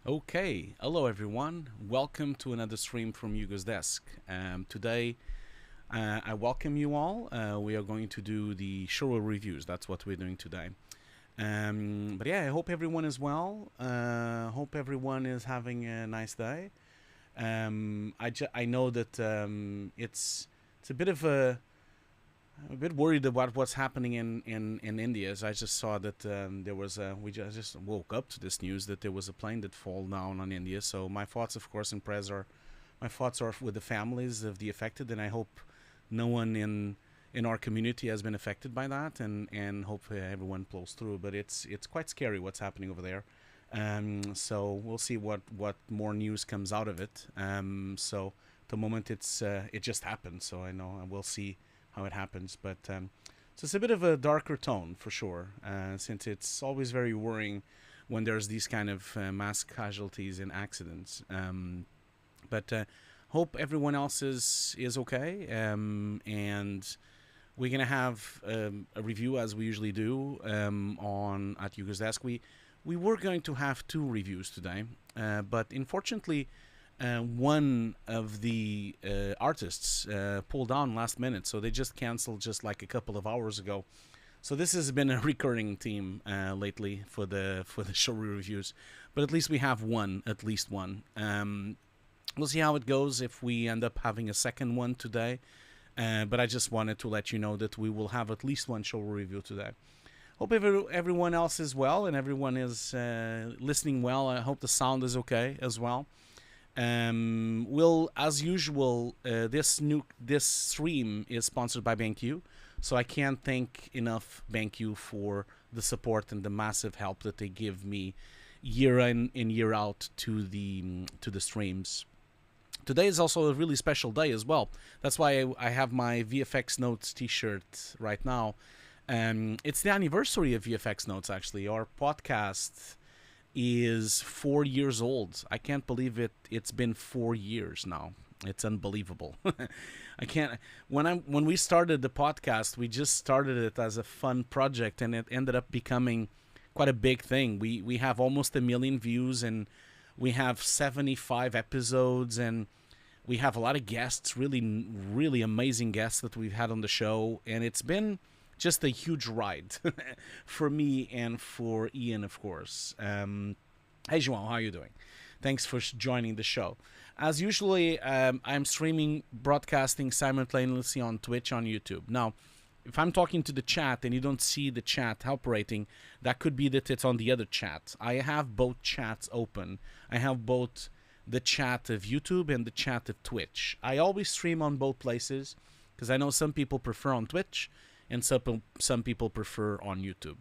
Okay, hello everyone. Welcome to another stream from Hugo's desk. Today, I welcome you all. We are going to do the showreel reviews. That's what we're doing today. But yeah, I hope everyone is well. Hope everyone is having a nice day. I know that it's a bit of a I'm a bit worried about what's happening in India. As I just saw that there was just woke up to this news that there was a plane that fall down on India. So my thoughts, of course, my thoughts are with the families of the affected, and I hope no one in our community has been affected by that, and hope everyone pulls through. But it's quite scary what's happening over there. So we'll see what more news comes out of it. So at the moment it just happened. So I know we'll see how it happens. But so it's a bit of a darker tone for sure, since it's always very worrying when there's these kind of mass casualties and accidents. But hope everyone else is okay, and we're gonna have a review as we usually do on at Hugo's desk. We were going to have two reviews today, but unfortunately one of the artists pulled down last minute, so they just canceled just like a couple of hours ago. So this has been a recurring theme lately for the show reviews, but at least we have one, at least one. We'll see how it goes if we end up having a second one today. But I just wanted to let you know that we will have at least one show review today. Hope everyone else is well and everyone is listening well. I hope the sound is okay as well. Will, as usual, this stream is sponsored by BenQEurope, so I can't thank enough BenQEurope for the support and the massive help that they give me year in and year out to the streams. Today is also a really special day as well. That's why I have my VFX Notes t-shirt right now. It's the anniversary of VFX Notes, actually. Our podcast is 4 years old. I can't believe it. It's been 4 years now. It's unbelievable. I can't. When we started the podcast, we just started it as a fun project, and it ended up becoming quite a big thing. We have almost 1 million views, and we have 75 episodes, and we have a lot of guests, really amazing guests that we've had on the show, and it's been just a huge ride for me and for Ian, of course. Hey, João, how are you doing? Thanks for joining the show. As usually, I'm streaming, broadcasting simultaneously on Twitch, on YouTube. Now, if I'm talking to the chat and you don't see the chat operating, that could be that it's on the other chat. I have both chats open. I have both the chat of YouTube and the chat of Twitch. I always stream on both places because I know some people prefer on Twitch and some people prefer on YouTube.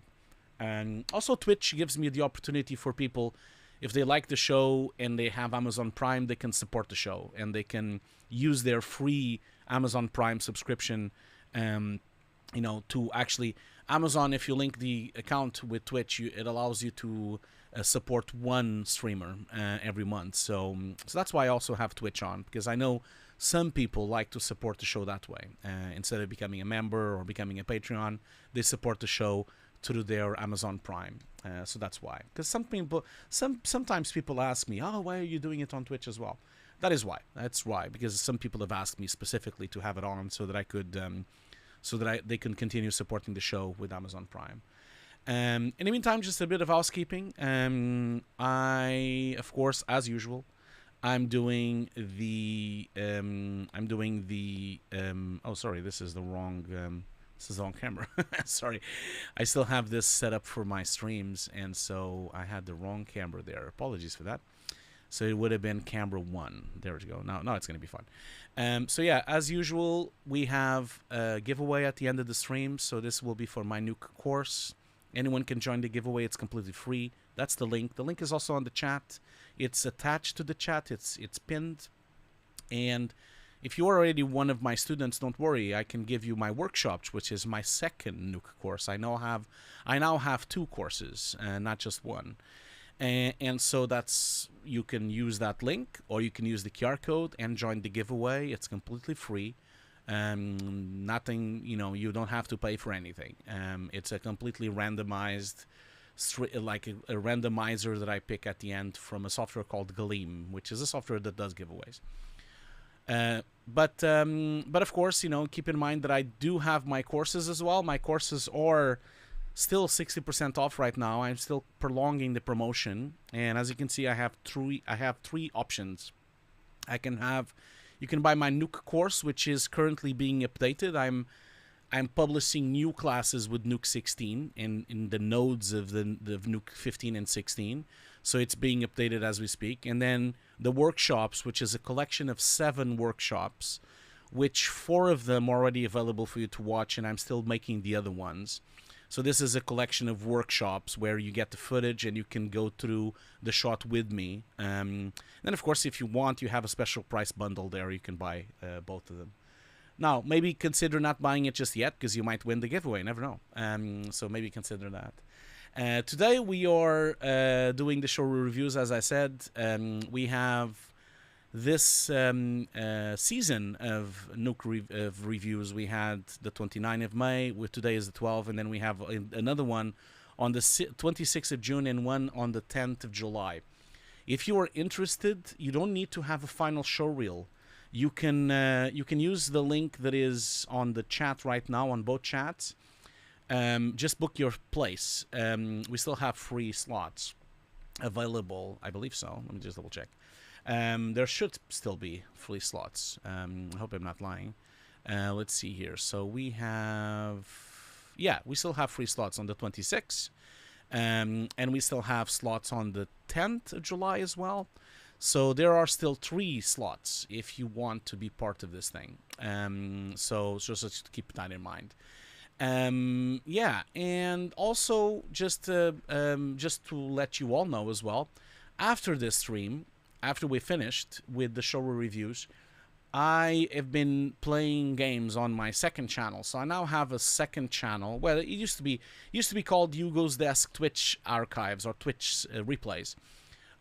And also Twitch gives me the opportunity for people, if they like the show and they have Amazon Prime, they can support the show and they can use their free Amazon Prime subscription to actually Amazon. If you link the account with Twitch, it allows you to support one streamer every month. So that's why I also have Twitch on, because I know some people like to support the show that way. Instead of becoming a member or becoming a Patreon, they support the show through their Amazon Prime. So that's why. Because sometimes people ask me, "Oh, why are you doing it on Twitch as well?" That is why. That's why. Because some people have asked me specifically to have it on so that I could, they can continue supporting the show with Amazon Prime. In the meantime, just a bit of housekeeping. I, of course, as usual, I'm doing the. Oh, sorry, this is the wrong. This is the wrong camera. Sorry, I still have this set up for my streams, and so I had the wrong camera there. Apologies for that. So it would have been camera 1. There we go. Now it's going to be fun. So yeah, as usual, we have a giveaway at the end of the stream. So this will be for my Nuke course. Anyone can join the giveaway. It's completely free. That's the link. The link is also on the chat. It's attached to the chat. It's pinned. And if you're already one of my students, don't worry. I can give you my workshop, which is my second Nuke course. I now have 2 courses, not just one. And so you can use that link, or you can use the QR code and join the giveaway. It's completely free. Nothing, you don't have to pay for anything. It's a completely randomized like a randomizer that I pick at the end from a software called Galeem, which is a software that does giveaways. But of course, you know, keep in mind that I do have my courses as well. My courses are still 60% off right now. I'm still prolonging the promotion, and as you can see, I have three options. You can buy my Nuke course, which is currently being updated. I'm publishing new classes with Nuke 16 in the nodes of the Nuke 15 and 16. So it's being updated as we speak. And then the workshops, which is a collection of 7 workshops, which 4 of them are already available for you to watch, and I'm still making the other ones. So this is a collection of workshops where you get the footage and you can go through the shot with me. Then, of course, if you want, you have a special price bundle there. You can buy both of them. Now, maybe consider not buying it just yet, because you might win the giveaway. Never know. So maybe consider that. Today we are doing the showreel reviews, as I said. We have this season of Nuke reviews. We had the 29th of May, with today is the 12th, and then we have another one on the 26th of June and one on the 10th of July. If you are interested, you don't need to have a final showreel. You can use the link that is on the chat right now on both chats. Just book your place. We still have free slots available. I believe so. Let me just double check. There should still be free slots. I hope I'm not lying. Let's see here. So we have, yeah, we still have free slots on the 26th. And we still have slots on the 10th of July as well. So there are still 3 slots if you want to be part of this thing. So just keep that in mind. Yeah, and also just to let you all know as well, after this stream, after we finished with the showreel reviews, I have been playing games on my second channel. So I now have a second channel. Well, it used to be called Hugo's Desk Twitch Archives, or Twitch Replays.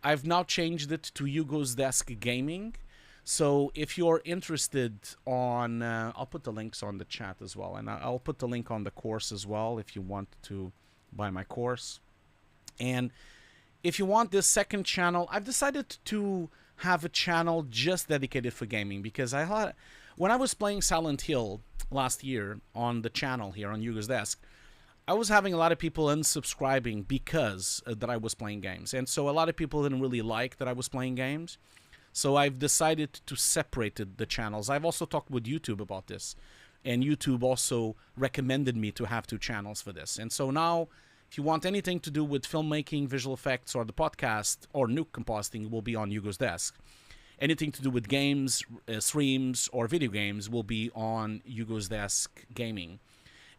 I've now changed it to Hugo's Desk Gaming. So if you're interested on, I'll put the links on the chat as well, and I'll put the link on the course as well if you want to buy my course. And if you want this second channel, I've decided to have a channel just dedicated for gaming, because when I was playing Silent Hill last year on the channel here on Hugo's Desk, I was having a lot of people unsubscribing because that I was playing games. And so a lot of people didn't really like that I was playing games. So I've decided to separate the channels. I've also talked with YouTube about this, and YouTube also recommended me to have 2 channels for this. And so now, if you want anything to do with filmmaking, visual effects, or the podcast, or Nuke compositing, will be on Hugo's Desk. Anything to do with games, streams, or video games will be on Hugo's Desk Gaming.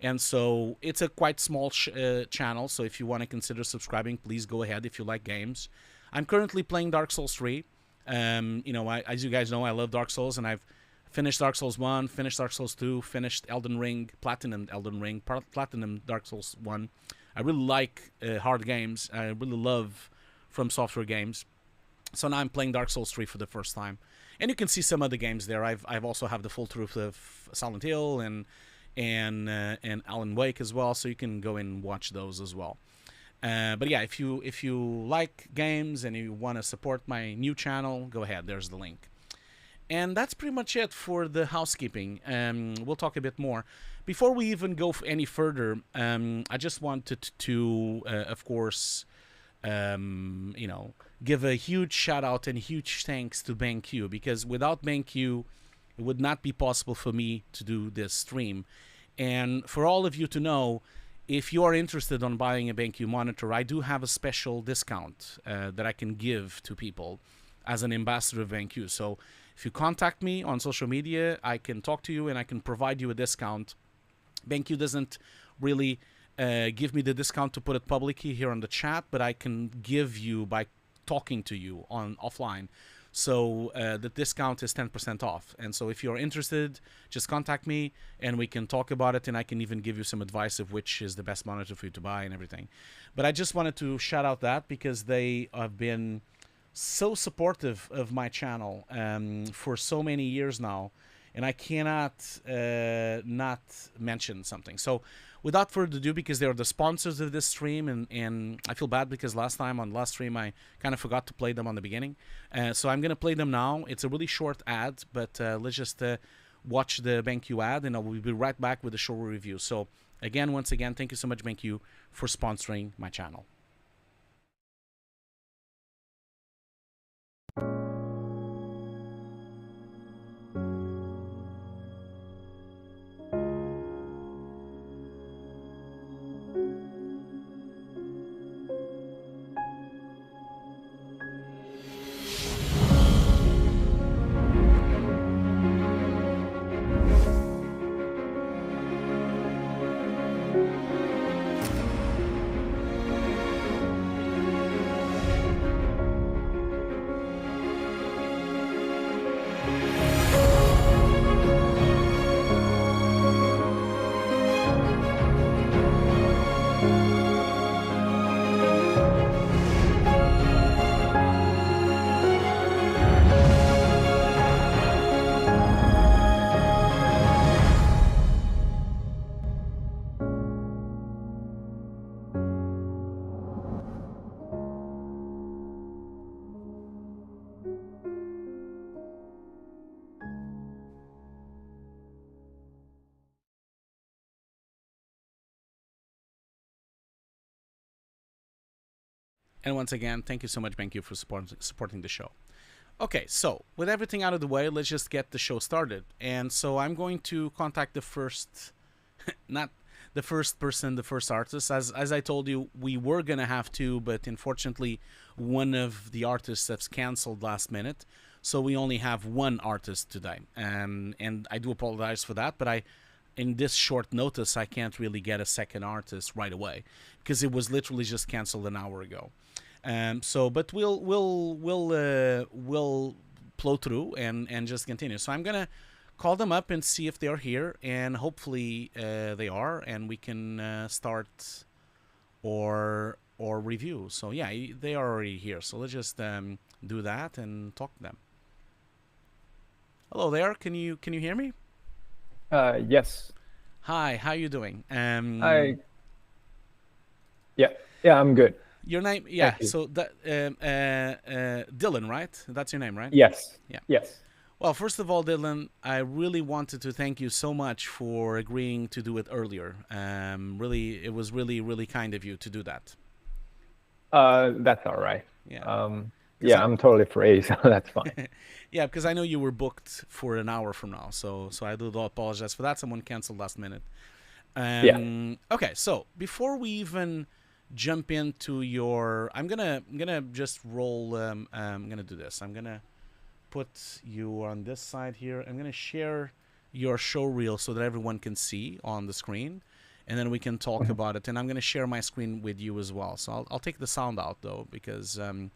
And so it's a quite small channel, so if you want to consider subscribing, please go ahead if you like games. I'm currently playing Dark Souls 3. You know, as you guys know, I love Dark Souls, and I've finished Dark Souls 1, finished Dark Souls 2, finished Elden Ring, Platinum Elden Ring, Platinum Dark Souls 1. I really like hard games. I really love From Software games. So now I'm playing Dark Souls 3 for the first time. And you can see some other games there. I've also have the full truth of Silent Hill and Alan Wake as well, so you can go and watch those as well. But yeah, if you like games and you want to support my new channel, go ahead. There's the link. And that's pretty much it for the housekeeping. We'll talk a bit more. Before we even go any further, I just wanted to, of course, you know, give a huge shout out and huge thanks to BenQ, because without BenQ, it would not be possible for me to do this stream. And for all of you to know, if you are interested on buying a BenQ monitor, I do have a special discount that I can give to people as an ambassador of BenQ. So if you contact me on social media, I can talk to you and I can provide you a discount. BenQ doesn't really give me the discount to put it publicly here on the chat, but I can give you by talking to you on offline. So the discount is 10% off. And so if you're interested, just contact me and we can talk about it, and I can even give you some advice of which is the best monitor for you to buy and everything. But I just wanted to shout out that, because they have been so supportive of my channel for so many years now, and I cannot not mention something. So without further ado, because they're the sponsors of this stream, and I feel bad because last stream I kind of forgot to play them on the beginning. So I'm going to play them now. It's a really short ad, but let's just watch the BenQ ad, and I will be right back with the showreel review. So again, once again, thank you so much, BenQ, for sponsoring my channel. And once again, thank you so much, BenQ, for supporting the show. Okay, so with everything out of the way, let's just get the show started. And so I'm going to contact the first, not the first person, the first artist. As I told you, we were going to have two, but unfortunately, one of the artists has canceled last minute. So we only have one artist today. And I do apologize for that, but in this short notice, I can't really get a second artist right away because it was literally just canceled an hour ago. But we'll plow through and just continue. So I'm gonna call them up and see if they're here, and hopefully they are, and we can start or review. So yeah, they are already here. So let's just do that and talk to them. Hello there. Can you hear me? Yes. Hi. How you doing? Hi. Yeah, I'm good. Your name, yeah. So that Dylan, right? That's your name, right? Yes. Yeah. Yes. Well, first of all, Dylan, I really wanted to thank you so much for agreeing to do it earlier. Really, it was really kind of you to do that. That's all right. Yeah. I'm totally free, so that's fine. Yeah, because I know you were booked for an hour from now, so I do apologize for that. Someone canceled last minute. Yeah. Okay, so before we even jump into your, I'm gonna just roll. I'm gonna do this. I'm gonna put you on this side here. I'm gonna share your show reel so that everyone can see on the screen, and then we can talk about it. And I'm gonna share my screen with you as well. So I'll take the sound out though, because I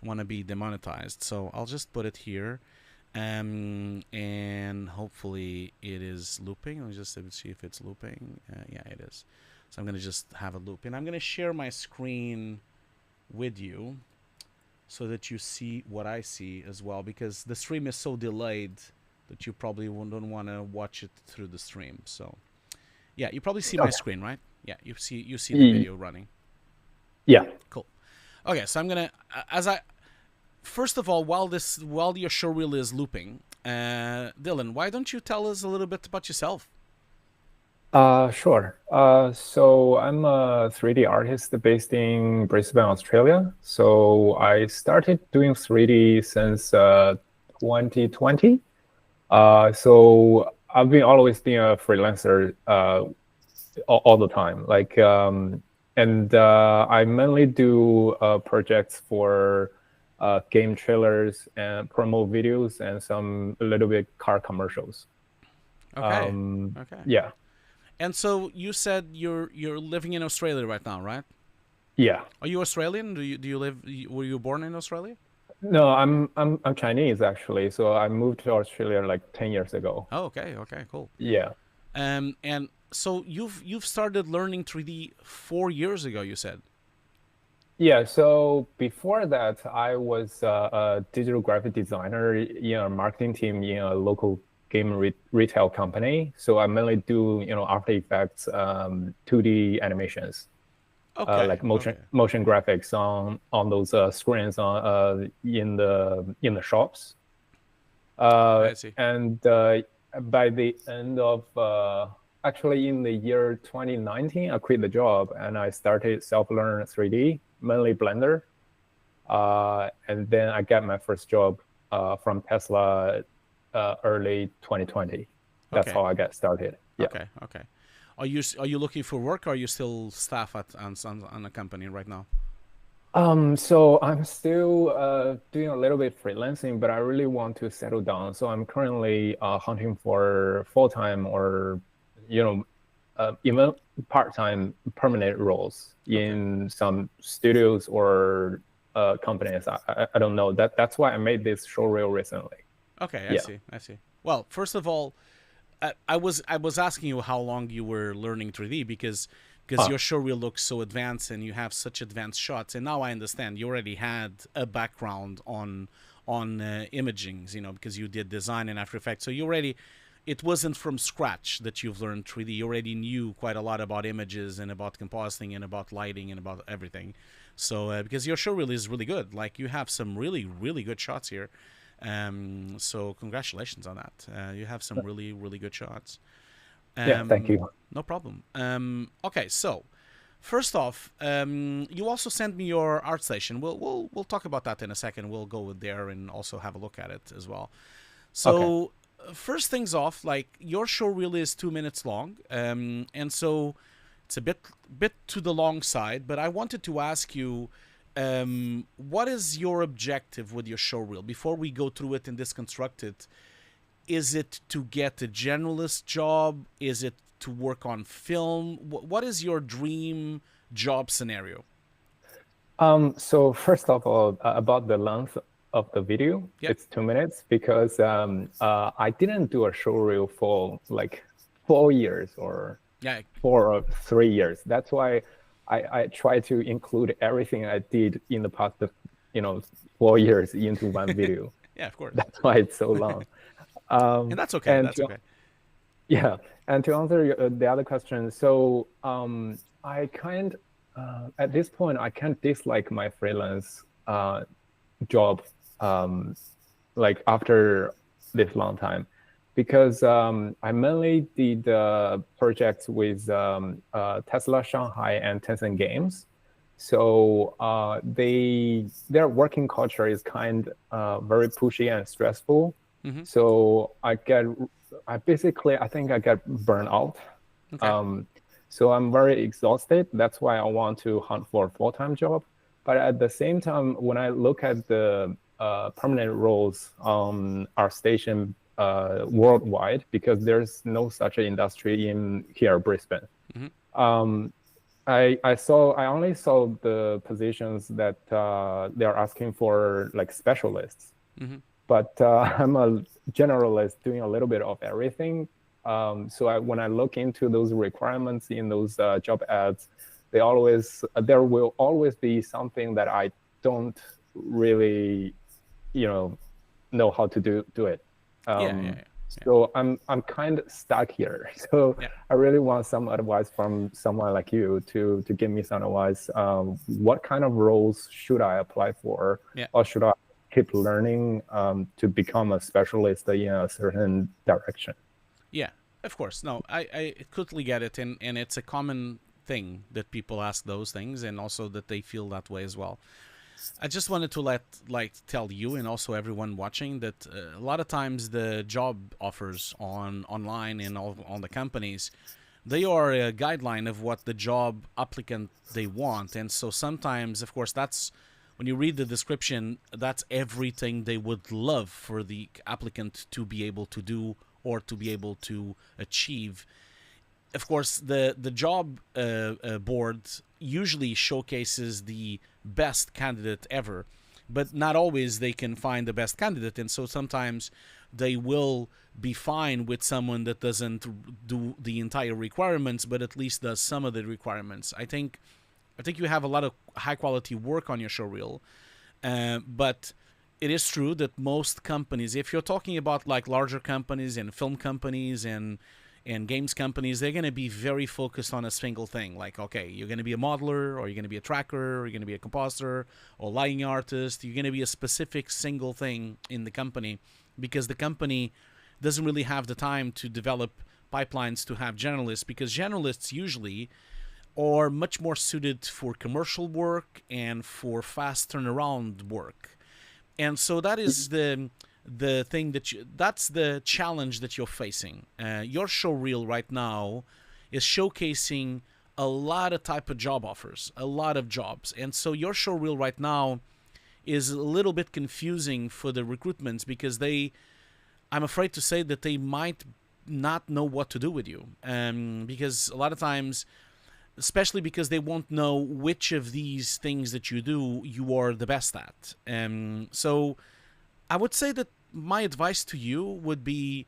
want to be demonetized. So I'll just put it here, and hopefully it is looping. Let me just see if it's looping. Yeah, it is. So I'm going to just have a loop. And I'm going to share my screen with you so that you see what I see as well, because the stream is so delayed that you probably don't want to watch it through the stream. So yeah, you probably see my screen, right? Yeah, you see the video running. Yeah. Cool. Okay, so I'm going to, first of all, while your showreel is looping, Dylan, why don't you tell us a little bit about yourself? Sure. So I'm a 3D artist based in Brisbane, Australia. So I started doing 3D since 2020. So I've been always being a freelancer all the time. Like, and I mainly do projects for game trailers and promo videos and a little bit car commercials. Okay. Okay. Yeah. And so you said you're living in Australia right now, right? Yeah. Are you Australian? Do you live? Were you born in Australia? No, I'm Chinese actually. So I moved to Australia like 10 years ago. Oh, okay, cool. Yeah. And so you've started learning 3D 4 years ago, you said. Yeah. So before that, I was a digital graphic designer in a marketing team in a local retail company. So I mainly do, After Effects, 2D animations, Okay. like motion Okay. motion graphics on those screens in the shops. I see. And by the end of actually in the year 2019, I quit the job and I started self-learn 3D, mainly Blender. And then I got my first job from Tesla early 2020. That's Okay. how I got started. Yeah. Okay. Okay. Are you looking for work, or are you still staff at on a company right now? So I'm still doing a little bit freelancing, but I really want to settle down. So I'm currently hunting for full-time or, even part-time permanent roles Okay. in some studios or companies. I don't know. That's why I made this showreel recently. Okay. I Yeah. see. I see. Well, first of all, I was asking you how long you were learning 3D, because Ah, your showreel looks so advanced and you have such advanced shots, and now I understand you already had a background on imagings, because you did design in After Effects, so you already, it wasn't from scratch that you've learned 3D. You already knew quite a lot about images and about compositing and about lighting and about everything. So because your showreel is really good, like you have some really really good shots here. So congratulations on that. You have some really really good shots. yeah. Thank Um, you. no problem. Okay, so first off, you also sent me your art station. We'll talk about that in a second. We'll go there and also have a look at it as well. Okay. So first things off, like your show reel is 2 minutes long, and so it's a bit to the long side. But I wanted to ask you, what is your objective with your show reel before we go through it and disconstruct it? Is it to get a generalist job? Is it to work on film? What is your dream job scenario? So first of all, about the length of the video, Yep. it's 2 minutes because I didn't do a show reel for like 4 years or Yeah. 4 or 3 years. That's why I try to include everything I did in the past, 4 years into one video. Yeah, of course. That's why it's so long. And that's okay. And That's okay. yeah, and to answer the other question, so I at this point I can't dislike my freelance job, like after this long time, because I mainly did projects with Tesla Shanghai and Tencent Games. So their working culture is very pushy and stressful. Mm-hmm. So I think I get burned out. Okay. So I'm very exhausted. That's why I want to hunt for a full-time job. But at the same time, when I look at the permanent roles on our station worldwide, because there's no such an industry in here, Brisbane. Mm-hmm. I only saw the positions that they're asking for, like specialists. Mm-hmm. But I'm a generalist doing a little bit of everything. So when I look into those requirements in those job ads, there will always be something that I don't really, know how to do it. Yeah. So I'm kind of stuck here. So Yeah. I really want some advice from someone like you to give me some advice. What kind of roles should I apply for, Yeah. or should I keep learning to become a specialist in a certain direction? Yeah, of course. No, I totally get it, and it's a common thing that people ask those things, and also that they feel that way as well. I just wanted to tell you and also everyone watching that a lot of times the job offers online and on the companies, they are a guideline of what the job applicant they want, and so sometimes, of course, that's when you read the description, that's everything they would love for the applicant to be able to do or to be able to achieve. Of course, the job board usually showcases the best candidate ever, but not always they can find the best candidate, and so sometimes they will be fine with someone that doesn't do the entire requirements, but at least does some of the requirements. I think you have a lot of high quality work on your showreel, but it is true that most companies, if you're talking about like larger companies and film companies and games companies, they're going to be very focused on a single thing. Like, okay, you're going to be a modeler, or you're going to be a tracker, or you're going to be a compositor, or lighting artist. You're going to be a specific single thing in the company, because the company doesn't really have the time to develop pipelines to have generalists, because generalists usually are much more suited for commercial work and for fast turnaround work. And so that is the thing that's the challenge that you're facing. Your showreel right now is showcasing a lot of type of job offers, a lot of jobs. And so your showreel right now is a little bit confusing for the recruitments, because I'm afraid to say that they might not know what to do with you. Because a lot of times, especially because they won't know which of these things that you do you are the best at. So I would say that my advice to you would be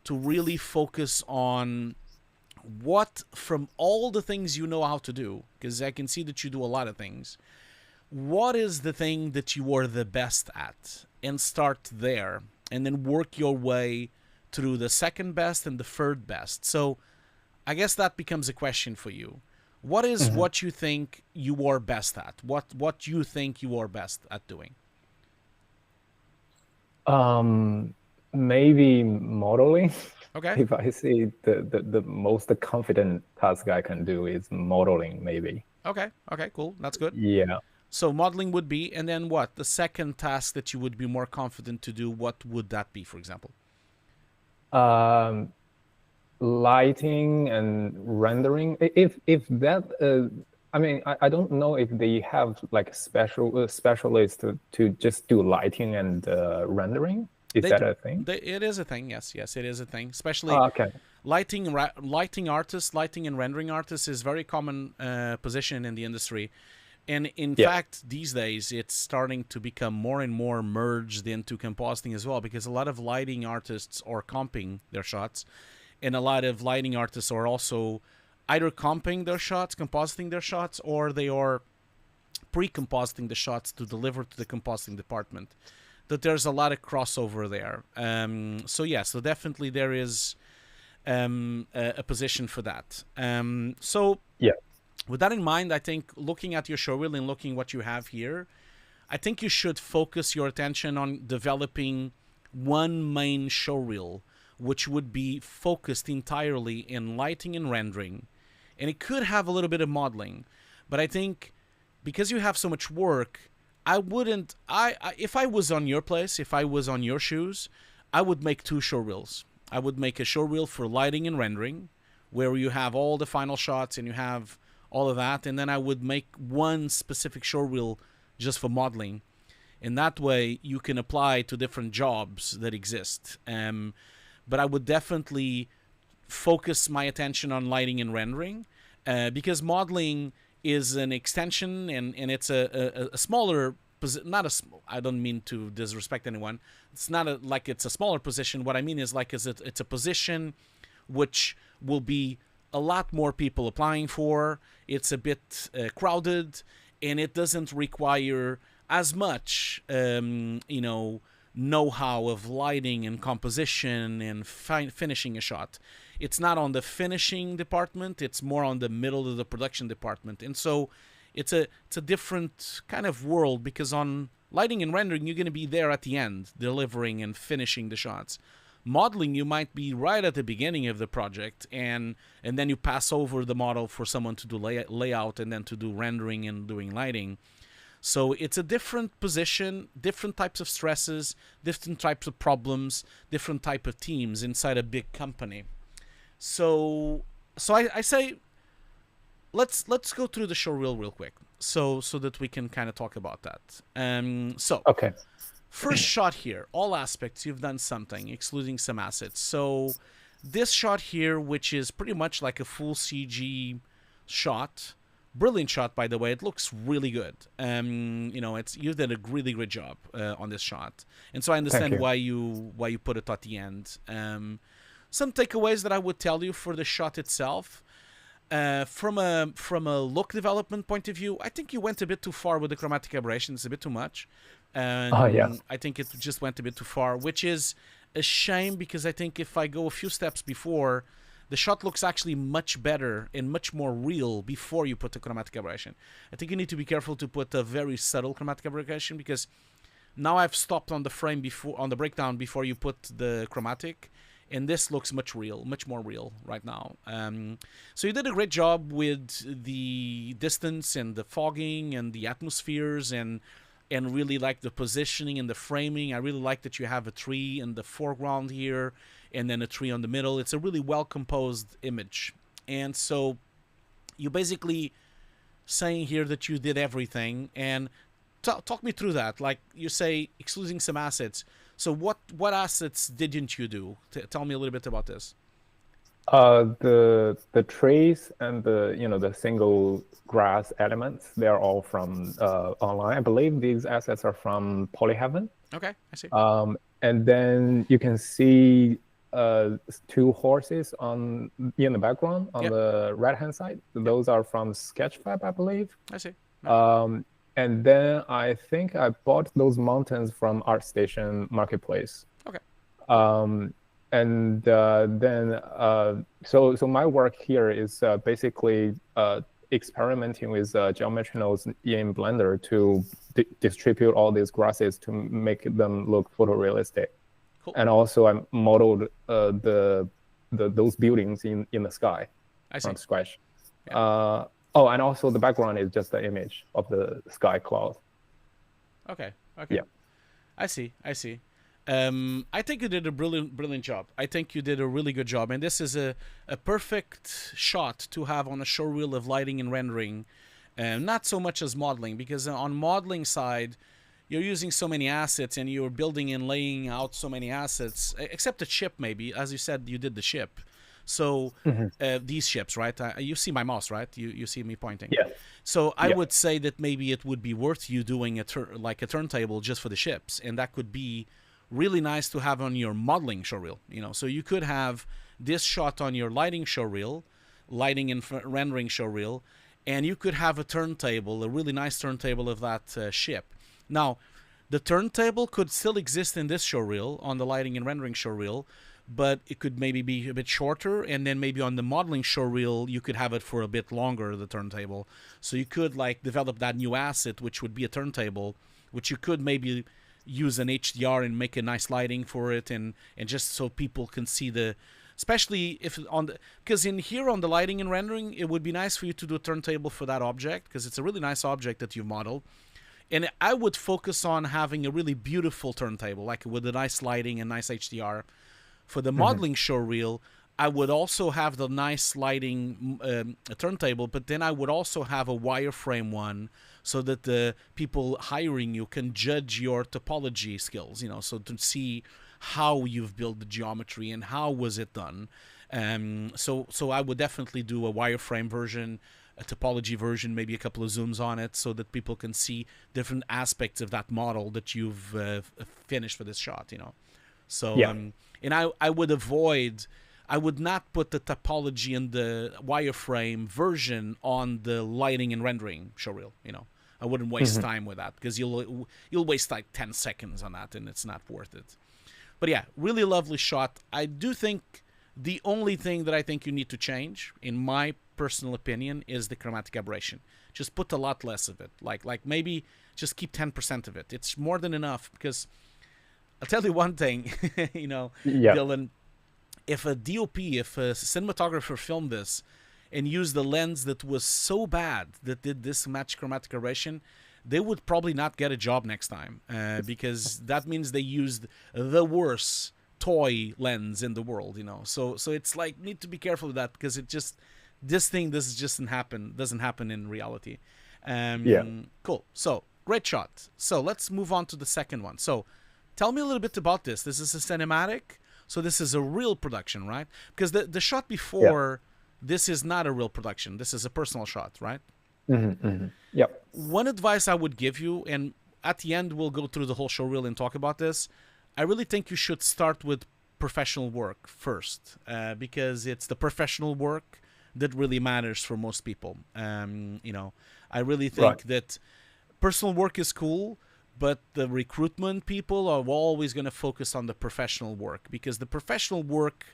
to really focus on what, from all the things you know how to do, because I can see that you do a lot of things, what is the thing that you are the best at, and start there, and then work your way through the second best and the third best. So I guess that becomes a question for you. What is what you think you are best at? What you think you are best at doing? Maybe modeling. Okay. If I see the most confident task I can do is modeling, maybe. Okay, cool. That's good. Yeah. So modeling would be, and then what? The second task that you would be more confident to do, what would that be, for example? Lighting and rendering. If that, I mean, I don't know if they have like specialists to just do lighting and rendering. Is that a thing? It is a thing. Yes, it is a thing. Especially lighting artists, lighting and rendering artists is very common position in the industry. And in fact, these days, it's starting to become more and more merged into compositing as well, because a lot of lighting artists are comping their shots, and a lot of lighting artists are also either comping their shots, compositing their shots, or they are pre-compositing the shots to deliver to the compositing department. That there's a lot of crossover there. So definitely there is a position for that. With that in mind, I think looking at your showreel and looking what you have here, I think you should focus your attention on developing one main showreel, which would be focused entirely in lighting and rendering. And it could have a little bit of modeling. But I think because you have so much work, if I was on your place, if I was on your shoes, I would make two showreels. I would make a showreel for lighting and rendering, where you have all the final shots and you have all of that. And then I would make one specific showreel just for modeling. And that way you can apply to different jobs that exist. But I would definitely focus my attention on lighting and rendering, because modeling is an extension, and it's a smaller position. I don't mean to disrespect anyone. It's not like it's a smaller position. What I mean is like it's a position which will be a lot more people applying for. It's a bit crowded, and it doesn't require as much know-how of lighting and composition and finishing a shot. It's not on the finishing department, it's more on the middle of the production department. And so it's a different kind of world, because on lighting and rendering you're going to be there at the end delivering and finishing the shots. Modeling, you might be right at the beginning of the project, and then you pass over the model for someone to do layout and then to do rendering and doing lighting. So it's a different position, different types of stresses, different types of problems, different type of teams inside a big company. So I say let's go through the showreel real quick, so that we can kind of talk about that. Okay. First shot here, all aspects, you've done something, excluding some assets. So this shot here, which is pretty much like a full CG shot. Brilliant shot, by the way. It looks really good. You did a really great job on this shot, and so I understand why you put it at the end. Some takeaways that I would tell you for the shot itself. From a look development point of view, I think you went a bit too far with the chromatic aberration. It's a bit too much, and Yes. I think it just went a bit too far, which is a shame because I think if I go a few steps before, the shot looks actually much better and much more real before you put the chromatic aberration. I think you need to be careful to put a very subtle chromatic aberration because now I've stopped on the frame before on the breakdown before you put the chromatic. And this looks much more real right now. So you did a great job with the distance and the fogging and the atmospheres and really like the positioning and the framing. I really like that you have a tree in the foreground here and then a tree on the middle. It's a really well composed image. And so you basically saying here that you did everything and talk me through that. Like you say, excluding some assets. So what assets didn't you do? Tell me a little bit about this. The trees and the single grass elements, they're all from online. I believe these assets are from Polyheaven. Okay, I see. And then you can see two horses in the background on the right hand side. Those are from Sketchfab, I believe. I see. And then I think I bought those mountains from ArtStation Marketplace. Okay. And then so my work here is basically experimenting with geometry nodes in Blender to distribute all these grasses to make them look photorealistic. Cool. And also I modeled those buildings in the sky from scratch. Yeah. And also the background is just the image of the sky cloud. Okay. Yeah. I see. I think you did a brilliant job. I think you did a really good job. And this is a perfect shot to have on a showreel of lighting and rendering. Not so much as modeling, because on modeling side, you're using so many assets and you're building and laying out so many assets, except the ship maybe. As you said, you did the ship. So these ships, right? You see my mouse, right? You see me pointing. Yeah. So I would say that maybe it would be worth you doing a turntable just for the ships, and that could be really nice to have on your modeling showreel. So you could have this shot on your lighting showreel, lighting and rendering showreel, and you could have a turntable, a really nice turntable of that ship. Now, the turntable could still exist in this showreel on the lighting and rendering showreel, but it could maybe be a bit shorter, and then maybe on the modeling showreel you could have it for a bit longer, the turntable. So you could develop that new asset, which would be a turntable, which you could maybe use an HDR and make a nice lighting for it, and just so people can see especially if because in here on the lighting and rendering, it would be nice for you to do a turntable for that object, because it's a really nice object that you modeled. And I would focus on having a really beautiful turntable, like with a nice lighting and nice HDR. For the modeling showreel, I would also have the nice lighting turntable, but then I would also have a wireframe one so that the people hiring you can judge your topology skills, so to see how you've built the geometry and how was it done. So I would definitely do a wireframe version, a topology version, maybe a couple of zooms on it so that people can see different aspects of that model that you've finished for this shot, So, and I would not put the topology and the wireframe version on the lighting and rendering showreel, I wouldn't waste time with that, because you'll waste like 10 seconds on that and it's not worth it. But yeah, really lovely shot. I do think the only thing that I think you need to change, in my personal opinion, is the chromatic aberration. Just put a lot less of it. Like maybe just keep 10% of it. It's more than enough, because I'll tell you one thing, Dylan, if a DOP, if a cinematographer filmed this and used the lens that was so bad that did this much chromatic aberration, they would probably not get a job next time, because that means they used the worst toy lens in the world, So it's need to be careful with that, because this doesn't happen in reality. Cool. So great shot. So let's move on to the second one. So tell me a little bit about this. This is a cinematic, so this is a real production, right? Because the shot before this is not a real production. This is a personal shot, right? Yep. One advice I would give you, and at the end we'll go through the whole showreel and talk about this, I really think you should start with professional work first, because it's the professional work that really matters for most people. You know, I really think that personal work is cool, but the recruitment people are always going to focus on the professional work, because the professional work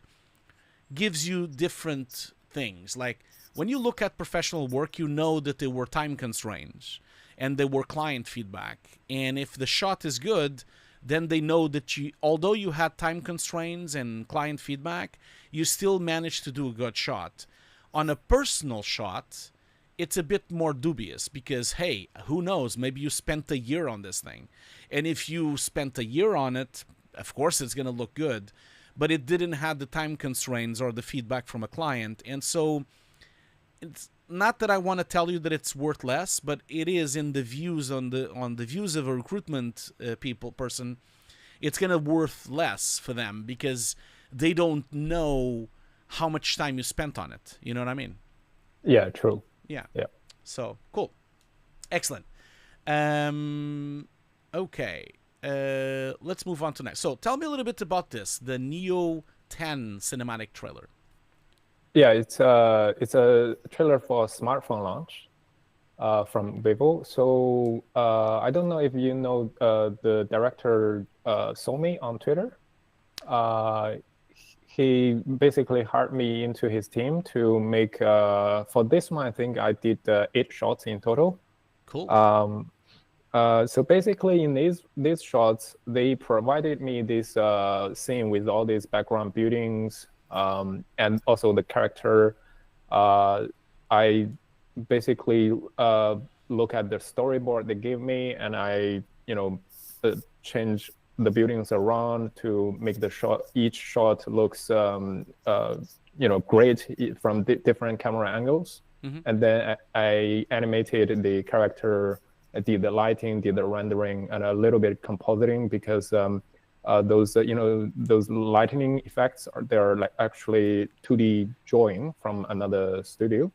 gives you different things. Like when you look at professional work, you know that there were time constraints and there were client feedback. And if the shot is good, then they know that although you had time constraints and client feedback, you still managed to do a good shot. On a personal shot, it's a bit more dubious because, hey, who knows? Maybe you spent a year on this thing. And if you spent a year on it, of course it's going to look good, but it didn't have the time constraints or the feedback from a client. And so it's not that I want to tell you that it's worth less, but it is in the views on the views of a recruitment person, it's going to worth less for them because they don't know how much time you spent on it. You know what I mean? Yeah, true. Yeah. Yeah. So cool. Excellent. Okay. Let's move on to next. So tell me a little bit about this, the Neo 10 cinematic trailer. Yeah, it's a trailer for a smartphone launch from Vivo. So I don't know if you know the director Sony on Twitter. He basically hired me into his team to make, for this one, I think I did 8 shots in total. Cool. So basically in these shots, they provided me this scene with all these background buildings and also the character. I basically look at the storyboard they gave me, and I, change the buildings around to make the shot. Each shot looks, great from different camera angles. Mm-hmm. And then I animated the character, I did the lighting, did the rendering, and a little bit compositing because those lightning effects they're like actually 2D drawing from another studio.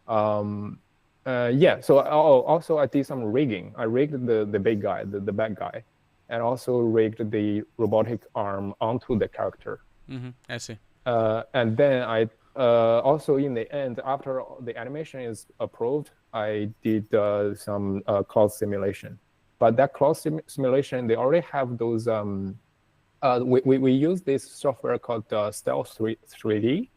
Yeah. So also I did some rigging. I rigged the big guy, the bad guy, and also rigged the robotic arm onto the character. Mm-hmm. I see. And then I also in the end, after the animation is approved, I did some cloud simulation. But that cloud simulation, they already have those. We use this software called Stealth 3D.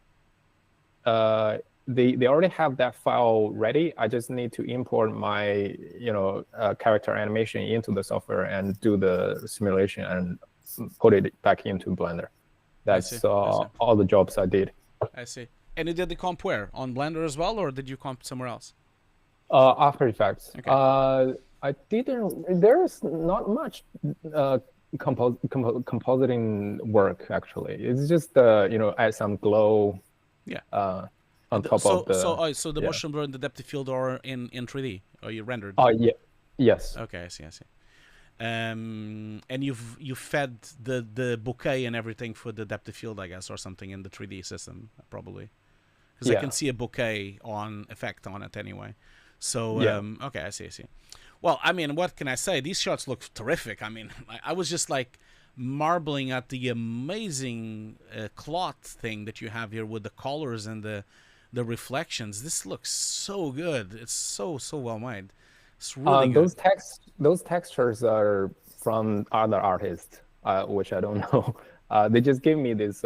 They already have that file ready. I just need to import my character animation into the software and do the simulation and put it back into Blender. That's all the jobs I did. I see. And you did the comp where? On Blender as well, or did you comp somewhere else? After Effects. Okay. I didn't. There's not much compositing work actually. It's just add some glow. Yeah. On top of the. So the motion blur and the depth of field are in 3D, or you rendered? Oh yeah. Yes. Okay, I see. And you fed the bouquet and everything for the depth of field, I guess, or something in the 3D system, probably. Because I can see a bouquet effect on it anyway. So okay, I see. Well, I mean, what can I say? These shots look terrific. I mean, I was just like marbling at the amazing cloth thing that you have here with the colors and the reflections. This looks so good. It's so well made. It's really good. Those textures are from other artists, which I don't know. They just gave me this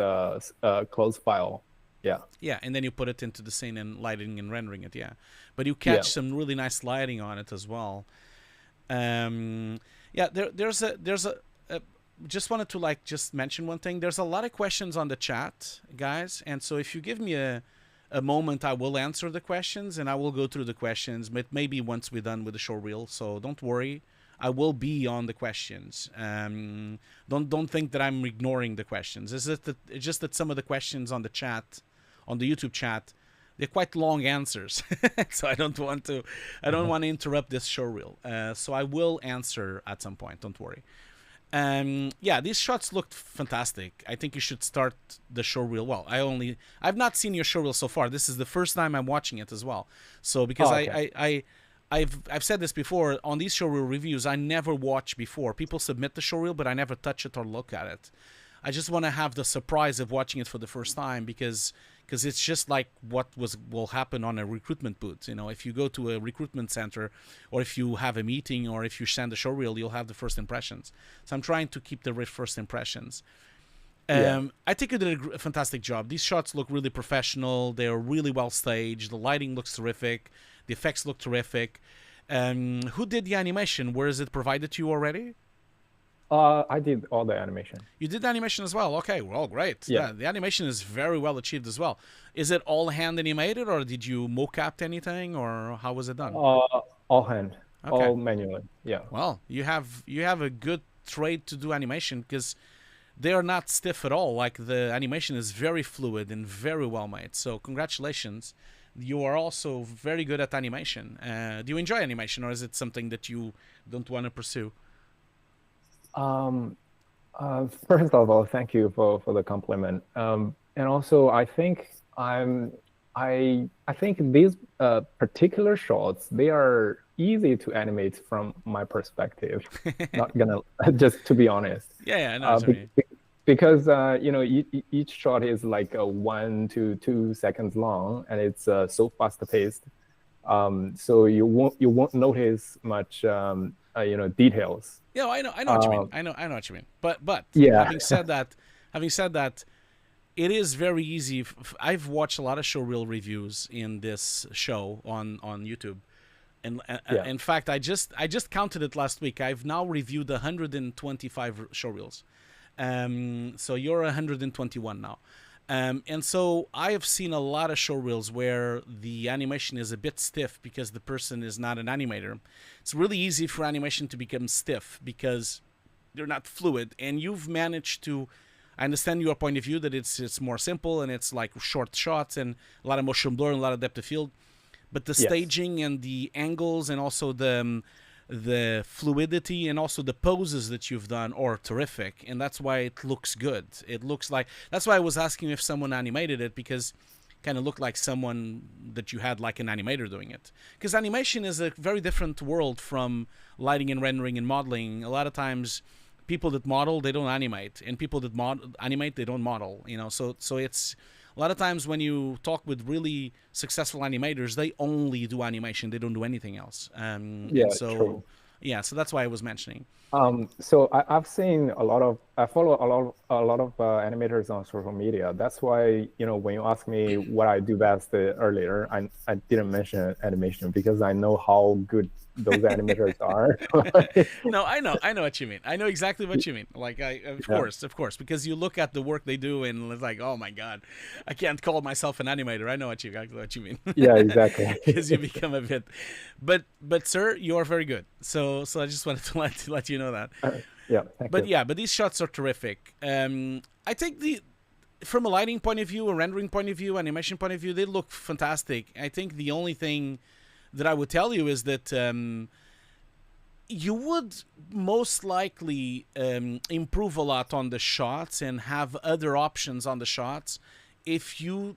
close file. Yeah. Yeah, and then you put it into the scene and lighting and rendering it. Yeah, but you catch some really nice lighting on it as well. Yeah, there's a just wanted to just mention one thing. There's a lot of questions on the chat, guys, and so if you give me a moment, I will answer the questions and I will go through the questions, but maybe once we're done with the show reel. So don't worry, I will be on the questions. Don't think that I'm ignoring the questions. It's just that some of the questions on the chat, on the YouTube chat, they're quite long answers. So I don't want to interrupt this show reel. So I will answer at some point. Don't worry. Yeah, these shots looked fantastic. I think you should start the show reel. Well, I've not seen your show reel so far. This is the first time I'm watching it as well. So because I've said this before on these show reel reviews, I never watch before. People submit the show reel, but I never touch it or look at it. I just want to have the surprise of watching it for the first time because because it's just like what will happen on a recruitment booth. You know, if you go to a recruitment center, or if you have a meeting, or if you send a showreel, you'll have the first impressions. So I'm trying to keep the first impressions. I think you did a fantastic job. These shots look really professional. They're really well staged. The lighting looks terrific. The effects look terrific. Who did the animation? Where is it provided to you already? I did all the animation. You did the animation as well. Okay, well, great. Yeah. The animation is very well achieved as well. Is it all hand animated, or did you mocap anything, or how was it done? All hand, Okay. all manually. Yeah. Well, you have a good trade to do animation, because they are not stiff at all. Like, the animation is very fluid and very well made. So congratulations. You are also very good at animation. Do you enjoy animation, or is it something that you don't want to pursue? First of all, thank you for the compliment. And also, I think I think these particular shots, they are easy to animate from my perspective. Not gonna just to be honest. Yeah, I know what you mean. Because you know, each shot is like 1 to 2 seconds long, and it's so fast paced. So you won't notice much you know, details. Yeah, I know what you mean. I know what you mean. But yeah. having said that, it is very easy. I've watched a lot of showreel reviews in this show on YouTube, and Yeah. in fact, I just counted it last week. I've now reviewed 125 showreels. So you're 121 now. And so I have seen a lot of showreels where the animation is a bit stiff because the person is not an animator. It's really easy for animation to become stiff because they're not fluid. And you've managed to, I understand your point of view that it's more simple and it's like short shots and a lot of motion blur and a lot of depth of field. But the Yes. staging and the angles and also the fluidity and also the poses that you've done are terrific, and that's why it looks good. It looks like, that's why I was asking if someone animated it, because it kind of looked like someone that you had like an animator doing it, because animation is a very different world from lighting and rendering and modeling. A lot of times people that model, they don't animate, and people that animate, they don't model, you know. So it's a lot of times when you talk with really successful animators, they only do animation. They don't do anything else. Yeah, so, true. Yeah, so that's why I was mentioning. So I've seen I follow a lot of animators on social media. That's why, you know, when you asked me what I do best earlier, I didn't mention animation because I know how good those animators are. No, I know what you mean. I know exactly what you mean. Like, of course, because you look at the work they do and it's like, oh my God, I can't call myself an animator. I know exactly what you mean. Yeah, exactly. Because you become a bit, but sir, you are very good. So I just wanted to let you know that. Yeah, thank you. Yeah, but these shots are terrific. I think from a lighting point of view, a rendering point of view, animation point of view, they look fantastic. I think the only thing that I would tell you is that you would most likely improve a lot on the shots and have other options on the shots if you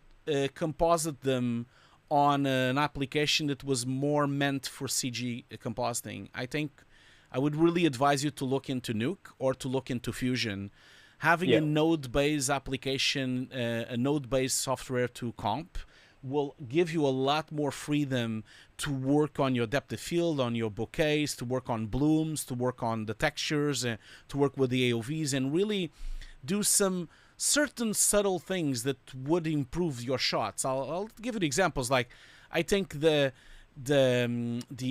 composite them on an application that was more meant for CG compositing. I think I would really advise you to look into Nuke or to look into Fusion. Having a node-based application, a node-based software to comp, will give you a lot more freedom to work on your depth of field, on your bokehs, to work on blooms, to work on the textures, to work with the AOVs, and really do some certain subtle things that would improve your shots. I'll give you examples. Like, I think the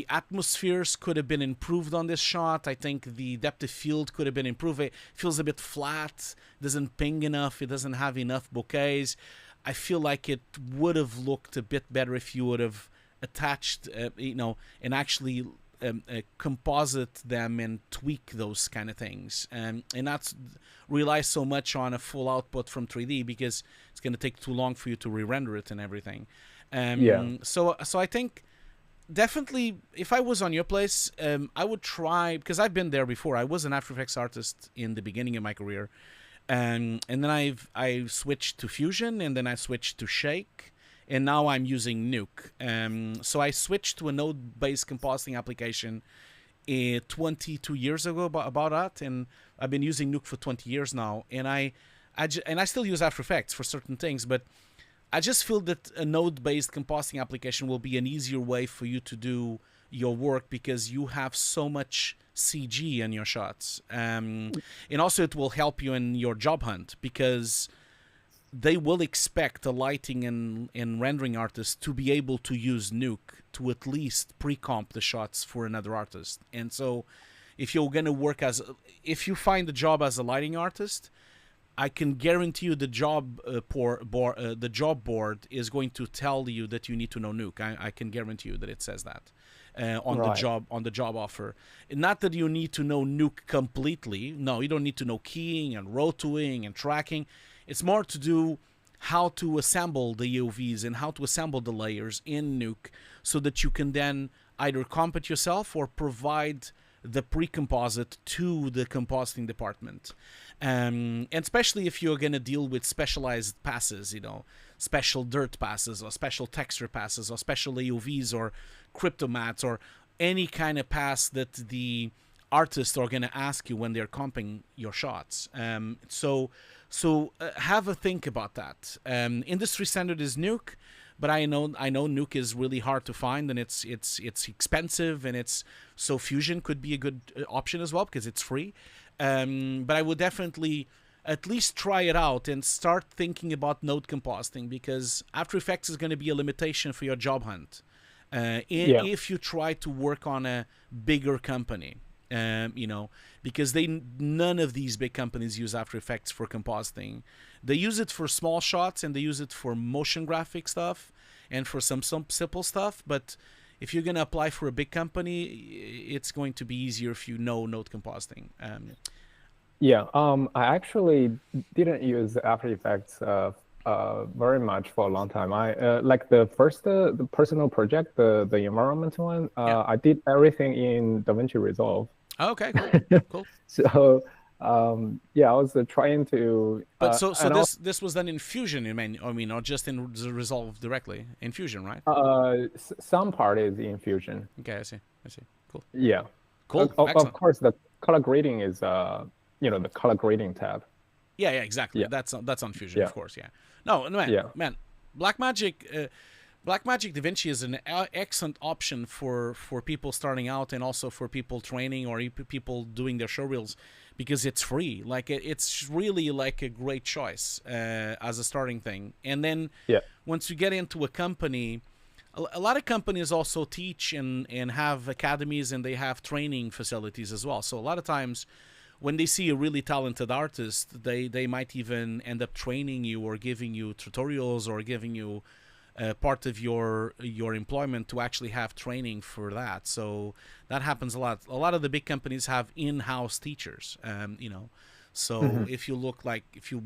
atmospheres could have been improved on this shot. I think the depth of field could have been improved. It feels a bit flat, doesn't ping enough, it doesn't have enough bokehs. I feel like it would have looked a bit better if you would have attached, you know, and actually composite them and tweak those kind of things, and not rely so much on a full output from 3D because it's going to take too long for you to re-render it and everything. So I think definitely, if I was on your place, I would try, because I've been there before. I was an After Effects artist in the beginning of my career. And then I switched to Fusion, and then I switched to Shake, and now I'm using Nuke. So I switched to a node-based compositing application 22 years ago, about that, and I've been using Nuke for 20 years now. And I still use After Effects for certain things, but I just feel that a node-based compositing application will be an easier way for you to do your work because you have so much CG in your shots. And also it will help you in your job hunt because they will expect a lighting and rendering artist to be able to use Nuke to at least pre-comp the shots for another artist. And so if you're going to work if you find a job as a lighting artist, I can guarantee you the job board is going to tell you that you need to know Nuke. I can guarantee you that it says that on the job offer. Not that you need to know Nuke completely. No, you don't need to know keying and rotoing and tracking. It's more to do how to assemble the UVs and how to assemble the layers in Nuke so that you can then either comp it yourself or provide the pre-composite to the compositing department. And especially if you're going to deal with specialized passes, special dirt passes or special texture passes or special AUVs or cryptomats or any kind of pass that the artists are going to ask you when they're comping your shots. So have a think about that. Industry standard is Nuke, but I know Nuke is really hard to find and it's expensive, and so Fusion could be a good option as well because it's free. But I would definitely at least try it out and start thinking about node compositing, because After Effects is going to be a limitation for your job hunt if you try to work on a bigger company. Because none of these big companies use After Effects for compositing. They use it for small shots and they use it for motion graphic stuff and for some simple stuff. But if you're going to apply for a big company, it's going to be easier if you know node compositing. I actually didn't use After Effects very much for a long time. I like the first the personal project, the environment one. I did everything in DaVinci Resolve. Oh, okay, cool. So I was trying to. But so this was done in Fusion, you mean? I mean, or just in Resolve directly in Fusion, right? Some part is in Fusion. Okay, I see. Cool. Yeah. Cool. Of course, the color grading is the color grading tab. Yeah, exactly. Yeah. That's on Fusion, of course. Yeah. No, man. Blackmagic DaVinci is an excellent option for people starting out and also for people training or people doing their showreels because it's free. Like it's really like a great choice as a starting thing. And then once you get into a company, a lot of companies also teach and have academies and they have training facilities as well. So a lot of times when they see a really talented artist, they might even end up training you or giving you tutorials or giving you part of your employment to actually have training for that. So that happens a lot. A lot of the big companies have in-house teachers, So if you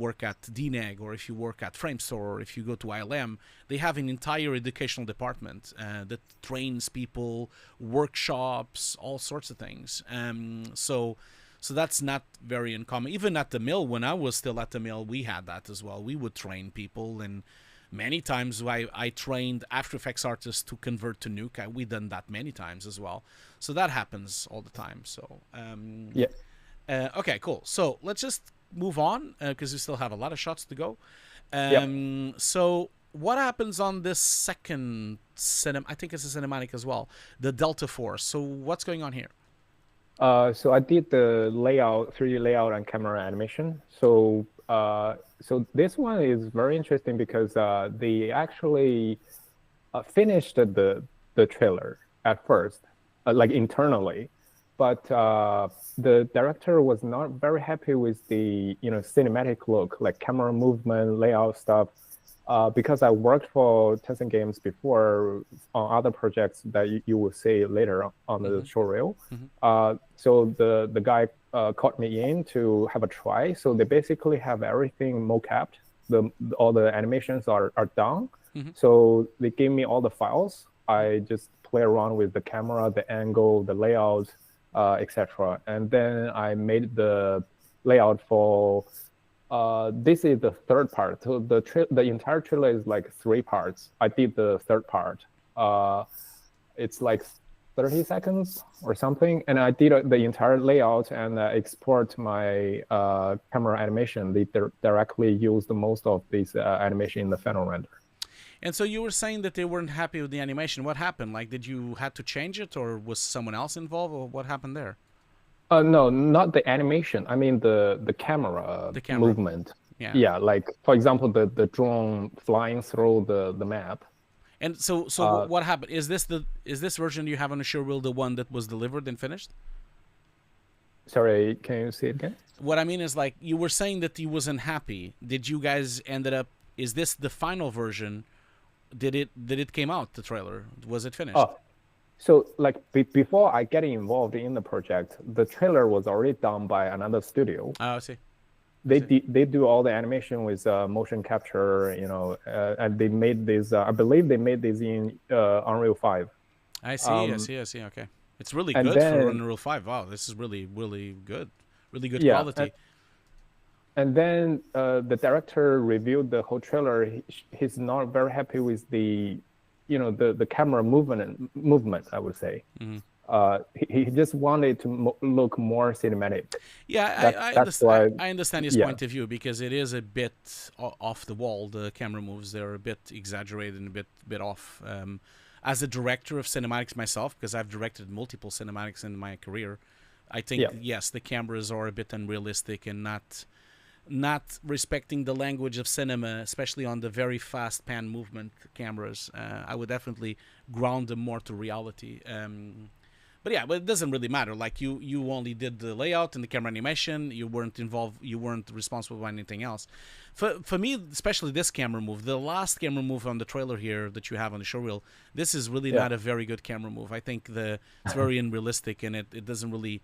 work at DNEG or if you work at Framestore or if you go to ILM, they have an entire educational department that trains people, workshops, all sorts of things. So that's not very uncommon. Even at the mill, when I was still at the mill, we had that as well. We would train people, and many times I trained After Effects artists to convert to Nuke. We've done that many times as well. So that happens all the time. So okay, cool. So let's just move on because we still have a lot of shots to go. So what happens on this second I think it's a cinematic as well, the Delta Force. So what's going on here? So I did the layout, 3D layout and camera animation. So this one is very interesting because they actually finished the trailer at first, like internally, but the director was not very happy with the cinematic look, like camera movement, layout stuff. Because I worked for Tencent Games before on other projects that you will see later on the showreel. So the guy called me in to have a try. So they basically have everything mocapped. All the animations are done. So they gave me all the files. I just play around with the camera, the angle, the layout, etc. And then I made the layout for. This is the third part. So the entire trailer is like 3 parts. I did the third part. It's like 30 seconds or something. And I did the entire layout and export my camera animation. They directly use the most of this animation in the final render. And so you were saying that they weren't happy with the animation. What happened? Like, did you had to change it, or was someone else involved, or what happened there? No, not the animation. I mean the camera The camera. movement. Yeah. Yeah, like for example, the drone flying through the map. And so what happened? Is this version you have on the showreel the one that was delivered and finished? Sorry, can you say it again? What I mean is, like, you were saying that he wasn't happy. Did you guys ended up? Is this the final version? Did it came out, the trailer? Was it finished? Oh, so like before I get involved in the project, the trailer was already done by another studio. Oh, I see. They do all the animation with motion capture, you know, and they made this. I believe they made this in Unreal 5. I see. I see. Okay, it's really and good then- for Unreal 5. Wow, this is really good. Really good Yeah, quality. And then the director reviewed the whole trailer. He's not very happy with the, you know, the camera movement. I would say. He just wanted to look more cinematic. Yeah, That's why. I understand his Yeah. point of view, because it is a bit off the wall. The camera moves, they're a bit exaggerated and a bit off. As a director of cinematics myself, because I've directed multiple cinematics in my career, I think yes, the cameras are a bit unrealistic and not respecting the language of cinema, especially on the very fast pan movement cameras. I would definitely ground them more to reality. But it doesn't really matter. Like, you only did the layout and the camera animation. You weren't involved. You weren't responsible for anything else. For me, especially this camera move, the last camera move on the trailer here that you have on the showreel, this is really not a very good camera move. I think it's very unrealistic, and it doesn't really.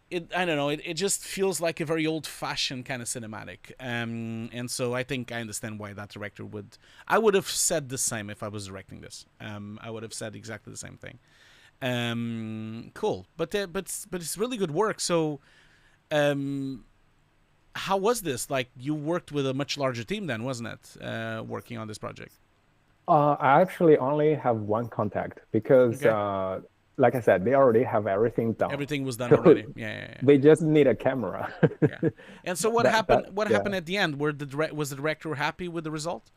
I don't know. It just feels like a very old-fashioned kind of cinematic. And so I think I understand why that director would. I would have said the same if I was directing this. I would have said exactly the same thing. Cool, but it's really good work. So how was this? Like, you worked with a much larger team then, wasn't it, working on this project? I actually only have one contact because like I said, they already have everything done. Everything was done already. Yeah. They just need a camera. Yeah. And so what happened happened at the end? Was the director happy with the result?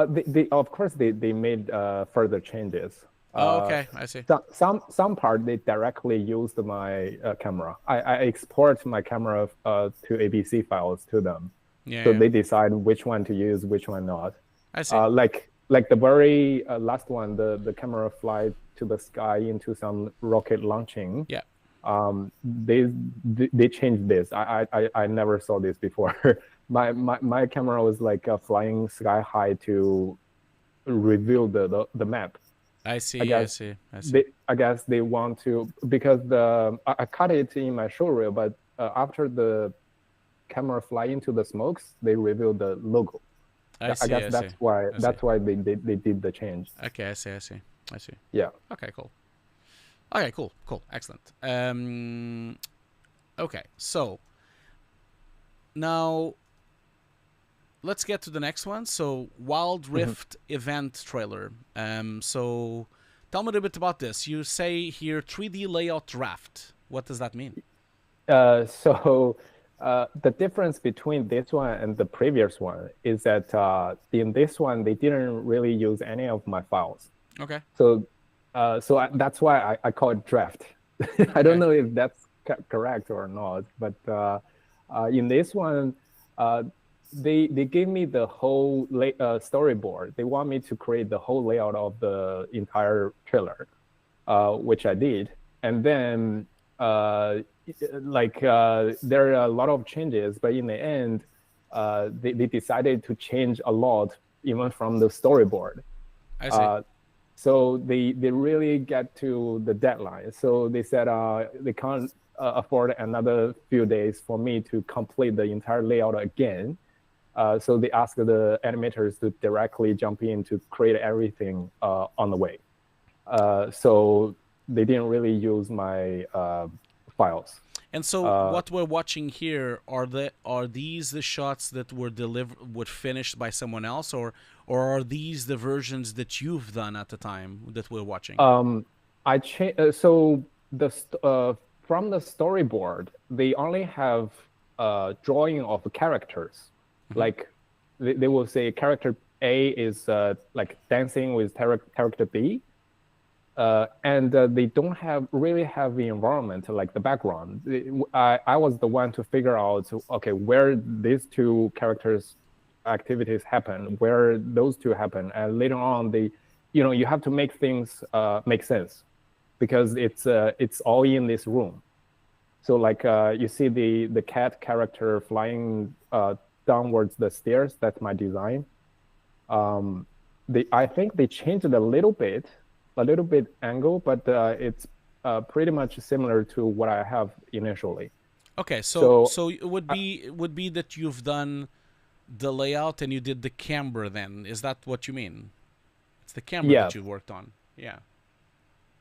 They of course they made further changes. Oh, okay, I see. Some part they directly used my camera. I export my camera to ABC files to them, so they decide which one to use, which one not. I see. Like the very last one, the camera fly to the sky into some rocket launching. Yeah. They changed this. I never saw this before. my camera was like flying sky high to reveal the map. I see. I guess they want to, because I cut it in my showreel, but after the camera fly into the smokes, they reveal the logo. I guess that's why they did the change. Okay, I see. Yeah. Okay, cool. Okay, cool, excellent. Okay, so now let's get to the next one. So, Wild Rift event trailer. So tell me a little bit about this. You say here 3D layout draft. What does that mean? So the difference between this one and the previous one is that in this one they didn't really use any of my files. Okay. So that's why I call it draft. I don't know if that's correct or not, but in this one, they gave me the whole storyboard. They want me to create the whole layout of the entire trailer, which I did. And then there are a lot of changes, but in the end, they decided to change a lot, even from the storyboard. I see. So they really get to the deadline. So they said they can't afford another few days for me to complete the entire layout again. So they asked the animators to directly jump in to create everything on the way. So they didn't really use my files. And so what we're watching here are these the shots that were finished by someone else, or are these the versions that you've done at the time that we're watching? I so from the storyboard, they only have drawing of characters. Like they will say character A is like dancing with character B, and they don't really have the environment like the background. I was the one to figure out, okay, where these two characters activities happen, where those two happen, and later on you have to make things make sense, because it's all in this room. So like you see the cat character flying downwards the stairs. That's my design. I think they changed it a little bit angle, but it's pretty much similar to what I have initially. Okay, so it would be that you've done the layout and you did the camera. Then is that what you mean? It's the camera that you worked on. Yeah.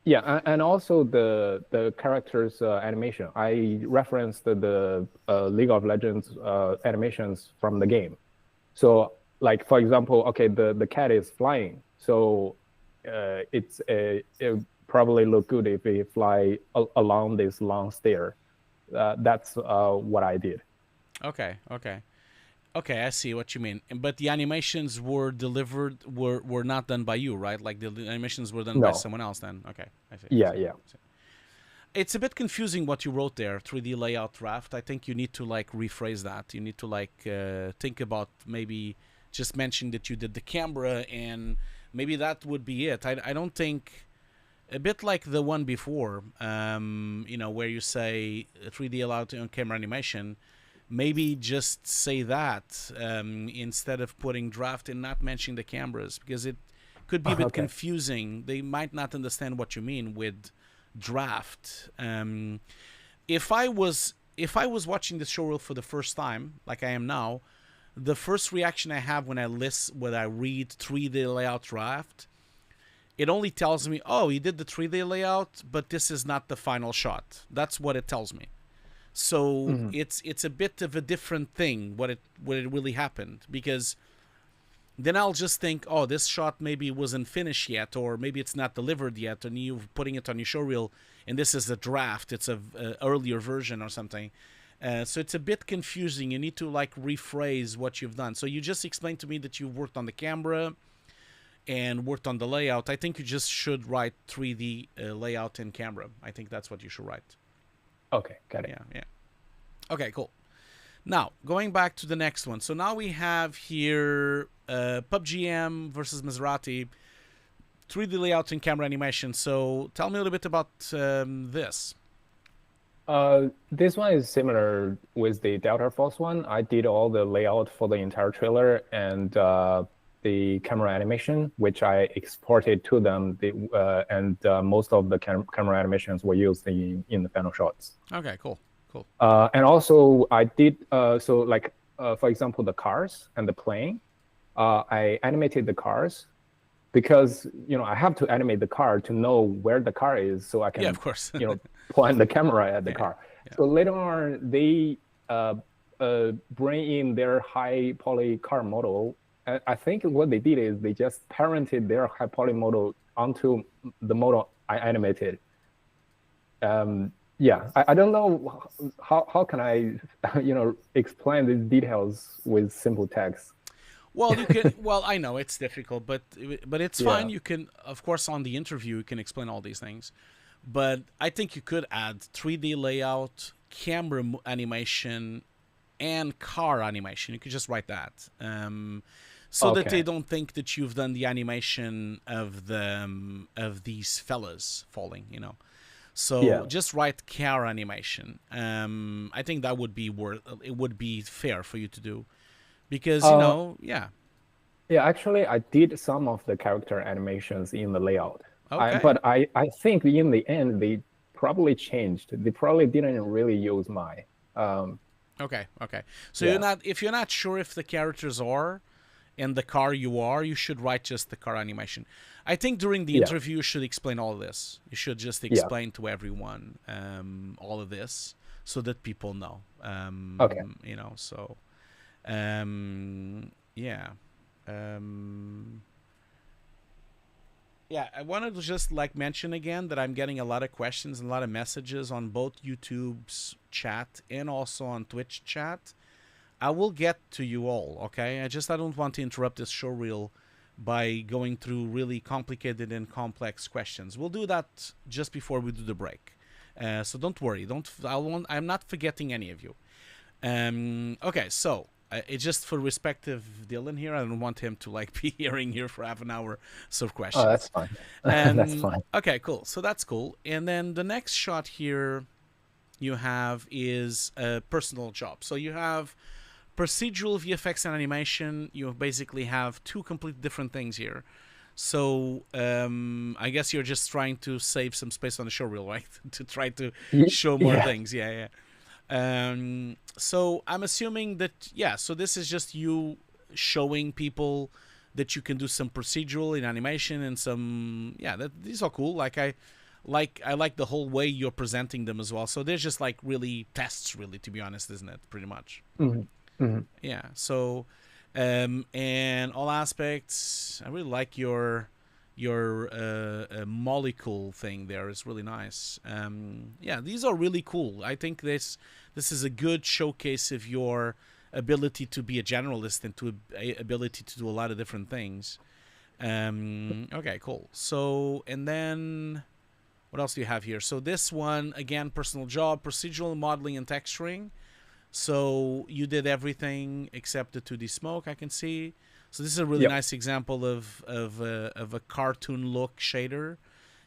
Yeah, and also the characters animation. I referenced the League of Legends animations from the game. So, like for example, okay, the cat is flying, so it probably look good if we fly along this long stair. That's what I did. Okay. I see what you mean. But the animations were delivered were not done by you, right? Like the animations were done by someone else then. Okay, I see. Yeah. It's a bit confusing what you wrote there, 3D layout draft. I think you need to like rephrase that. You need to like think about maybe just mention that you did the camera, and maybe that would be it. I don't think, a bit like the one before, where you say 3D layout on camera animation. Maybe just say that instead of putting draft and not mentioning the cameras, because it could be a bit confusing. They might not understand what you mean with draft. If I was watching the showreel for the first time, like I am now, the first reaction I have when I read 3D layout draft, it only tells me, oh, he did the 3D layout, but this is not the final shot. That's what it tells me. So it's a bit of a different thing what it really happened, because then I'll just think, oh, this shot maybe wasn't finished yet, or maybe it's not delivered yet, and you're putting it on your showreel, and this is a draft, it's a earlier version or something. So it's a bit confusing. You need to like rephrase what you've done. So you just explained to me that you've worked on the camera and worked on the layout. I think you just should write 3D layout and camera. I think that's what you should write. Okay, got it. Yeah. Okay, cool. Now, going back to the next one. So now we have here PUBGM versus Maserati, 3D layout and camera animation. So tell me a little bit about this. This one is similar with the Delta Force one. I did all the layout for the entire trailer and the camera animation, which I exported to them, and most of the camera animations were used in the final shots. Okay, cool. And also I did, for example, the cars and the plane, I animated the cars because, I have to animate the car to know where the car is so I can, of course. point the camera at the car. Yeah. So later on, they bring in their high poly car model. I think what they did is they just parented their high poly model onto the model I animated. I don't know how can I, explain these details with simple text. Well, you can. Well, I know it's difficult, but it's fine. You can, of course, on the interview, you can explain all these things. But I think you could add 3D layout, camera animation, and car animation. You could just write that, so that they don't think that you've done the animation of these fellas falling. So just write car animation. I think that would be it would be fair for you to do, because Yeah, actually, I did some of the character animations in the layout. Okay. But I think in the end they probably changed. They probably didn't really use my. Okay. So if you're not sure if the characters are in the car you should write just the car animation. I think during the interview you should explain all of this. You should just explain to everyone all of this so that people know. Okay. So I wanted to just mention again that I'm getting a lot of questions and a lot of messages on both YouTube's chat and also on Twitch chat I will get to you all, okay? I don't want to interrupt this showreel by going through really complicated and complex questions. We'll do that just before we do the break. So don't worry. I'm not forgetting any of you. Okay, so it's just for respective Dylan here. I don't want him to like be hearing here for half an hour of questions. Oh, that's fine. That's fine. Okay, cool. So that's cool. And then the next shot here you have is a personal job. So you have procedural VFX and animation. You basically have two completely different things here. So I guess you're just trying to save some space on the showreel, right? To try to show more things. Yeah. So I'm assuming that, so this is just you showing people that you can do some procedural in animation and some, these are cool. I like the whole way you're presenting them as well. So they're just like really tests, really, to be honest, isn't it? Pretty much. Yeah. So, and all aspects, I really like your molecule thing there is really nice. These are really cool. I think this is a good showcase of your ability to be a generalist and to ability to do a lot of different things. Okay, cool. So, and then what else do you have here? So this one, again, personal job, procedural modeling and texturing. So you did everything except the 2D smoke, I can see. So this is a really nice example of a cartoon look shader.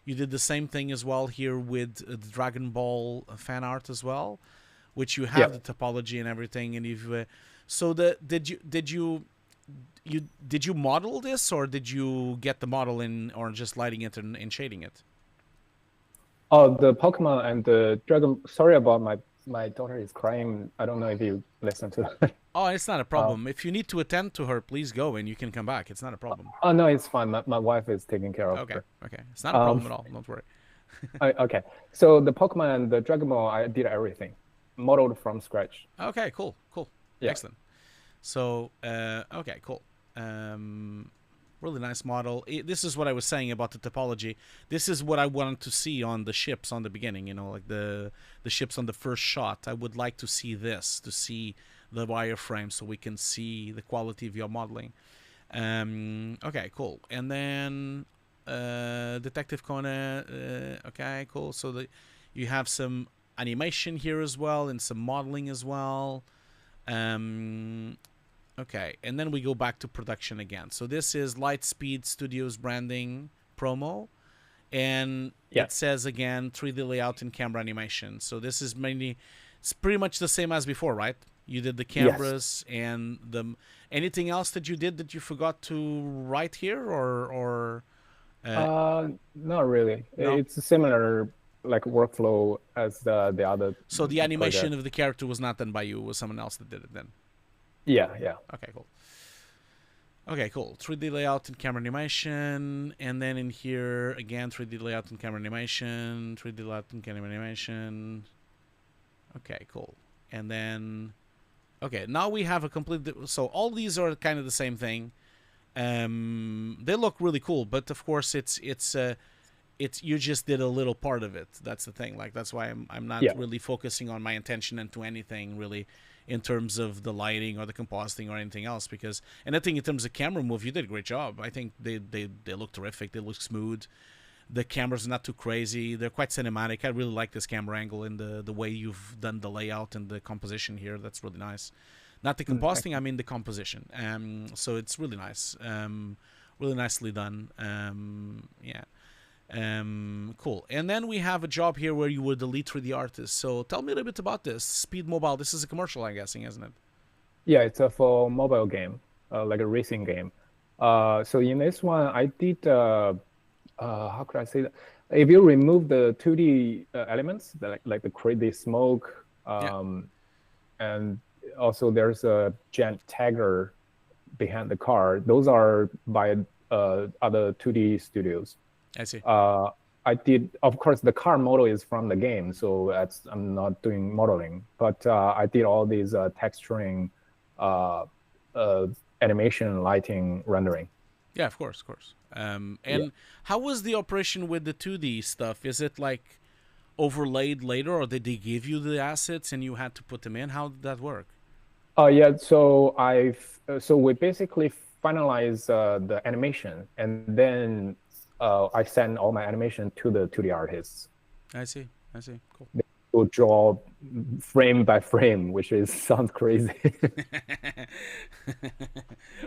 You did the same thing as well here with the Dragon Ball fan art as well, which you have the topology and everything. And you've did you model this, or did you get the model in, or just lighting it and shading it? Oh, the Pokemon and the Dragon. Sorry about my daughter is crying. I don't know if you listen to that. Oh, it's not a problem. If you need to attend to her, please go and you can come back. It's not a problem. Oh, no, it's fine. My wife is taking care of her. Okay. It's not a problem at all. Don't worry. Okay. So the Pokemon and the Dragon Ball, I did everything. Modeled from scratch. Okay, cool. Yeah. Excellent. So, okay, cool. Really nice model. This is what I was saying about the topology. This is what I wanted to see on the ships on the beginning, like the ships on the first shot. I would like to see this, to see the wireframe so we can see the quality of your modeling. Okay, cool. And then Detective Conan, okay, cool. So you have some animation here as well and some modeling as well. Okay, and then we go back to production again. So this is Lightspeed Studios branding promo, and it says again 3D layout and camera animation. So this is it's pretty much the same as before, right? You did the cameras and anything else that you did that you forgot to write here, or not really. No? It's a similar like workflow as the other. So the animation of the character was not done by you; it was someone else that did it then. Yeah. Okay, cool. 3D layout and camera animation, and then in here again 3D layout and camera animation, 3D layout and camera animation. Okay, cool. And then, okay, now we have a complete. So all these are kind of the same thing. They look really cool, but of course it's you just did a little part of it. That's the thing. Like that's why I'm not really focusing on my attention into anything really, in terms of the lighting or the compositing or anything else, and I think in terms of camera move, you did a great job. I think they look terrific. They look smooth. The camera's not too crazy. They're quite cinematic. I really like this camera angle and the way you've done the layout and the composition here. That's really nice. Not the compositing, I mean the composition. So it's really nice. Really nicely done. Cool. And then we have a job here where you were the lead 3D artist. So tell me a little bit about this. Speed Mobile. This is a commercial, I'm guessing, isn't it? Yeah, it's a for mobile game, like a racing game. So in this one, I did. How could I say that? If you remove the 2D elements, like the crazy smoke, and also there's a giant tagger behind the car. Those are by other 2D studios. I see. I did, of course, the car model is from the game, so I'm not doing modeling. But I did all these texturing, animation, lighting, rendering. Yeah, of course. And how was the operation with the 2D stuff? Is it like overlaid later, or did they give you the assets and you had to put them in? How did that work? Yeah. So we basically finalize the animation, and then I send all my animation to the artists. I see. I see. Cool. They will draw frame by frame, which is sounds crazy.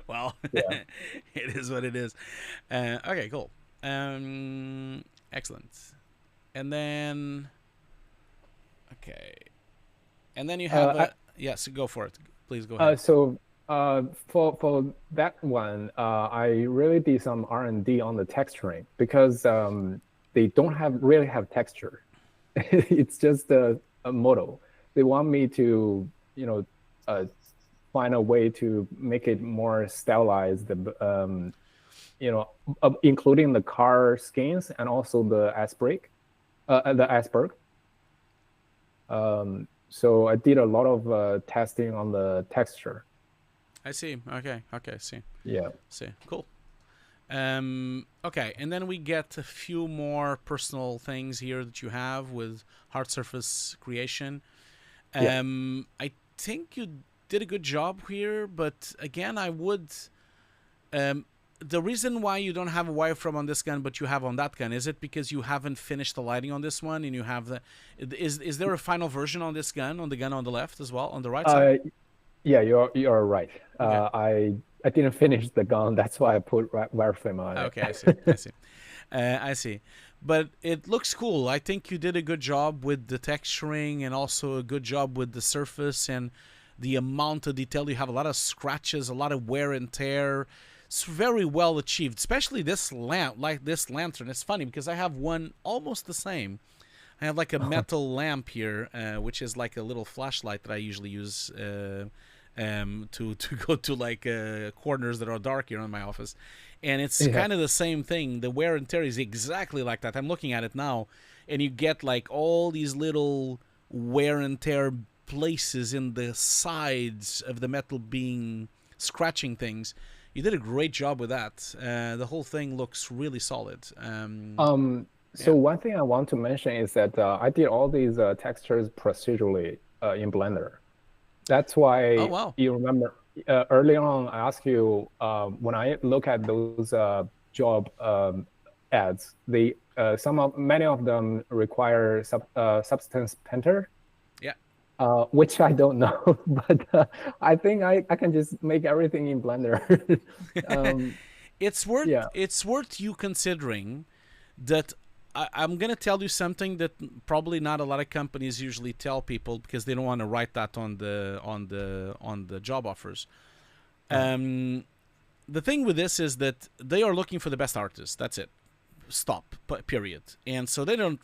Well, Yeah. it is what it is. Okay, cool. Excellent. And then, okay, and then you have I, yes. Go for it. Please go ahead. for that one, I really did some R&D on the texturing because they don't really have texture. It's just a model. They want me to, uh, find a way to make it more stylized, including the car skins and also the iceberg. So I did a lot of testing on the texture. I see. Okay. Okay. See. Yeah. See. Cool. Okay, and then we get a few more personal things here that you have with hard surface creation. Yeah. I think you did a good job here, but again, I would. The reason why you don't have a wireframe on this gun, but you have on that gun, is it because you haven't finished the lighting on this one, and you have the? Is there a final version on this gun, on the gun on the left as well, on the right side? Yeah, you're right. Okay. I didn't finish the gun. That's why I put wireframe on it. Okay, I see. I see. I see. But it looks cool. I think you did a good job with the texturing and also a good job with the surface and the amount of detail. You have a lot of scratches, a lot of wear and tear. It's very well achieved, especially this lamp, like this lantern. It's funny because I have one almost the same. I have like a metal lamp here, which is like a little flashlight that I usually use to go to like corners that are dark here in my office, and it's kind of the same thing. The wear and tear is exactly like that. I'm looking at it now, and you get like all these little wear and tear places in the sides of the metal being scratching things. You did a great job with that. The whole thing looks really solid. So one thing I want to mention is that I did all these textures procedurally in Blender. That's why Oh wow. you remember early on I asked you when I look at those job ads, many of them require substance painter. Yeah. Which I don't know, but I think I can just make everything in Blender. It's worth you considering that. I'm gonna tell you something that probably not a lot of companies usually tell people because they don't want to write that on the job offers. The thing with this is that they are looking for the best artists. That's it. Stop. Period. And so they don't.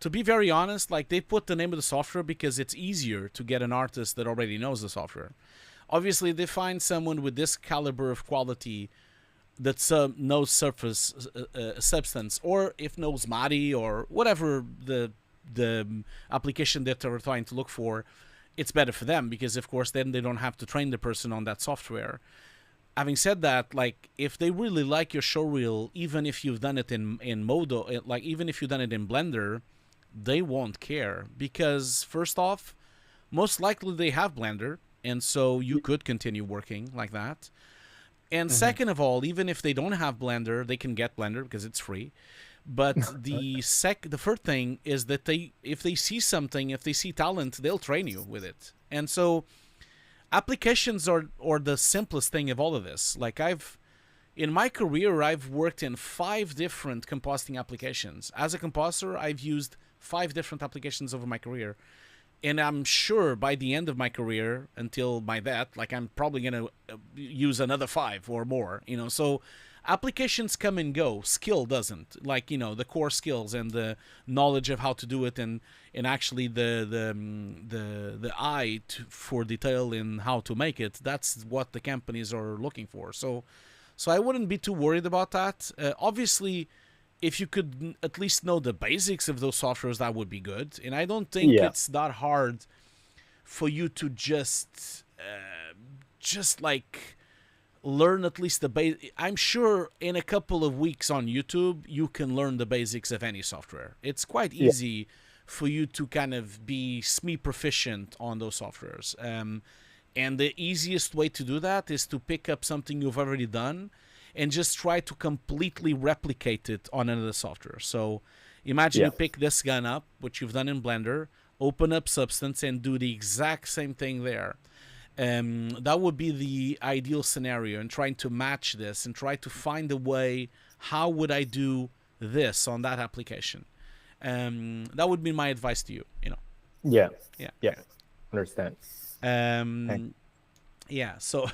To be very honest, like they put the name of the software because it's easier to get an artist that already knows the software. Obviously, they find someone with this caliber of quality that knows surface substance, or if knows MADI or whatever the application that they're trying to look for, it's better for them because, of course, then they don't have to train the person on that software. Having said that, like if they really like your showreel, even if you've done it in Modo, like even if you've done it in Blender, they won't care because first off, most likely they have Blender, and so you could continue working like that. And second of all, even if they don't have Blender, they can get Blender because it's free. But the third thing is that if they see something, if they see talent, they'll train you with it. And so applications are the simplest thing of all of this. Like in my career, I've worked in 5 different compositing applications. As a compositor, I've used 5 different applications over my career. And I'm sure by the end of my career, until my death, like I'm probably going to use another 5 or more, So applications come and go. Skill doesn't. Like, the core skills and the knowledge of how to do it and actually the eye for detail in how to make it. That's what the companies are looking for. So I wouldn't be too worried about that. Obviously, if you could at least know the basics of those softwares, that would be good. And I don't think it's that hard for you to just like learn at least the basics. I'm sure in a couple of weeks on YouTube, you can learn the basics of any software. It's quite easy for you to kind of be semi-proficient on those softwares. And the easiest way to do that is to pick up something you've already done and just try to completely replicate it on another software. So imagine you pick this gun up, which you've done in Blender, open up Substance, and do the exact same thing there. That would be the ideal scenario, and trying to match this and try to find a way, how would I do this on that application? That would be my advice to you, you know. Yeah. Yeah. Yeah. Understand. Yeah, so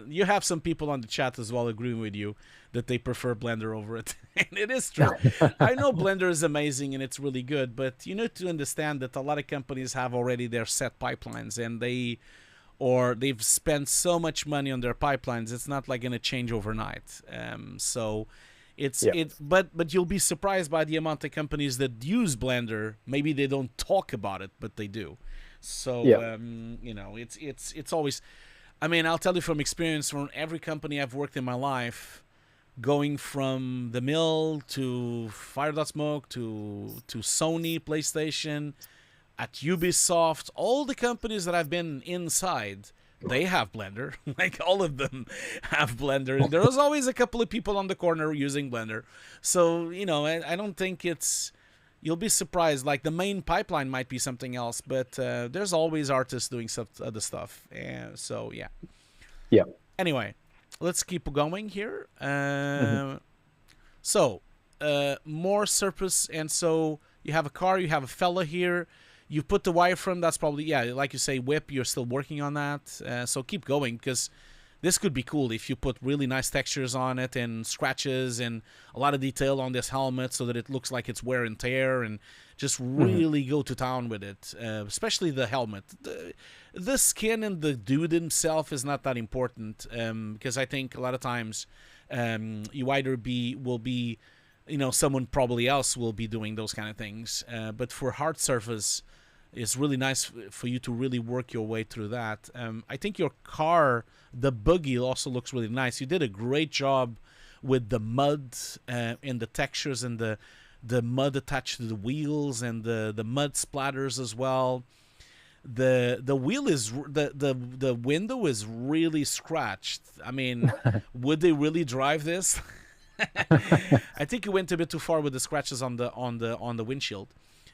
you have some people on the chat as well agreeing with you that they prefer Blender over it. And it is true. I know Blender is amazing and it's really good, but you need to understand that a lot of companies have already their set pipelines, and they've spent so much money on their pipelines, it's not like going to change overnight. So but you'll be surprised by the amount of companies that use Blender. Maybe they don't talk about it, but they do. So you know, it's always, I mean, I'll tell you from experience, from every company I've worked in my life, going from the mill to Fire.Smoke to Sony PlayStation, at Ubisoft, all the companies that I've been inside, they have Blender. Like, all of them have Blender. And there's always a couple of people on the corner using Blender. So, you know, I don't think it's, you'll be surprised. Like, the main pipeline might be something else, but there's always artists doing some other stuff. So, yeah. Yeah. Anyway, let's keep going here. So, more surface. And so you have a car, you have a fella here. You put the wireframe, that's probably, yeah, like you say, whip, you're still working on that. So keep going, because this could be cool if you put really nice textures on it and scratches and a lot of detail on this helmet so that it looks like it's wear and tear, and just really go to town with it, especially the helmet. The skin and the dude himself is not that important, because I think a lot of times you either will be, you know, someone probably else will be doing those kind of things. But for hard surface, it's really nice for you to really work your way through that. I think your car, the buggy, also looks really nice. You did a great job with the mud and the textures and the mud attached to the wheels and the mud splatters as well. The wheel is the window is really scratched. I mean, would they really drive this? I think you went a bit too far with the scratches on the windshield,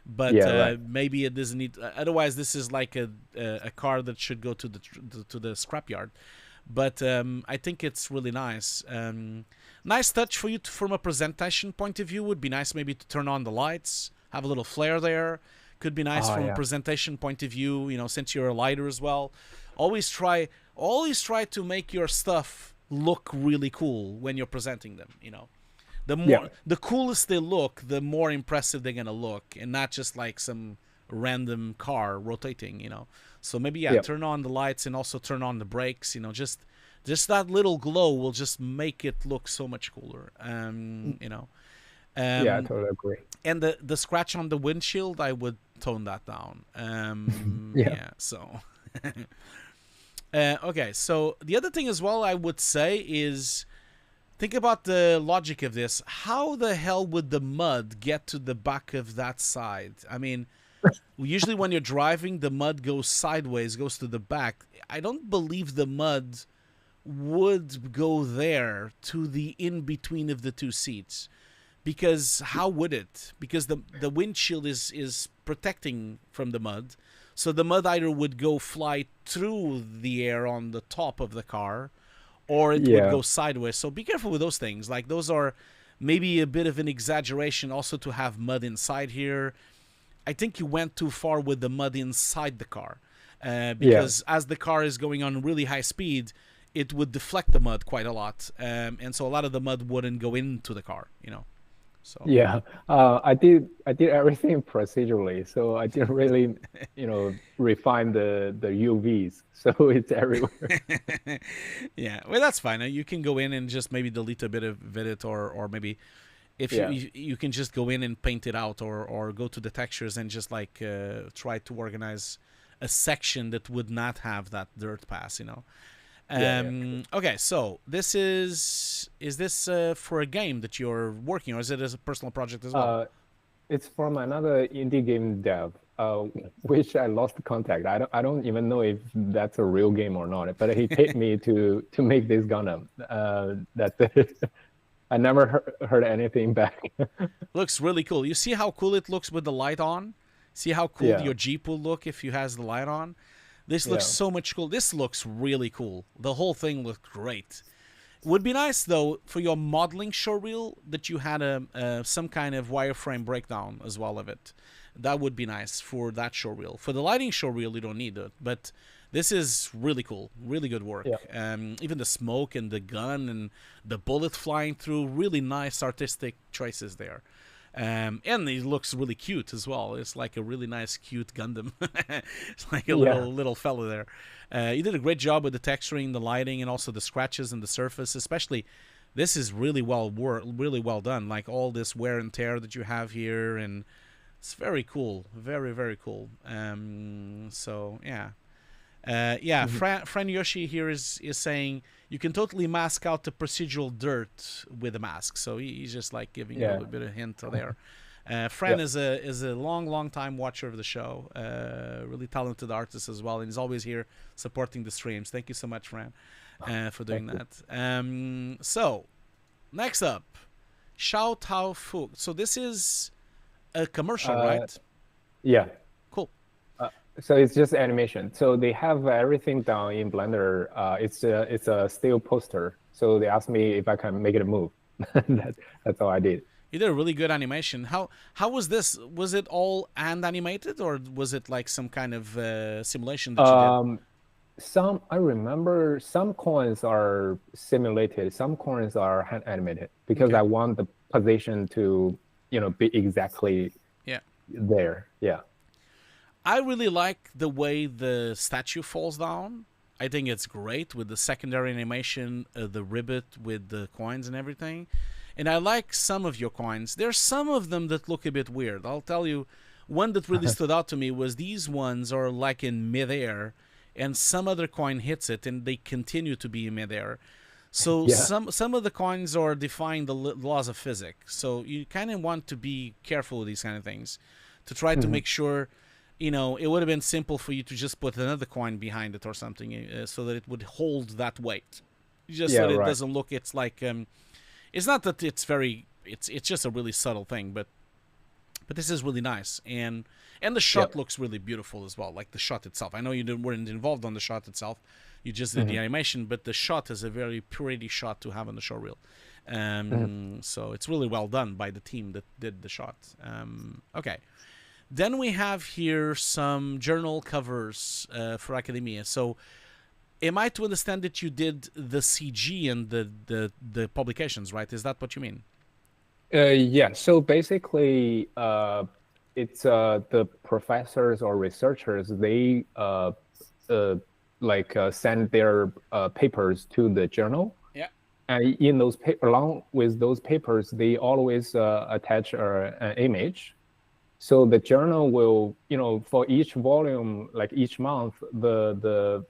but maybe it doesn't need. Otherwise, this is like a car that should go to the scrapyard. But I think it's really nice. Nice touch for you from a presentation point of view. Would be nice maybe to turn on the lights, have a little flare there. Could be nice from a presentation point of view. You know, since you're a lighter as well, always try to make your stuff look really cool when you're presenting them. You know, the coolest they look, the more impressive they're gonna look, and not just like some random car rotating. You know, so maybe turn on the lights and also turn on the brakes. You know, just that little glow will just make it look so much cooler. You know. I totally agree. And the scratch on the windshield, I would tone that down. So okay, so the other thing as well I would say is, think about the logic of this. How the hell would the mud get to the back of that side? I mean, usually when you're driving, the mud goes sideways, goes to the back. I don't believe the mud would go there to the in-between of the two seats. Because how would it? Because the windshield is protecting from the mud. So the mud either would go fly through the air on the top of the car, or it would go sideways. So be careful with those things. Like, those are maybe a bit of an exaggeration also to have mud inside here. I think you went too far with the mud inside the car. Because as the car is going on really high speed, it would deflect the mud quite a lot. And so a lot of the mud wouldn't go into the car, you know. So. I did everything procedurally, so I didn't really, refine the UVs, so it's everywhere. Yeah, well, that's fine. You can go in and just maybe delete a bit of it, or maybe if you can just go in and paint it out, or go to the textures and just like try to organize a section that would not have that dirt pass, you know. Okay, so this is this for a game that you're working, or is it as a personal project as well? It's from another indie game dev, which I lost contact. I don't even know if that's a real game or not. But he paid me to make this Gundam. That's it. I never heard anything back. Looks really cool. You see how cool it looks with the light on? See how cool Yeah, your Jeep will look if you has the light on? This looks yeah. so much cool. This looks really cool. The whole thing looks great. Would be nice though for your modeling showreel that you had some kind of wireframe breakdown as well of it. That would be nice for that showreel. For the lighting showreel, you don't need it, but this is really cool, really good work. Yeah. Even the smoke and the gun and the bullet flying through, really nice artistic choices there. And he looks really cute as well. It's like a really nice, cute Gundam. It's like a Yeah. little fella there. You did a great job with the texturing, the lighting, and also the scratches and the surface. Especially, this is really really well done. Like all this wear and tear that you have here, and it's very cool, very cool. So yeah. Yeah, Mhm. Fran Yoshi here is saying you can totally mask out the procedural dirt with a mask. So he's just like giving you a Yeah. little bit of hint there. Fran Yeah. is a long time watcher of the show, really talented artist as well, and he's always here supporting the streams. Thank you so much, Fran, for doing Thank you. that. So next up, shoutout Fu. So this is a commercial, Uh, right? yeah. Cool. So it's just animation. So they have everything done in Blender. It's a still poster. So they asked me if I can make it move. That's all I did. You did a really good animation. How was this? Was it all hand animated, or was it like some kind of simulation that you did? Um, I remember some coins are simulated, some coins are hand animated because Okay. I want the position to, be exactly Yeah. there. Yeah. I really like the way the statue falls down. I think it's great with the secondary animation, the ribbit with the coins and everything. And I like some of your coins. There's some of them that look a bit weird. I'll tell you, one that really stood out to me was these ones are like in midair, and some other coin hits it, and they continue to be in midair. So Yeah. some of the coins are defying the laws of physics. So you kind of want to be careful with these kind of things, to try to Mhm. make sure, it would have been simple for you to just put another coin behind it or something, so that it would hold that weight. Just so Yeah, that it right. doesn't look. It's like it's not that it's very. It's just a really subtle thing, but this is really nice, and the shot Yep. looks really beautiful as well. Like the shot itself. I know weren't involved on the shot itself. You just did the Mhm. animation, but the shot is a very pretty shot to have on the showreel. Mhm. So it's really well done by the team that did the shot. Okay. Then we have here some journal covers for academia. So am I to understand that you did the CG and the publications, right? Is that what you mean? Yeah. So basically, it's the professors or researchers, they send their papers to the journal. Yeah. And in those along with those papers, they always attach an image. So the journal will, for each volume, like each month, the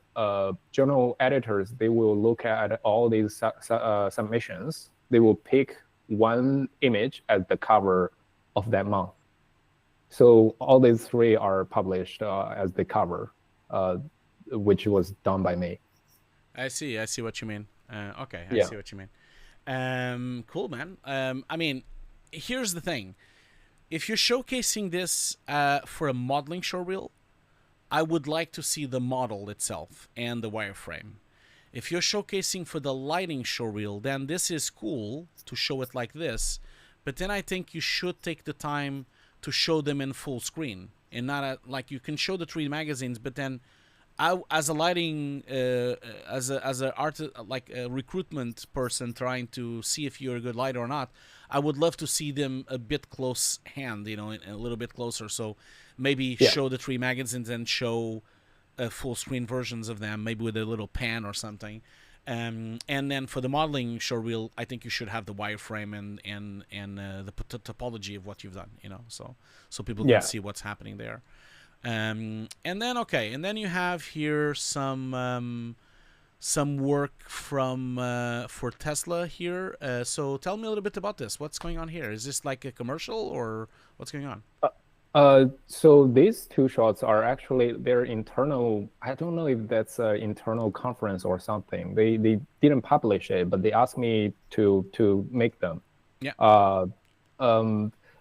journal editors, they will look at all these submissions. They will pick one image as the cover of that month. So all these three are published as the cover, which was done by me. I see. I see what you mean. Okay, I Yeah. see what you mean. Cool, man. I mean, here's the thing. If you're showcasing this for a modeling showreel, I would like to see the model itself and the wireframe. If you're showcasing for the lighting showreel, then this is cool to show it like this, but then I think you should take the time to show them in full screen and not like you can show the 3 magazines, but then as a lighting as a art like a recruitment person trying to see if you're a good lighter or not, I would love to see them a bit close hand, a little bit closer. So maybe Yeah. show the 3 magazines and show full screen versions of them, maybe with a little pan or something. And then for the modeling showreel, I think you should have the wireframe and the topology of what you've done, so people can Yeah. see what's happening there. And then you have here some some work from for Tesla here. So tell me a little bit about this. What's going on here? Is this like a commercial or what's going on? So these two shots are actually their internal. I don't know if that's an internal conference or something. They didn't publish it, but they asked me to make them. Yeah.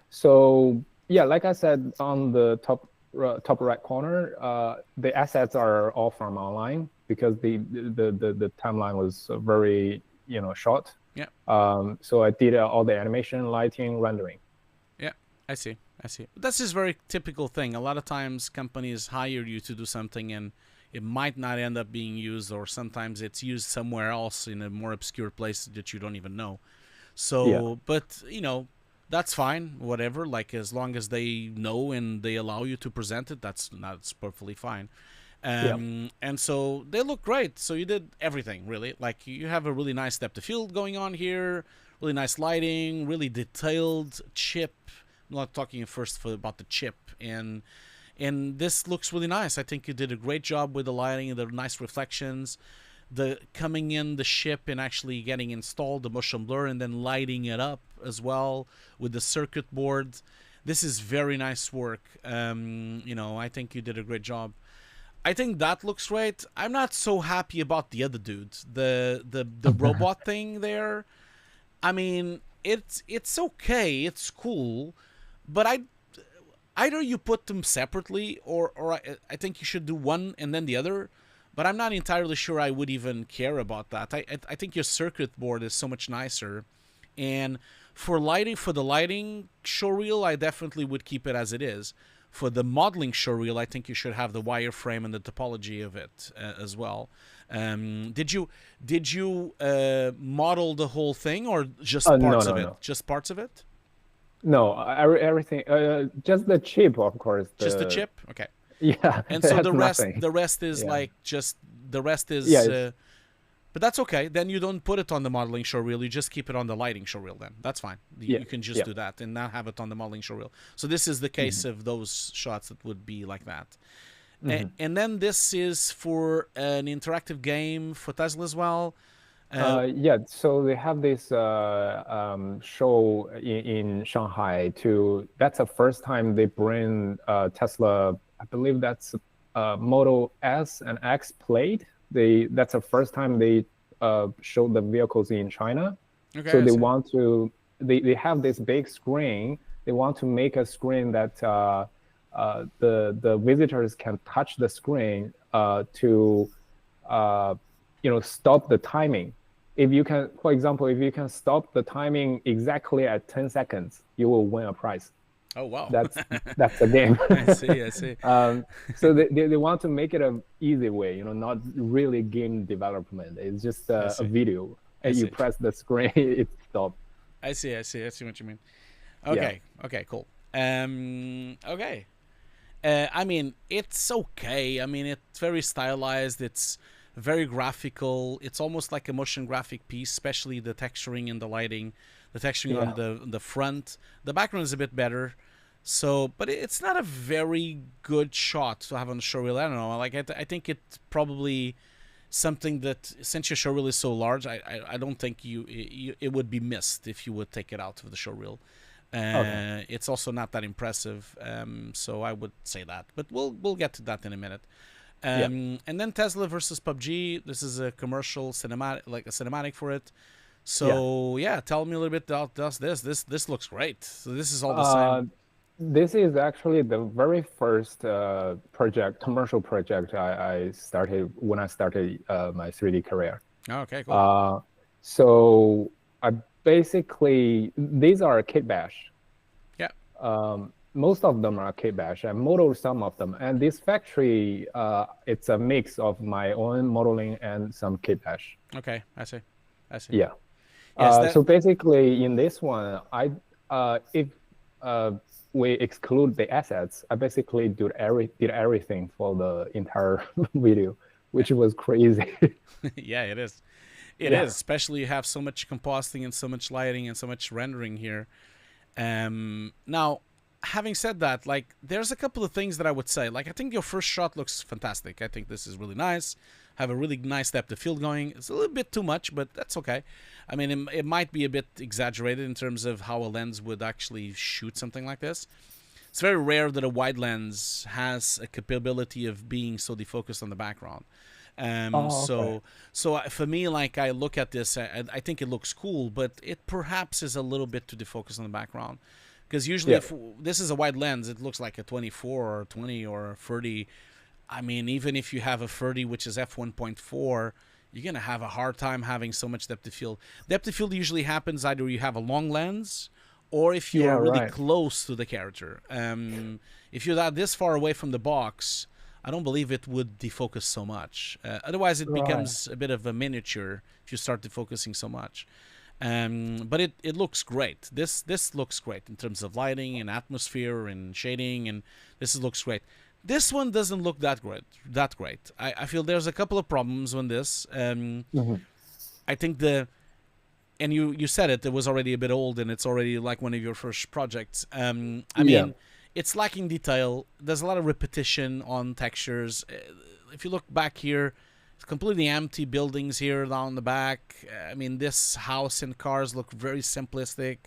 So yeah, like I said, on the top right corner, the assets are all from online because the timeline was very short. Yeah. So I did all the animation, lighting, rendering. Yeah, I see. That's just very typical thing. A lot of times companies hire you to do something and it might not end up being used, or sometimes it's used somewhere else in a more obscure place that you don't even know. So, Yeah. but that's fine, whatever. Like as long as they know and they allow you to present it, that's perfectly fine. And so they look great. So you did everything really. Like you have a really nice depth of field going on here, really nice lighting, really detailed chip. I'm not talking first about the chip, and this looks really nice. I think you did a great job with the lighting and the nice reflections, the coming in the ship and actually getting installed, the motion blur, and then lighting it up as well with the circuit board. This is very nice work. I think you did a great job. I think that looks great. I'm not so happy about the other dude, the robot thing there. I mean, it's okay, it's cool. But either you put them separately, or I think you should do one and then the other. But I'm not entirely sure I would even care about that. I think your circuit board is so much nicer, and for the lighting showreel, I definitely would keep it as it is. For the modeling showreel, I think you should have the wireframe and the topology of it as well. Did you model the whole thing or just parts of it? No. Just parts of it? No, everything. Just the chip, of course. Just the chip? Okay. Yeah. And so the rest is Yeah. But that's okay. Then you don't put it on the modeling showreel. You just keep it on the lighting showreel. Then that's fine. You can just do that and not have it on the modeling showreel. So this is the case of those shots that would be like that. And then this is for an interactive game for Tesla as well. So they have this show in Shanghai too. That's the first time they bring Tesla. I believe that's Model S and X plate. That's the first time they show the vehicles in China. Okay, so they have this big screen. They want to make a screen that the visitors can touch the screen to stop the timing. If you can, for example, if you can stop the timing exactly at 10 seconds, you will win a prize. Oh, wow. That's the game. I see. So they want to make it an easy way, not really game development. It's just a video. And you press the screen, it stops. I see what you mean. Okay, cool. Okay. I mean, it's okay. I mean, it's very stylized. It's very graphical. It's almost like a motion graphic piece, especially the texturing and the lighting. The texturing on the front. The background is a bit better. So, but it's not a very good shot to have on the showreel. I don't know. Like, I think it's probably something that, since your showreel is so large, I don't think it would be missed if you would take it out of the showreel. Okay. It's also not that impressive, so I would say that. But we'll get to that in a minute. And then Tesla versus PUBG. This is a commercial cinematic, like a cinematic for it. So tell me a little bit about this. This looks great. So this is all the same. This is actually the very first commercial project I started when I started my 3D career. Oh, okay, cool. So I basically, these are kit bash. Yeah. Most of them are kit bash. I modeled some of them, and this factory, it's a mix of my own modeling and some kit bash. Okay, I see. Yeah. Yes, so basically, in this one, if we exclude the assets, I basically did everything for the entire video, which was crazy. Yeah, it is. It is, especially you have so much compositing and so much lighting and so much rendering here. Now, having said that, like, there's a couple of things that I would say. Like, I think your first shot looks fantastic. I think this is really nice. have a really nice depth of field going. It's a little bit too much, but that's okay. I mean, it might be a bit exaggerated in terms of how a lens would actually shoot something like this. It's very rare that a wide lens has a capability of being so defocused on the background. So for me, like, I look at this, I think it looks cool, but it perhaps is a little bit too defocused on the background. Because usually if this is a wide lens, it looks like a 24 or 20 or a 30. I mean, even if you have a 30, which is f1.4, you're going to have a hard time having so much depth of field. Depth of field usually happens either you have a long lens or if you are really close to the character. If you're that this far away from the box, I don't believe it would defocus so much. Otherwise, it becomes a bit of a miniature if you start defocusing so much. But it looks great. This looks great in terms of lighting and atmosphere and shading, and this looks great. This one doesn't look that great. I feel there's a couple of problems with this. I think and you said it was already a bit old, and it's already like one of your first projects. I mean, it's lacking detail. There's a lot of repetition on textures. If you look back here, it's completely empty buildings here down the back. I mean, this house and cars look very simplistic.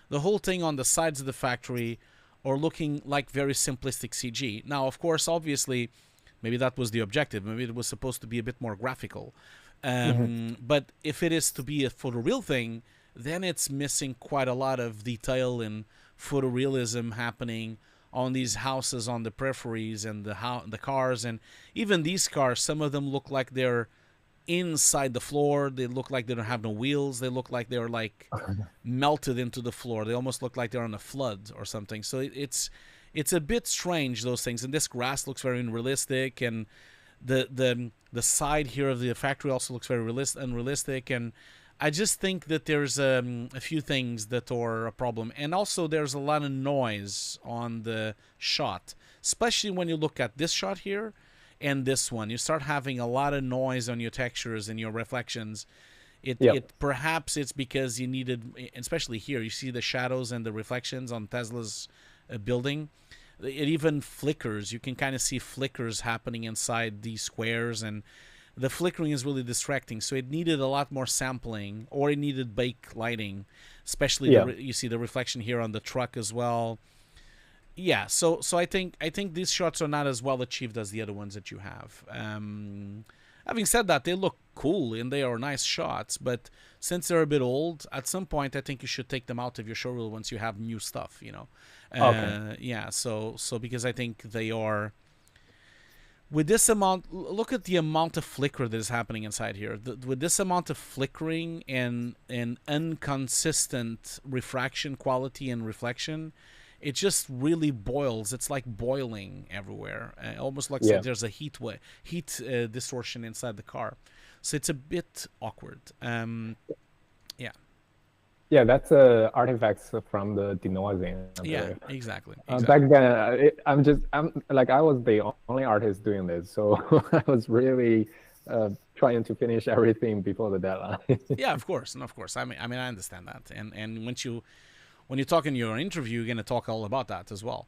The whole thing on the sides of the factory are looking like very simplistic CG. Now, of course, obviously, maybe that was the objective. Maybe it was supposed to be a bit more graphical. But if it is to be a photoreal thing, then it's missing quite a lot of detail and photorealism happening on these houses on the peripheries and the cars. And even these cars, some of them look like they're inside the floor. They look like they don't have no wheels. They look like they're like melted into the floor. They almost look like they're on a flood or something. So it's a bit strange, those things. And this grass looks very unrealistic, and the side here of the factory also looks very unrealistic. And I just think that there's a few things that are a problem. And also there's a lot of noise on the shot, especially when you look at this shot here and this one. You start having a lot of noise on your textures and your reflections. Perhaps it's because you needed, especially here, you see the shadows and the reflections on Tesla's building. It even flickers. You can kind of see flickers happening inside these squares, and the flickering is really distracting. So it needed a lot more sampling, or it needed bake lighting, especially you see the reflection here on the truck as well. Yeah, so I think these shots are not as well achieved as the other ones that you have. Having said that, they look cool and they are nice shots, but since they're a bit old, at some point I think you should take them out of your showreel once you have new stuff, you know. Yeah, so because I think they are, with this amount, look at the amount of flicker that is happening inside here. With this amount of flickering and inconsistent refraction quality and reflection, it just really boils. It's like boiling everywhere. Almost looks like there's a heat distortion inside the car. So it's a bit awkward. Yeah, that's artifacts from the denoising. Yeah, exactly. Back then, I was the only artist doing this, so I was really trying to finish everything before the deadline. Yeah, of course. I mean, I understand that. And when you talk in your interview, you're going to talk all about that as well.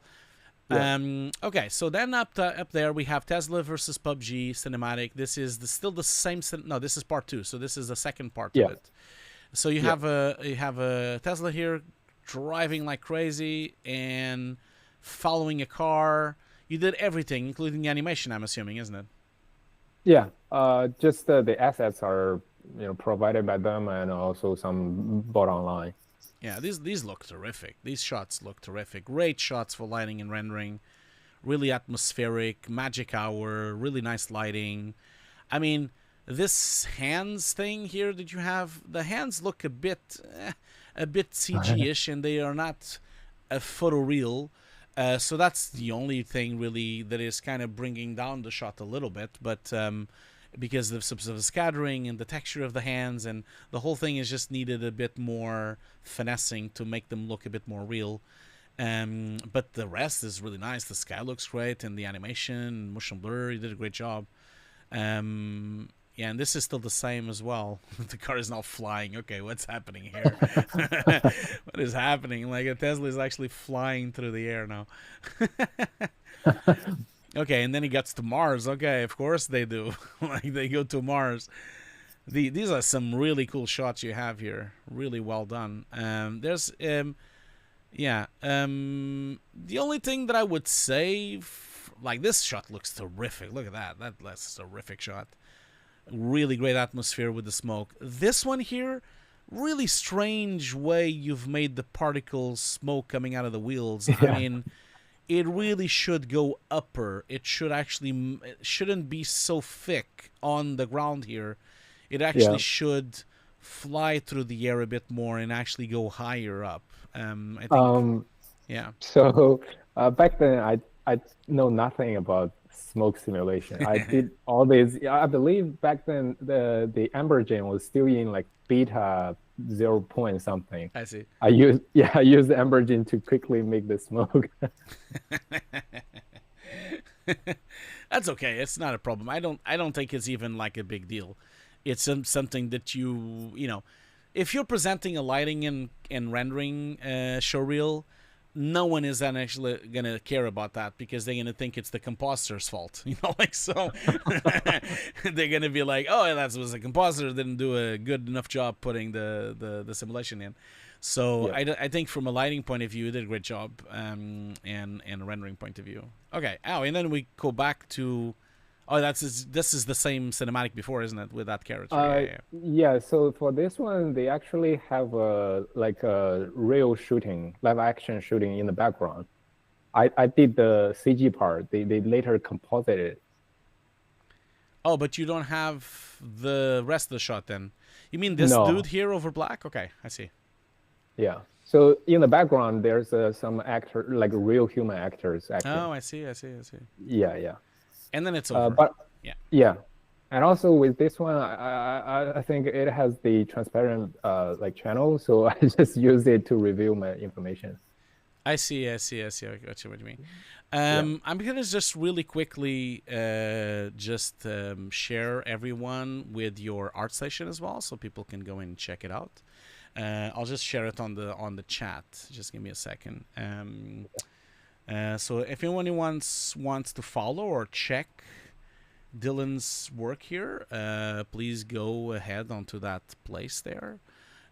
Yeah. Okay, so then up there we have Tesla versus PUBG cinematic. This is still the same. No, this is part 2. So this is the second part of it. So you have a Tesla here driving like crazy and following a car. You did everything, including the animation, I'm assuming, isn't it? Yeah, just the assets are provided by them, and also some bought online. Yeah, these look terrific. These shots look terrific. Great shots for lighting and rendering. Really atmospheric, magic hour, really nice lighting. I mean, this hands thing here that you have, the hands look a bit CG-ish, and they are not a photoreal. So that's the only thing really that is kind of bringing down the shot a little bit. But because of the scattering and the texture of the hands, and the whole thing is just needed a bit more finessing to make them look a bit more real. But the rest is really nice. The sky looks great, and the animation, motion blur, you did a great job. Yeah, and this is still the same as well. The car is now flying. Okay, what's happening here? What is happening? Like, a Tesla is actually flying through the air now. Okay, and then he gets to Mars. Okay, of course they do. Like they go to Mars. These are some really cool shots you have here. Really well done. There's yeah. The only thing that I would say, like this shot looks terrific. Look at that. That's a terrific shot. Really great atmosphere with the smoke. This one here, really strange way you've made the particles smoke coming out of the wheels. I mean, it really should go upper. It should actually, it shouldn't be so thick on the ground here. It actually should fly through the air a bit more and actually go higher up. I think, yeah. So back then, I know nothing about smoke simulation. I did all these. I believe back then the Ambergen was still in like beta 0 point something. I see. I used the Ambergen to quickly make the smoke. That's okay. It's not a problem. I don't think it's even like a big deal. It's something that you know, if you're presenting a lighting and rendering showreel, no one is then actually gonna care about that because they're gonna think it's the compositor's fault, you know, like so. They're gonna be like, oh, that was the compositor didn't do a good enough job putting the simulation in. So I think from a lighting point of view, you did a great job, and a rendering point of view. Okay, and then we go back to. Oh, this is the same cinematic before, isn't it? With that character. Yeah. So for this one, they actually have like a real shooting, live action shooting in the background. I did the CG part. They later composited it. Oh, but you don't have the rest of the shot then? You mean this dude here over black? Okay, I see. Yeah. So in the background, there's some actor, like real human actors acting. Oh, I see. Yeah. And then it's over. But yeah, and also with this one, I think it has the transparent like channel, so I just use it to review my information. I see. I got you what you mean. I'm gonna just really quickly share everyone with your ArtStation as well, so people can go and check it out. I'll just share it on the chat. Just give me a second. So if anyone wants to follow or check Dylan's work here, please go ahead onto that place there,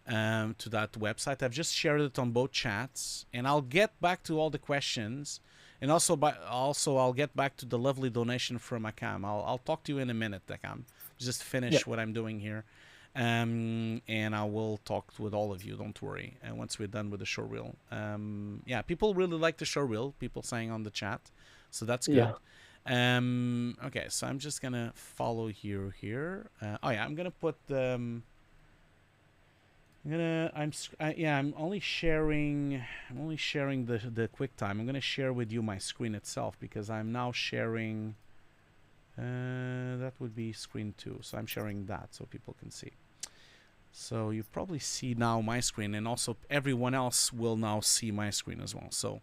to that website. I've just shared it on both chats, and I'll get back to all the questions, and also I'll get back to the lovely donation from Akam. I'll talk to you in a minute, Akam. Just finish what I'm doing here. And I will talk with all of you, don't worry, once we're done with the showreel. Yeah, people really like the showreel, people saying on the chat, so that's good. Okay, so I'm just gonna follow here. I'm gonna put I'm only sharing the QuickTime. I'm gonna share with you my screen itself because I'm now sharing that would be screen 2, so I'm sharing that so people can see. So you probably see now my screen, and also everyone else will now see my screen as well. So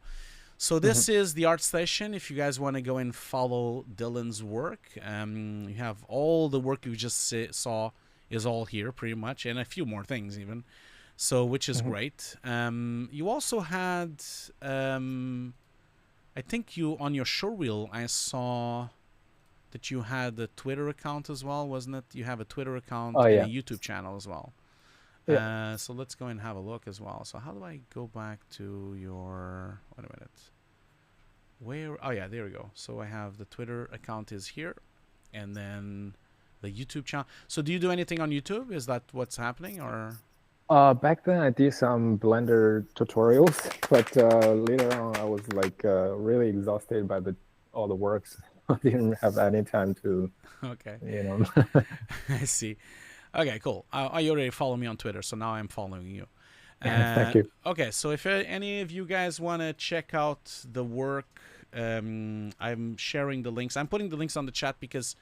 this is the ArtStation. If you guys want to go and follow Dylan's work, you have all the work you just saw is all here pretty much, and a few more things even. So which is great. You also had, I think you on your showreel I saw that you had a Twitter account as well, wasn't it? You have a Twitter account and a YouTube channel as well. So let's go and have a look as well. So how do I go back to your... Wait a minute. Where... Oh, yeah, there we go. So I have the Twitter account is here. And then the YouTube channel. So do you do anything on YouTube? Is that what's happening, or...? Back then I did some Blender tutorials, but later on I was like really exhausted by all the works. I didn't have any time to, you know. I see. Okay, cool. You already follow me on Twitter, so now I'm following you. Thank you. Okay, so if any of you guys want to check out the work, I'm sharing the links. I'm putting the links on the chat because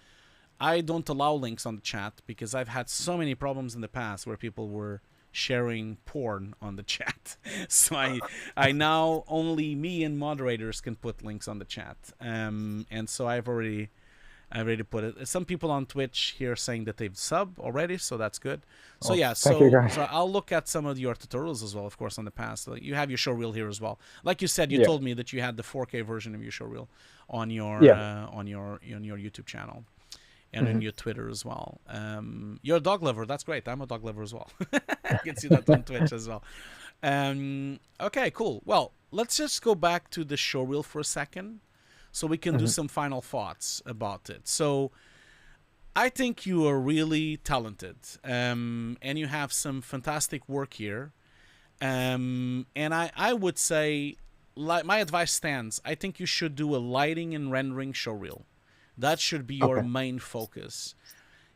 I don't allow links on the chat because I've had so many problems in the past where people were sharing porn on the chat. So I now only me and moderators can put links on the chat. And so I've already I already put it. Some people on Twitch here saying that they've subbed already, so that's good. So Oh, yeah, thank you, guys. so I'll look at some of your tutorials as well, of course, on the past. You have your showreel here as well. Like you said, you Yeah. told me that you had the 4K version of your showreel on your Yeah. on your YouTube channel and on your Twitter as well. You're a dog lover. That's great. I'm a dog lover as well. I can see that on Twitch as well. Okay, cool. Well, let's just go back to the showreel for a second, so we can do some final thoughts about it. So, I think you are really talented, and you have some fantastic work here. And I would say, like, my advice stands. I think you should do a lighting and rendering showreel. That should be your main focus.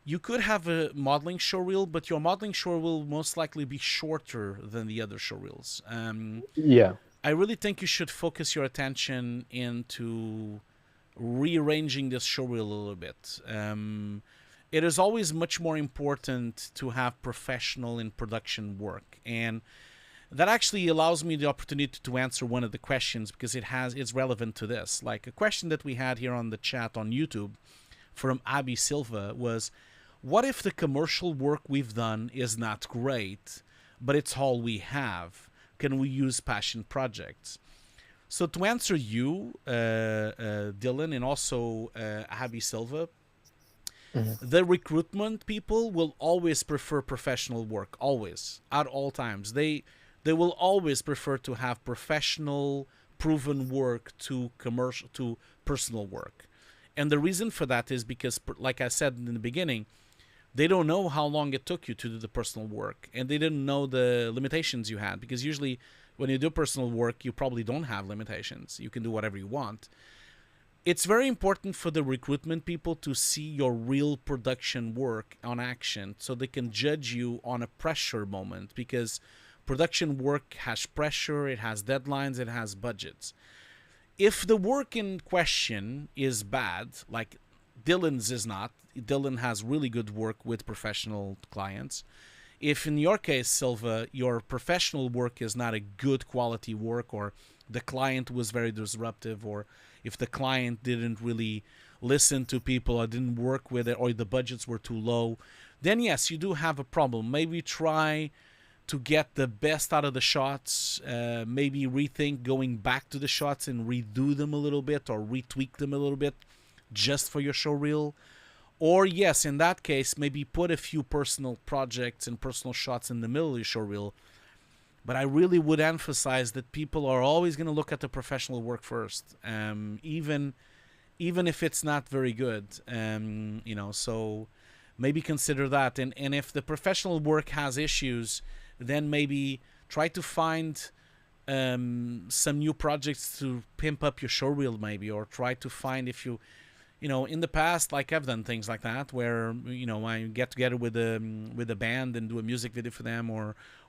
You could have a modeling showreel, but your modeling showreel will most likely be shorter than the other showreels. Yeah. I really think you should focus your attention into rearranging this showreel a little bit. It is always much more important to have professional in production work, and that actually allows me the opportunity to answer one of the questions, because it's relevant to this. Like a question that we had here on the chat on YouTube from Abby Silva was, what if the commercial work we've done is not great, but it's all we have? Can we use passion projects? So to answer you, Dylan, and also Abby Silva, the recruitment people will always prefer professional work, always, at all times. They will always prefer to have professional, proven work to personal work. And the reason for that is because, like I said in the beginning, they don't know how long it took you to do the personal work, and they didn't know the limitations you had, because usually when you do personal work, you probably don't have limitations. You can do whatever you want. It's very important for the recruitment people to see your real production work on action, so they can judge you on a pressure moment, because production work has pressure, it has deadlines, it has budgets. If the work in question is bad, like Dylan's is not, Dylan has really good work with professional clients. If in your case, Silva, your professional work is not a good quality work, or the client was very disruptive, or if the client didn't really listen to people or didn't work with it, or the budgets were too low, then yes, you do have a problem. Maybe try to get the best out of the shots, maybe rethink going back to the shots and redo them a little bit, or retweak them a little bit just for your showreel. Or yes, in that case, maybe put a few personal projects and personal shots in the middle of your showreel. But I really would emphasize that people are always going to look at the professional work first, even if it's not very good. So maybe consider that. And if the professional work has issues, then maybe try to find some new projects to pimp up your showreel, maybe, or try to find, if you in the past, like I've done things like that, where I get together with a band and do a music video for them,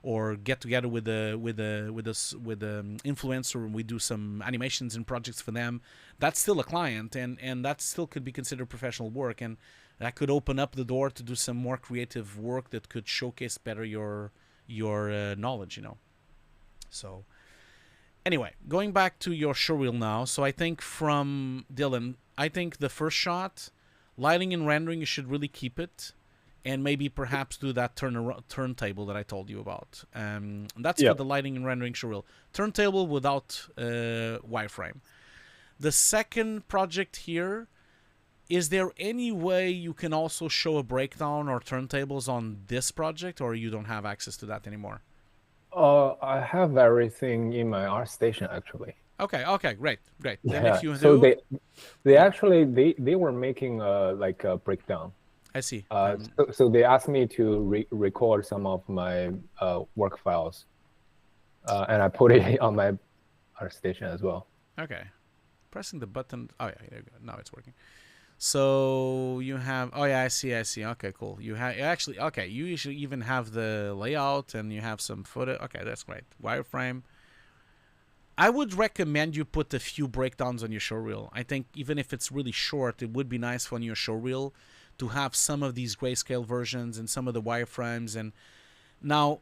or get together with a influencer and we do some animations and projects for them. That's still a client, and that still could be considered professional work, and that could open up the door to do some more creative work that could showcase better your knowledge. So anyway, going back to your showreel now. So I think from Dylan, I think the first shot, lighting and rendering, you should really keep it, and maybe perhaps do that turntable that I told you about. That's for the lighting and rendering showreel. Turntable without wireframe. The second project here, is there any way you can also show a breakdown or turntables on this project, or you don't have access to that anymore? I have everything in my ArtStation, actually. Okay, great. Then Yeah. if you So do, they actually they were making like a breakdown. I see. So they asked me to record some of my work files, and I put it on my ArtStation as well. Okay, pressing the button. Oh yeah, there you go. Now it's working. So you have, oh yeah, I see. Okay, cool. You have actually, okay, you usually even have the layout, and you have some footage. Okay, that's great. Wireframe. I would recommend you put a few breakdowns on your showreel. I think even if it's really short, it would be nice on your showreel to have some of these grayscale versions and some of the wireframes. And now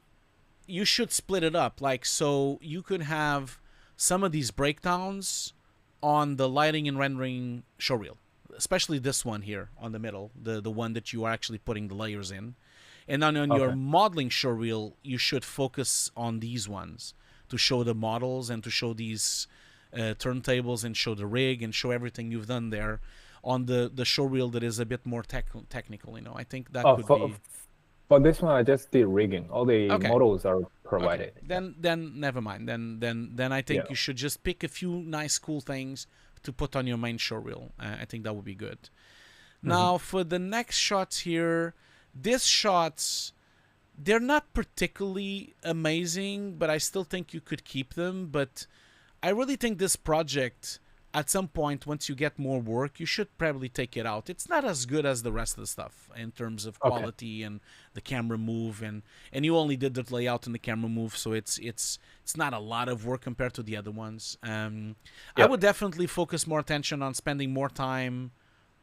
you should split it up, like, so you could have some of these breakdowns on the lighting and rendering showreel. especially this one here on the middle, the one that you are actually putting the layers in. And then on your Okay. modeling showreel, you should focus on these ones to show the models and to show these turntables and show the rig and show everything you've done there. On the showreel that is a bit more technical, I think that could be. For this one, I just did rigging. All the Okay. models are provided. Okay. Then never mind. Then I think Yeah. you should just pick a few nice, cool things to put on your main showreel. I think that would be good. Now for the next shots here, these shots, they're not particularly amazing, but I still think you could keep them. But I really think this project, at some point, once you get more work, you should probably take it out. It's not as good as the rest of the stuff in terms of quality and the camera move, and you only did the layout and the camera move, so it's not a lot of work compared to the other ones. I would definitely focus more attention on spending more time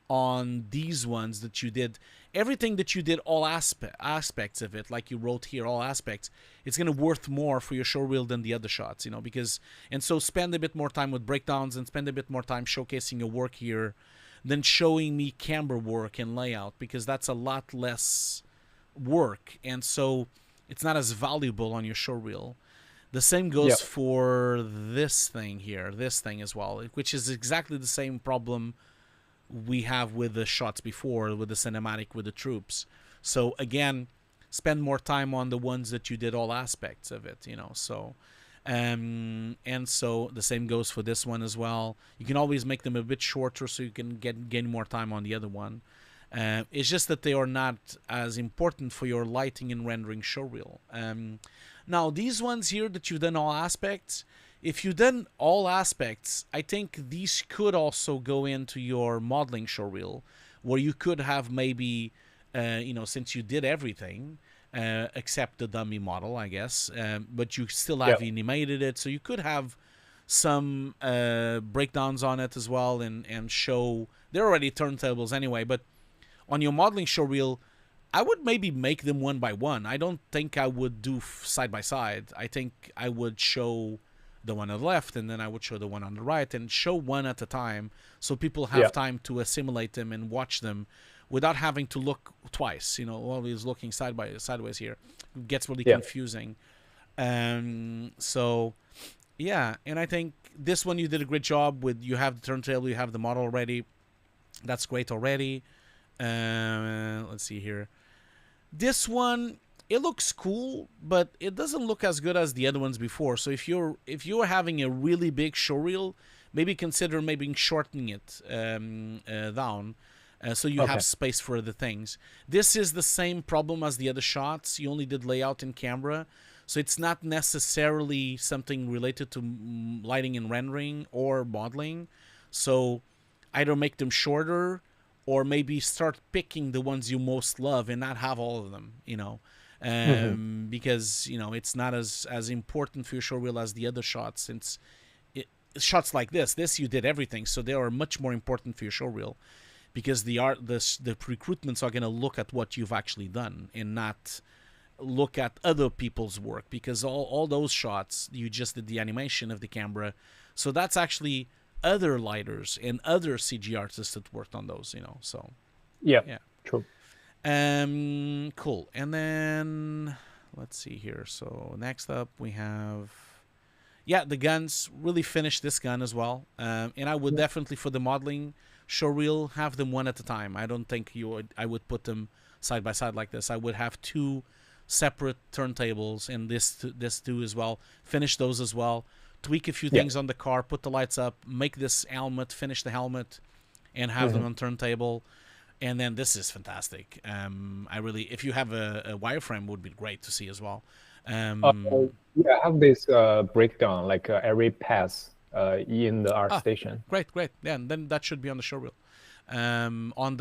on these ones that you did. Everything that you did, all aspects of it, like you wrote here, all aspects, it's going to worth more for your showreel than the other shots, because, and so spend a bit more time with breakdowns and spend a bit more time showcasing your work here than showing me camera work and layout, because that's a lot less work, and so it's not as valuable on your showreel. The same goes for this thing here, this thing as well, which is exactly the same problem we have with the shots before, with the cinematic, with the troops. So again, spend more time on the ones that you did all aspects of it, so and so the same goes for this one as well. You can always make them a bit shorter so you can gain more time on the other one. It's just that they are not as important for your lighting and rendering showreel. Now these ones here that you've done all aspects, if you've done all aspects, I think these could also go into your modeling showreel, where you could have maybe, since you did everything except the dummy model, I guess, but you still have animated it, so you could have some breakdowns on it as well, and show. They're already turntables anyway, but on your modeling showreel, I would maybe make them one by one. I don't think I would do side by side. I think I would show the one on the left, and then I would show the one on the right, and show one at a time, so people have time to assimilate them and watch them without having to look twice. Always looking sideways here. It gets really confusing. So, yeah, and I think this one you did a great job with. You have the turntable, you have the model already. That's great already. Let's see here. This one, it looks cool, but it doesn't look as good as the other ones before. So if you're having a really big showreel, maybe consider shortening it down, so you have space for the things. This is the same problem as the other shots. You only did layout and camera, so it's not necessarily something related to lighting and rendering or modeling. So either make them shorter, or maybe start picking the ones you most love and not have all of them, because it's not as important for your showreel as the other shots, since shots like this you did everything, so they are much more important for your showreel, because the recruitments are going to look at what you've actually done and not look at other people's work, because all those shots you just did the animation of the camera, so that's actually other lighters and other CG artists that worked on those, so true. Cool. And then let's see here. So next up we have, the guns. Really finish this gun as well. And I would definitely, for the modeling showreel, have them one at a time. I don't think I would put them side by side like this. I would have two separate turntables, and this two as well. Finish those as well. Tweak a few things on the car, put the lights up, make this helmet, finish the helmet, and have them on turntable. And then this is fantastic. I really, if you have a wireframe, would be great to see as well. I have this breakdown, like every pass in the art station. Great. Yeah, and then that should be on the showreel. On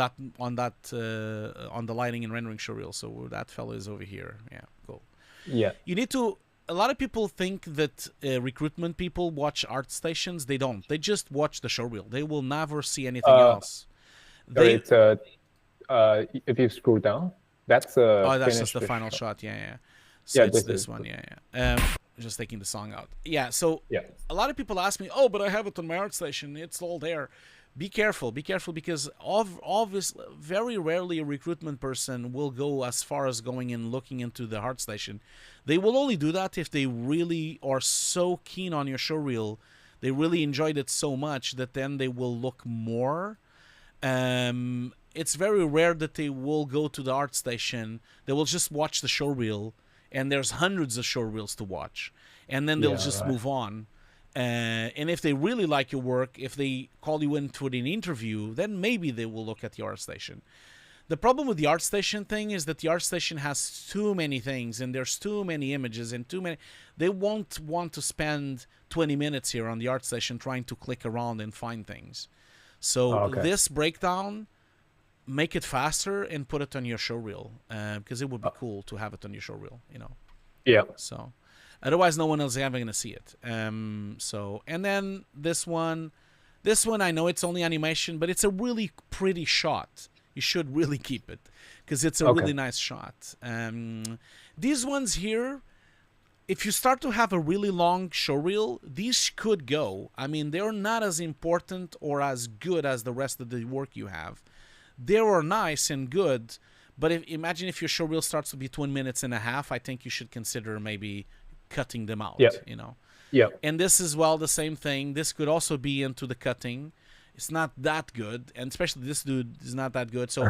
the lighting and rendering showreel. So that fellow is over here. Yeah, cool. Yeah. You need to. A lot of people think that recruitment people watch art stations. They don't. They just watch the showreel. They will never see anything else. If you scroll down, that's that's just the final shot. Yeah. So it's this one. Yeah. Just taking the song out. Yeah. So a lot of people ask me, "Oh, but I have it on my art station. It's all there." Be careful because obviously, very rarely a recruitment person will go as far as going and looking into the ArtStation. They will only do that if they really are so keen on your showreel, they really enjoyed it so much that then they will look more. It's very rare that they will go to the ArtStation. They will just watch the showreel, and there's hundreds of showreels to watch, and then they'll just move on. And if they really like your work, if they call you into an interview, then maybe they will look at the ArtStation. The problem with the ArtStation thing is that the ArtStation has too many things, and there's too many images and too many. They won't want to spend 20 minutes here on the ArtStation trying to click around and find things. So this breakdown, make it faster and put it on your showreel, because it would be cool to have it on your showreel, you know. Yeah. So. Otherwise, no one else is ever going to see it. And then this one I know it's only animation, but it's a really pretty shot. You should really keep it because it's a really nice shot. These ones here, if you start to have a really long showreel, these could go. I mean, they're not as important or as good as the rest of the work you have. They are nice and good, but imagine if your showreel starts to be 2.5 minutes, I think you should consider maybe cutting them out, you know. And this is, well, the same thing. This could also be into the cutting. It's not that good, and especially this dude is not that good. So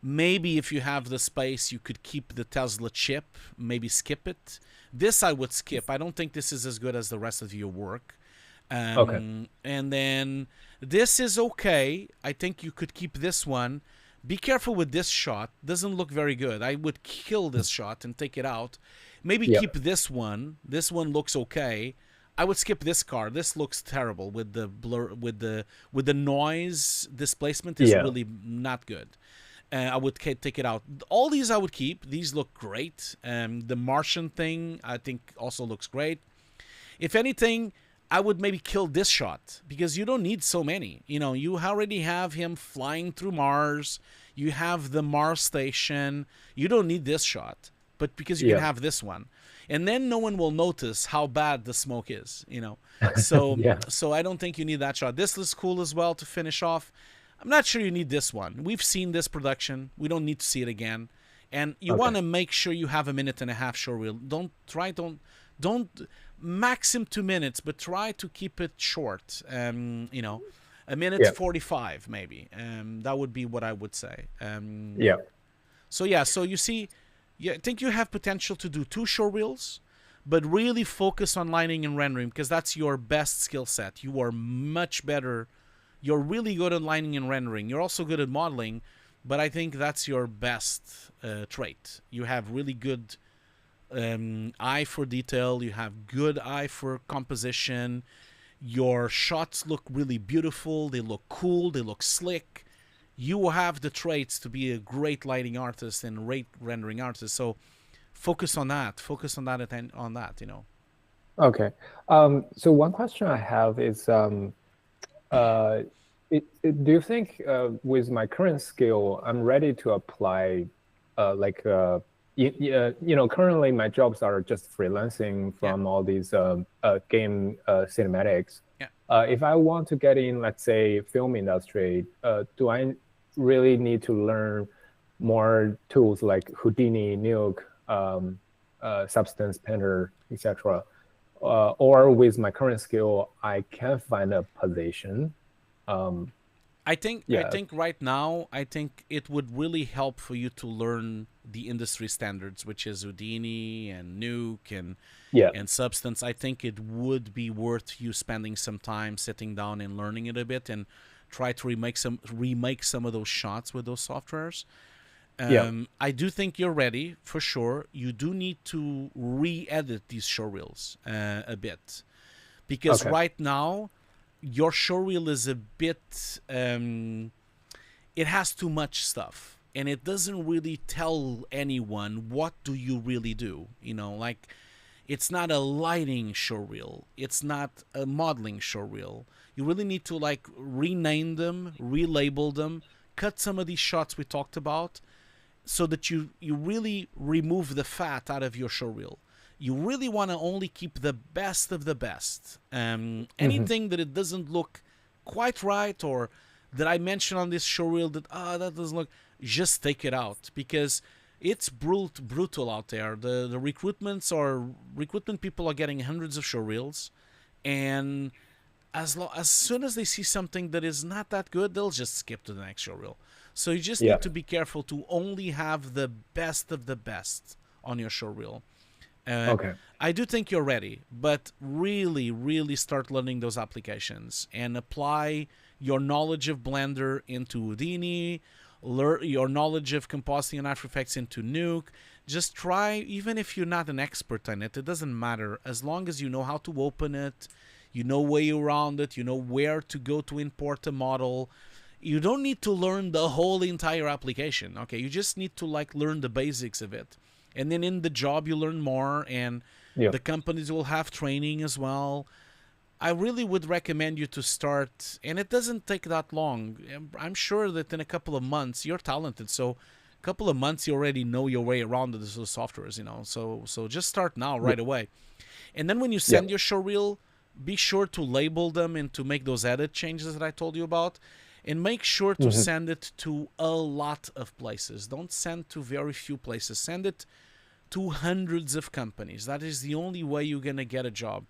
maybe if you have the space, you could keep the Tesla chip, maybe skip it. This I would skip. I don't think this is as good as the rest of your work. And then this is okay. I think you could keep this one. Be careful with this shot. Doesn't look very good. I would kill this shot and take it out. Maybe keep this one. This one looks okay. I would skip this car. This looks terrible with the blur, with the noise displacement is really not good. I would take it out. All these I would keep. These look great. The Martian thing I think also looks great. If anything, I would maybe kill this shot because you don't need so many. You know, you already have him flying through Mars. You have the Mars station. You don't need this shot, but because you can have this one. And then no one will notice how bad the smoke is, you know. So so I don't think you need that shot. This looks cool as well to finish off. I'm not sure you need this one. We've seen this production. We don't need to see it again. And you want to make sure you have 1.5 minutes showreel. Don't maximum 2 minutes, but try to keep it short. You know, 1:45 maybe. That would be what I would say. So so you see, I think you have potential to do 2 showreels, but really focus on lighting and rendering because that's your best skill set. You are much better. You're really good at lighting and rendering. You're also good at modeling, but I think that's your best trait. You have really good eye for detail. You have good eye for composition. Your shots look really beautiful. They look cool. They look slick. You have the traits to be a great lighting artist and great rendering artist. So focus on that. Focus on that and on that, you know. Okay. So one question I have is, do you think with my current skill, I'm ready to apply you know, currently my jobs are just freelancing from all these game cinematics. If I want to get in, let's say, film industry, do I really need to learn more tools like Houdini, Nuke, Substance Painter, etc.? Or with my current skill, I can find a position. I think right now, I think it would really help for you to learn the industry standards, which is Houdini and Nuke and Substance. I think it would be worth you spending some time sitting down and learning it a bit and try to remake some of those shots with those softwares. I do think you're ready for sure. You do need to re-edit these showreels a bit because right now your showreel is a bit it has too much stuff and it doesn't really tell anyone what do you really do, you know, like it's not a lighting showreel, it's not a modeling showreel. You really need to like rename them, relabel them, cut some of these shots we talked about so that you really remove the fat out of your showreel. You really want to only keep the best of the best. Anything that it doesn't look quite right, or did I mention on this showreel that that doesn't look, just take it out, because it's brutal out there. The recruitment people are getting hundreds of showreels, and as soon as they see something that is not that good, they'll just skip to the next showreel. So you just need to be careful to only have the best of the best on your showreel. Okay. I do think you're ready, but really, really start learning those applications and apply your knowledge of Blender into Houdini, your knowledge of compositing and After Effects into Nuke. Just try, even if you're not an expert on it, it doesn't matter. As long as you know how to open it, you know way around it, you know where to go to import a model. You don't need to learn the whole entire application, okay? You just need to learn the basics of it. And then in the job, you learn more, and the companies will have training as well. I really would recommend you to start, and it doesn't take that long. I'm sure that in a couple of months, you're talented, so a couple of months you already know your way around those softwares, you know. So just start now, right away. And then when you send your showreel, be sure to label them and to make those edit changes that I told you about. And make sure to send it to a lot of places. Don't send to very few places. Send it to hundreds of companies. That is the only way you're going to get a job.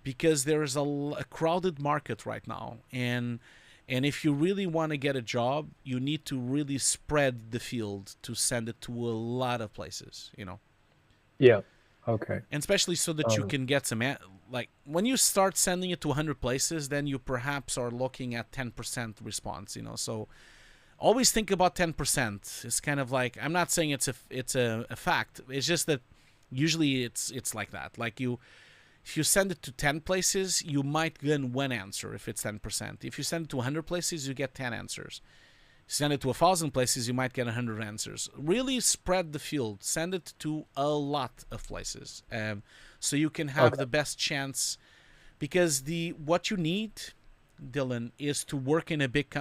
Because there's a crowded market right now. And if you really want to get a job, you need to really spread the field to send it to a lot of places, you know. Yeah. Okay. And especially so that you can get some, when you start sending it to 100 places, then you perhaps are looking at 10% response, you know. So always think about 10%. It's kind of like, I'm not saying it's a fact. It's just that usually it's like that. If you send it to 10 places, you might get one answer if it's 10%. If you send it to 100 places, you get 10 answers. Send it to 1,000 places, you might get 100 answers. Really spread the field. Send it to a lot of places, so you can have the best chance. Because what you need, Dylan, is to work in a big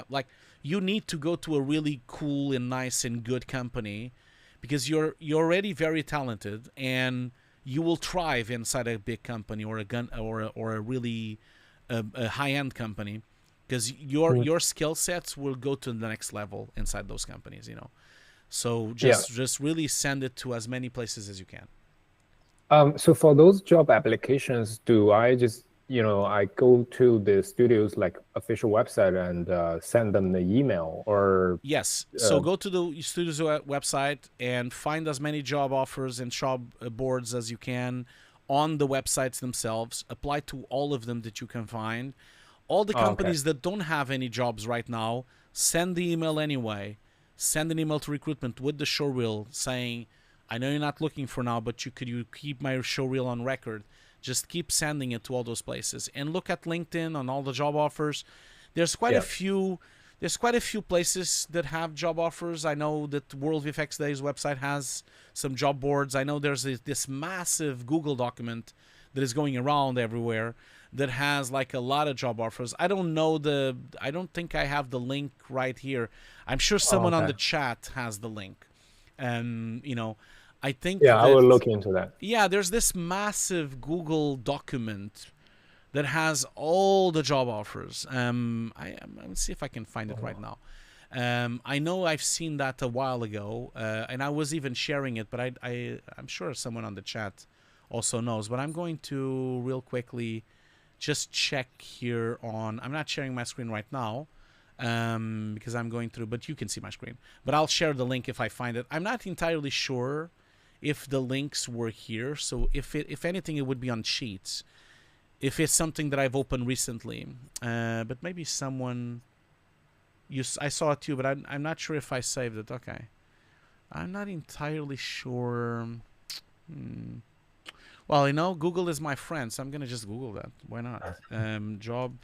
you need to go to a really cool and nice and good company, because you're already very talented, and you will thrive inside a big company or a really a high-end company. Because your skill sets will go to the next level inside those companies, you know. So just really send it to as many places as you can. So for those job applications, do I just, I go to the studio's official website and send them the email, or? Yes. So go to the studio's website and find as many job offers and job boards as you can on the websites themselves. Apply to all of them that you can find. All the companies that don't have any jobs right now, send the email anyway. Send an email to recruitment with the showreel saying, I know you're not looking for now, but could you keep my showreel on record? Just keep sending it to all those places. And look at LinkedIn on all the job offers. There's quite a few. There's quite a few places that have job offers. I know that World VFX Day's website has some job boards. I know there's this massive Google document that is going around everywhere that has a lot of job offers. I don't think I have the link right here. I'm sure someone on the chat has the link. I think I will look into that. Yeah, there's this massive Google document that has all the job offers. I'm gonna see if I can find it right now. I know I've seen that a while ago, and I was even sharing it, but I'm sure someone on the chat also knows. But I'm going to real quickly just check here on. I'm not sharing my screen right now because I'm going through, but you can see my screen. But I'll share the link if I find it. I'm not entirely sure if the links were here. So if anything, it would be on Sheets. If it's something that I've opened recently, but maybe someone. I saw it too, but I'm not sure if I saved it. Okay, I'm not entirely sure. Well, Google is my friend, so I'm gonna just Google that. Why not? Job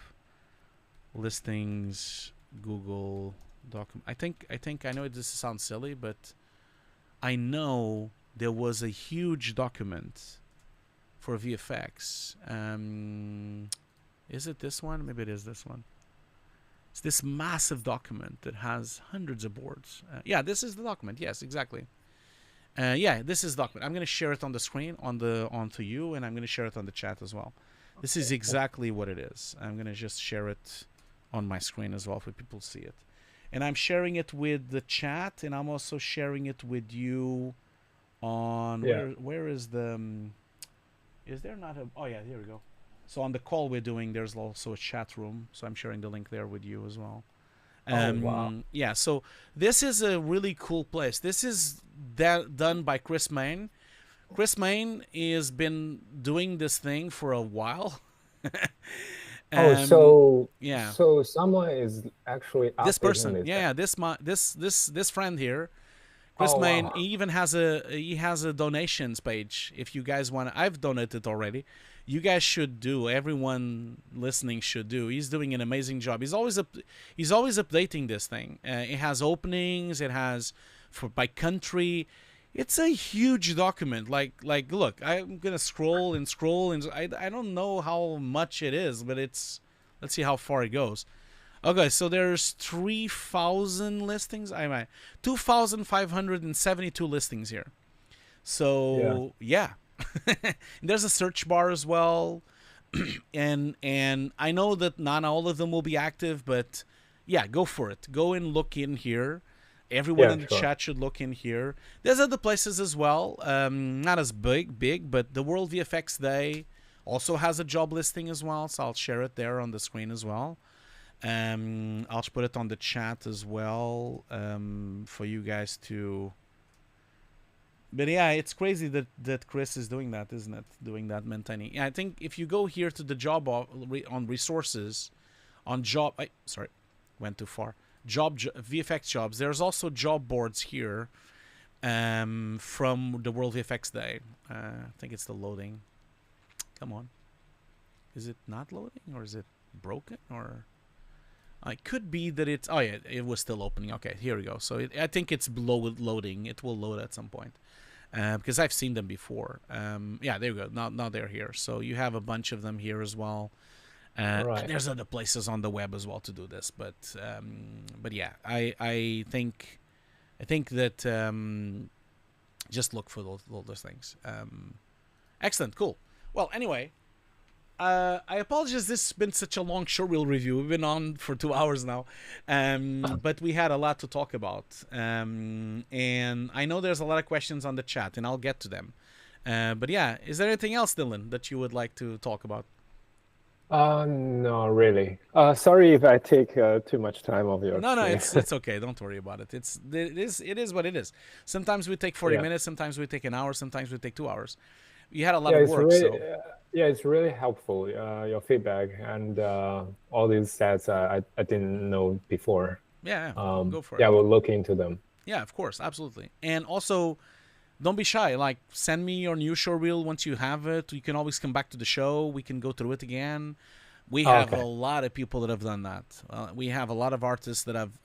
listings, Google document. I think I know this sounds silly, but I know there was a huge document for VFX. Is it this one? Maybe it is this one. It's this massive document that has hundreds of boards. Yeah, this is the document. Yes, exactly. Yeah, this is the document. I'm going to share it on the screen onto you, and I'm going to share it on the chat as well. This is exactly what it is. I'm going to just share it on my screen as well for people to see it. And I'm sharing it with the chat, and I'm also sharing it with you on where is the is there not a, oh yeah, here we go. So on the call we're doing, there's also a chat room, so I'm sharing the link there with you as well. Wow. Yeah, so this is a really cool place. This is done by Chris Mayne. Chris Mayne has been doing this thing for a while. So yeah, so someone is actually this updating person, this. this friend here, Chris Oh Mayne, wow. he even has a donations page. If you guys want, I've donated already. You guys should do. Everyone listening should do. He's doing an amazing job. He's always updating this thing. It has openings. It has by country. It's a huge document. Like look, I'm gonna scroll and scroll, and I don't know how much it is, but it's, let's see how far it goes. Okay, so there's 3,000 listings. I mean, 2,572 listings here. So yeah. There's a search bar as well, and I know that not all of them will be active, but yeah, go for it. Go and look in here. Everyone in the chat should look in here. There's other places as well, not as big, but the World VFX Day also has a job listing as well, so I'll share it there on the screen as well. I'll put it on the chat as well for you guys to. But yeah, it's crazy that Chris is doing that, isn't it? Doing that maintaining. Yeah, I think if you go here to the job on resources, on job, sorry, went too far. VFX jobs. There's also job boards here, from the World VFX Day. I think it's the loading. Come on, is it not loading, or is it broken, or? It could be that it's. Oh yeah, it was still opening. Okay, here we go. So I think it's loading. It will load at some point. Because I've seen them before. Yeah, there we go. Now they're here. So you have a bunch of them here as well. Right. There's other places on the web as well to do this, but yeah, I think that just look for those things. Excellent, cool. Well, anyway, I apologize. This has been such a long showreel review. We've been on for 2 hours now, but we had a lot to talk about. And I know there's a lot of questions on the chat, and I'll get to them. But yeah, is there anything else, Dylan, that you would like to talk about? No, really. Sorry if I take too much time of your. No, it's okay. Don't worry about it. It is what it is. Sometimes we take 40 minutes. Sometimes we take an hour. Sometimes we take 2 hours. You had a lot of work, really, yeah, it's really helpful, your feedback and all these stats I didn't know before. Yeah, go for it. Yeah, we'll look into them. Yeah, of course, absolutely. And also, don't be shy. Like, send me your new showreel once you have it. You can always come back to the show. We can go through it again. We have a lot of people that have done that. We have a lot of artists that have.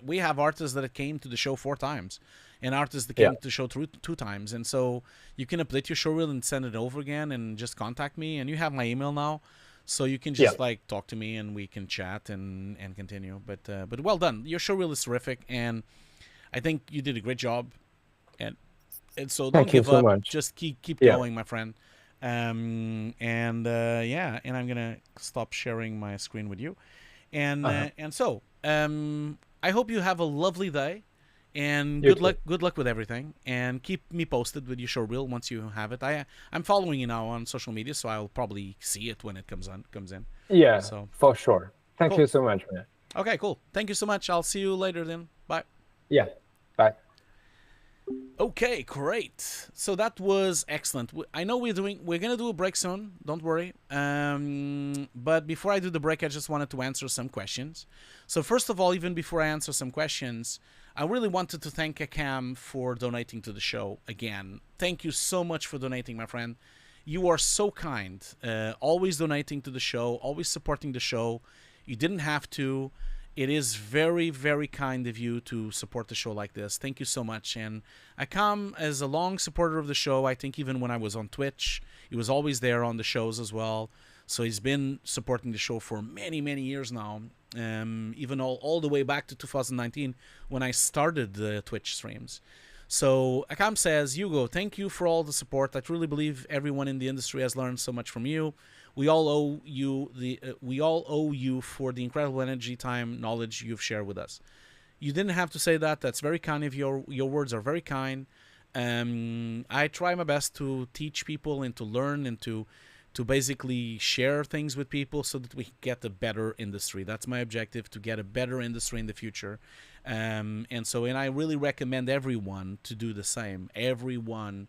We have artists that came to the show 4 times. And artists that came to the show 2 times. And so you can update your showreel and send it over again and just contact me. And you have my email now. So you can just like talk to me and we can chat and continue. But well done. Your showreel is terrific. And I think you did a great job. And so don't give up. Much. Just keep going, my friend. Yeah, and I'm going to stop sharing my screen with you. And so I hope you have a lovely day. And good luck with everything, and keep me posted with your showreel once you have it. I'm following you now on social media, so I'll probably see it when it comes in. Yeah, so for sure. Thank you so much, man. Okay, cool. Thank you so much. I'll see you later then. Bye. Yeah, bye. Okay, great. So that was excellent. I know we're gonna do a break soon. Don't worry. But before I do the break, I just wanted to answer some questions. So first of all, even before I answer some questions, I really wanted to thank Akam for donating to the show again. Thank you so much for donating, my friend. You are so kind. Always donating to the show, always supporting the show. You didn't have to. It is very, very kind of you to support the show like this. Thank you so much. And Akam, as a long supporter of the show, I think even when I was on Twitch, he was always there on the shows as well. So he's been supporting the show for many, many years now. Even all the way back to 2019 when I started the Twitch streams. So Akam says, Hugo, thank you for all the support. I truly believe everyone in the industry has learned so much from you. We all owe you for the incredible energy, time, knowledge you've shared with us. You didn't have to say that. That's very kind of your words are very kind. I try my best to teach people and to learn and to basically share things with people so that we get a better industry. That's my objective, to get a better industry in the future. And I really recommend everyone to do the same. Everyone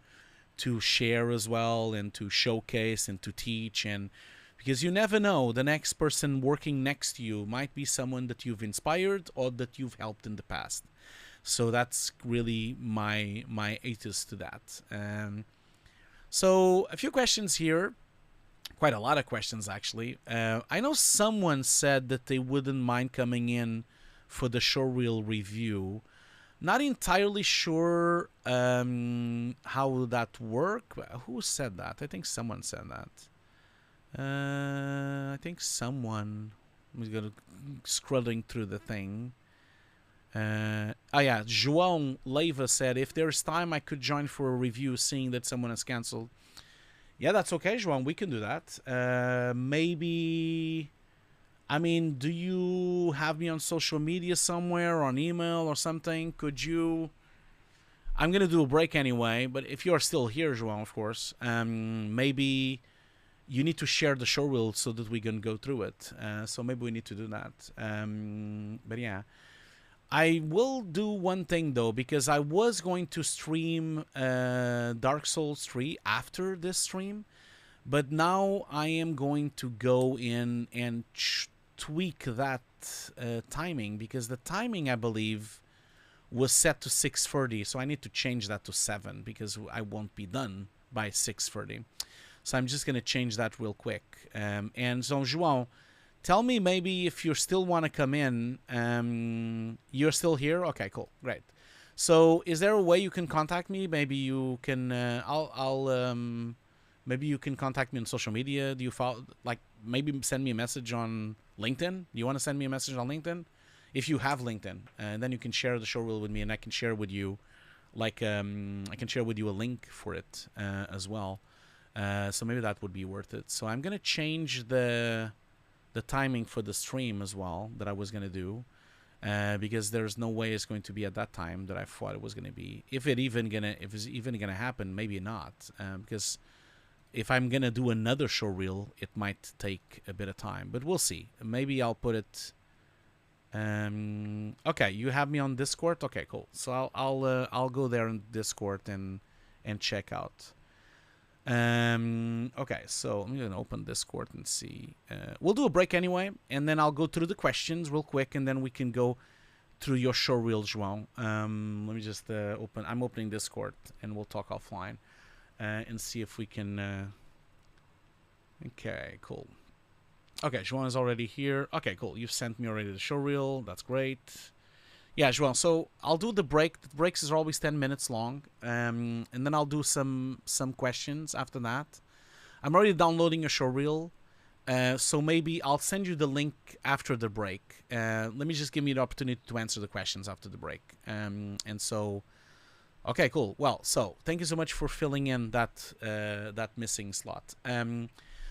to share as well and to showcase and to teach, and because you never know, the next person working next to you might be someone that you've inspired or that you've helped in the past. So that's really my ethos to that. So a few questions here, quite a lot of questions actually. I know someone said that they wouldn't mind coming in for the showreel review. Not entirely sure how that work. Who said that? I think someone said that. I think someone was gonna scrolling through the thing. Oh yeah, João Leiva said, if there's time I could join for a review, seeing that someone has cancelled. Yeah, that's okay, João. We can do that. Maybe... I mean, do you have me on social media somewhere, on email or something? Could you... I'm going to do a break anyway, but if you're still here, João, of course, maybe you need to share the showreel so that we can go through it. So maybe we need to do that. But yeah. I will do one thing though, because I was going to stream Dark Souls 3 after this stream, but now I am going to go in and tweak that timing, because the timing, I believe, was set to 6:30, so I need to change that to 7 because I won't be done by 6:30. So I'm just going to change that real quick. And so, João, tell me maybe if you still want to come in. You're still here? Okay, cool. Great. So is there a way you can contact me? Maybe you can... maybe you can contact me on social media. Do you follow... Like, maybe send me a message on LinkedIn? Do you want to send me a message on LinkedIn? If you have LinkedIn. And then you can share the showreel with me, and I can share with you... Like, I can share with you a link for it as well. So maybe that would be worth it. So I'm going to change the timing for the stream as well that I was going to do, because there's no way it's going to be at that time that I thought it was going to be. If it's even gonna happen, maybe not, because if I'm gonna do another showreel, it might take a bit of time, but we'll see. Maybe I'll put it... okay, you have me on Discord. Okay, cool. So I'll go there in Discord and check out. Okay, so I'm gonna open Discord and see. We'll do a break anyway, and then I'll go through the questions real quick, and then we can go through your showreel, João. Let me just open. I'm opening Discord, and we'll talk offline and see if we can. Okay, cool. Okay, João is already here. Okay, cool. You've sent me already the showreel. That's great. Yeah, João, so I'll do the break. The breaks is always 10 minutes long. And then I'll do some questions after that. I'm already downloading a showreel. So maybe I'll send you the link after the break. Let me just give me the opportunity to answer the questions after the break. And so... Okay, cool. Well, so thank you so much for filling in that missing slot.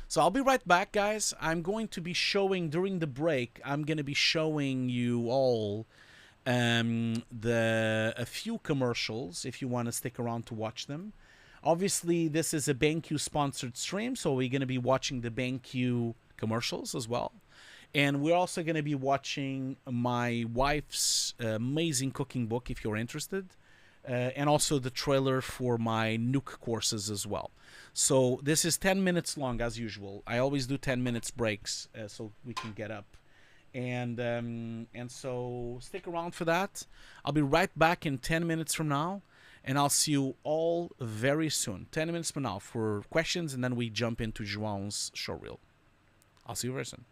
So I'll be right back, guys. I'm going to be showing, during the break, I'm going to be showing you all... a few commercials if you want to stick around to watch them. Obviously, this is a BenQ sponsored stream, so we're going to be watching the BenQ commercials as well. And we're also going to be watching my wife's amazing cooking book, if you're interested. And also the trailer for my Nuke courses as well. So this is 10 minutes long, as usual. I always do 10 minutes breaks so we can get up. And so stick around for that. I'll be right back in 10 minutes from now, and I'll see you all very soon. 10 minutes from now for questions, and then we jump into João's showreel. I'll see you very soon.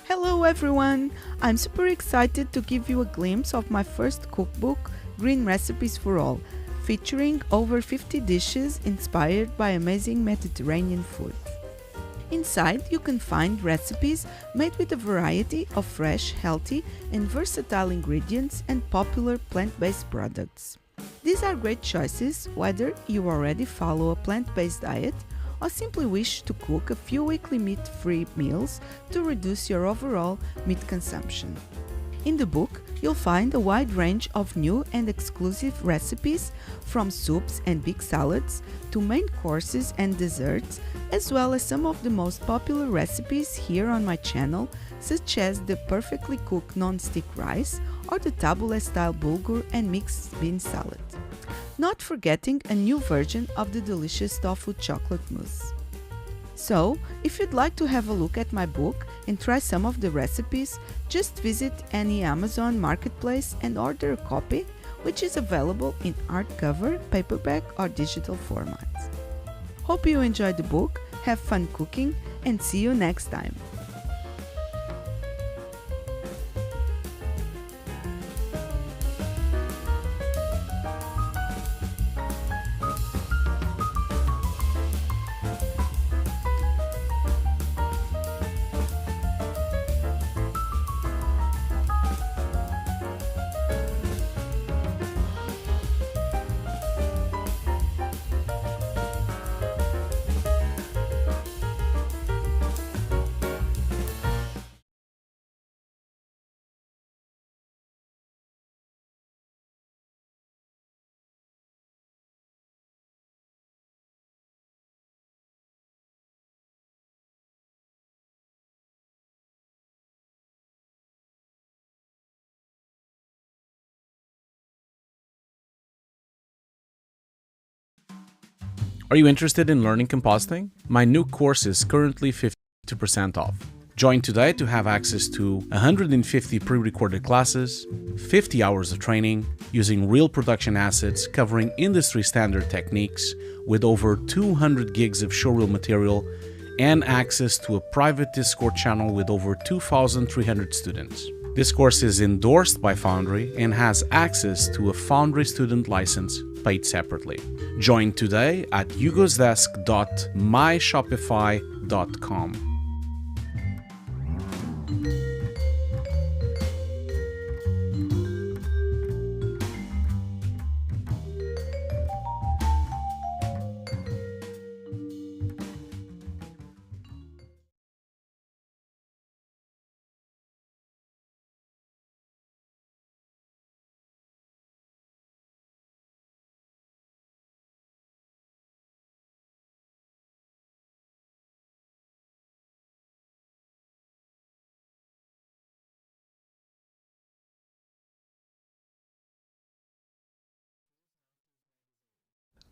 Hello everyone! I'm super excited to give you a glimpse of my first cookbook, Green Recipes for All, featuring over 50 dishes inspired by amazing Mediterranean food. Inside, you can find recipes made with a variety of fresh, healthy, and versatile ingredients and popular plant-based products. These are great choices whether you already follow a plant-based diet or simply wish to cook a few weekly meat-free meals to reduce your overall meat consumption. In the book, you'll find a wide range of new and exclusive recipes, from soups and big salads to main courses and desserts, as well as some of the most popular recipes here on my channel, such as the perfectly cooked non-stick rice or the tabbouleh-style bulgur and mixed bean salad. Not forgetting a new version of the delicious tofu chocolate mousse. So, if you'd like to have a look at my book and try some of the recipes, just visit any Amazon marketplace and order a copy, which is available in hardcover, paperback, or digital formats. Hope you enjoyed the book, have fun cooking, and see you next time. Are you interested in learning compositing? My Nuke course is currently 50% off. Join today to have access to 150 pre-recorded classes, 50 hours of training, using real production assets covering industry standard techniques, with over 200 gigs of showreel material, and access to a private Discord channel with over 2,300 students. This course is endorsed by Foundry and has access to a Foundry student license paid separately. Join today at hugosdesk.myshopify.com.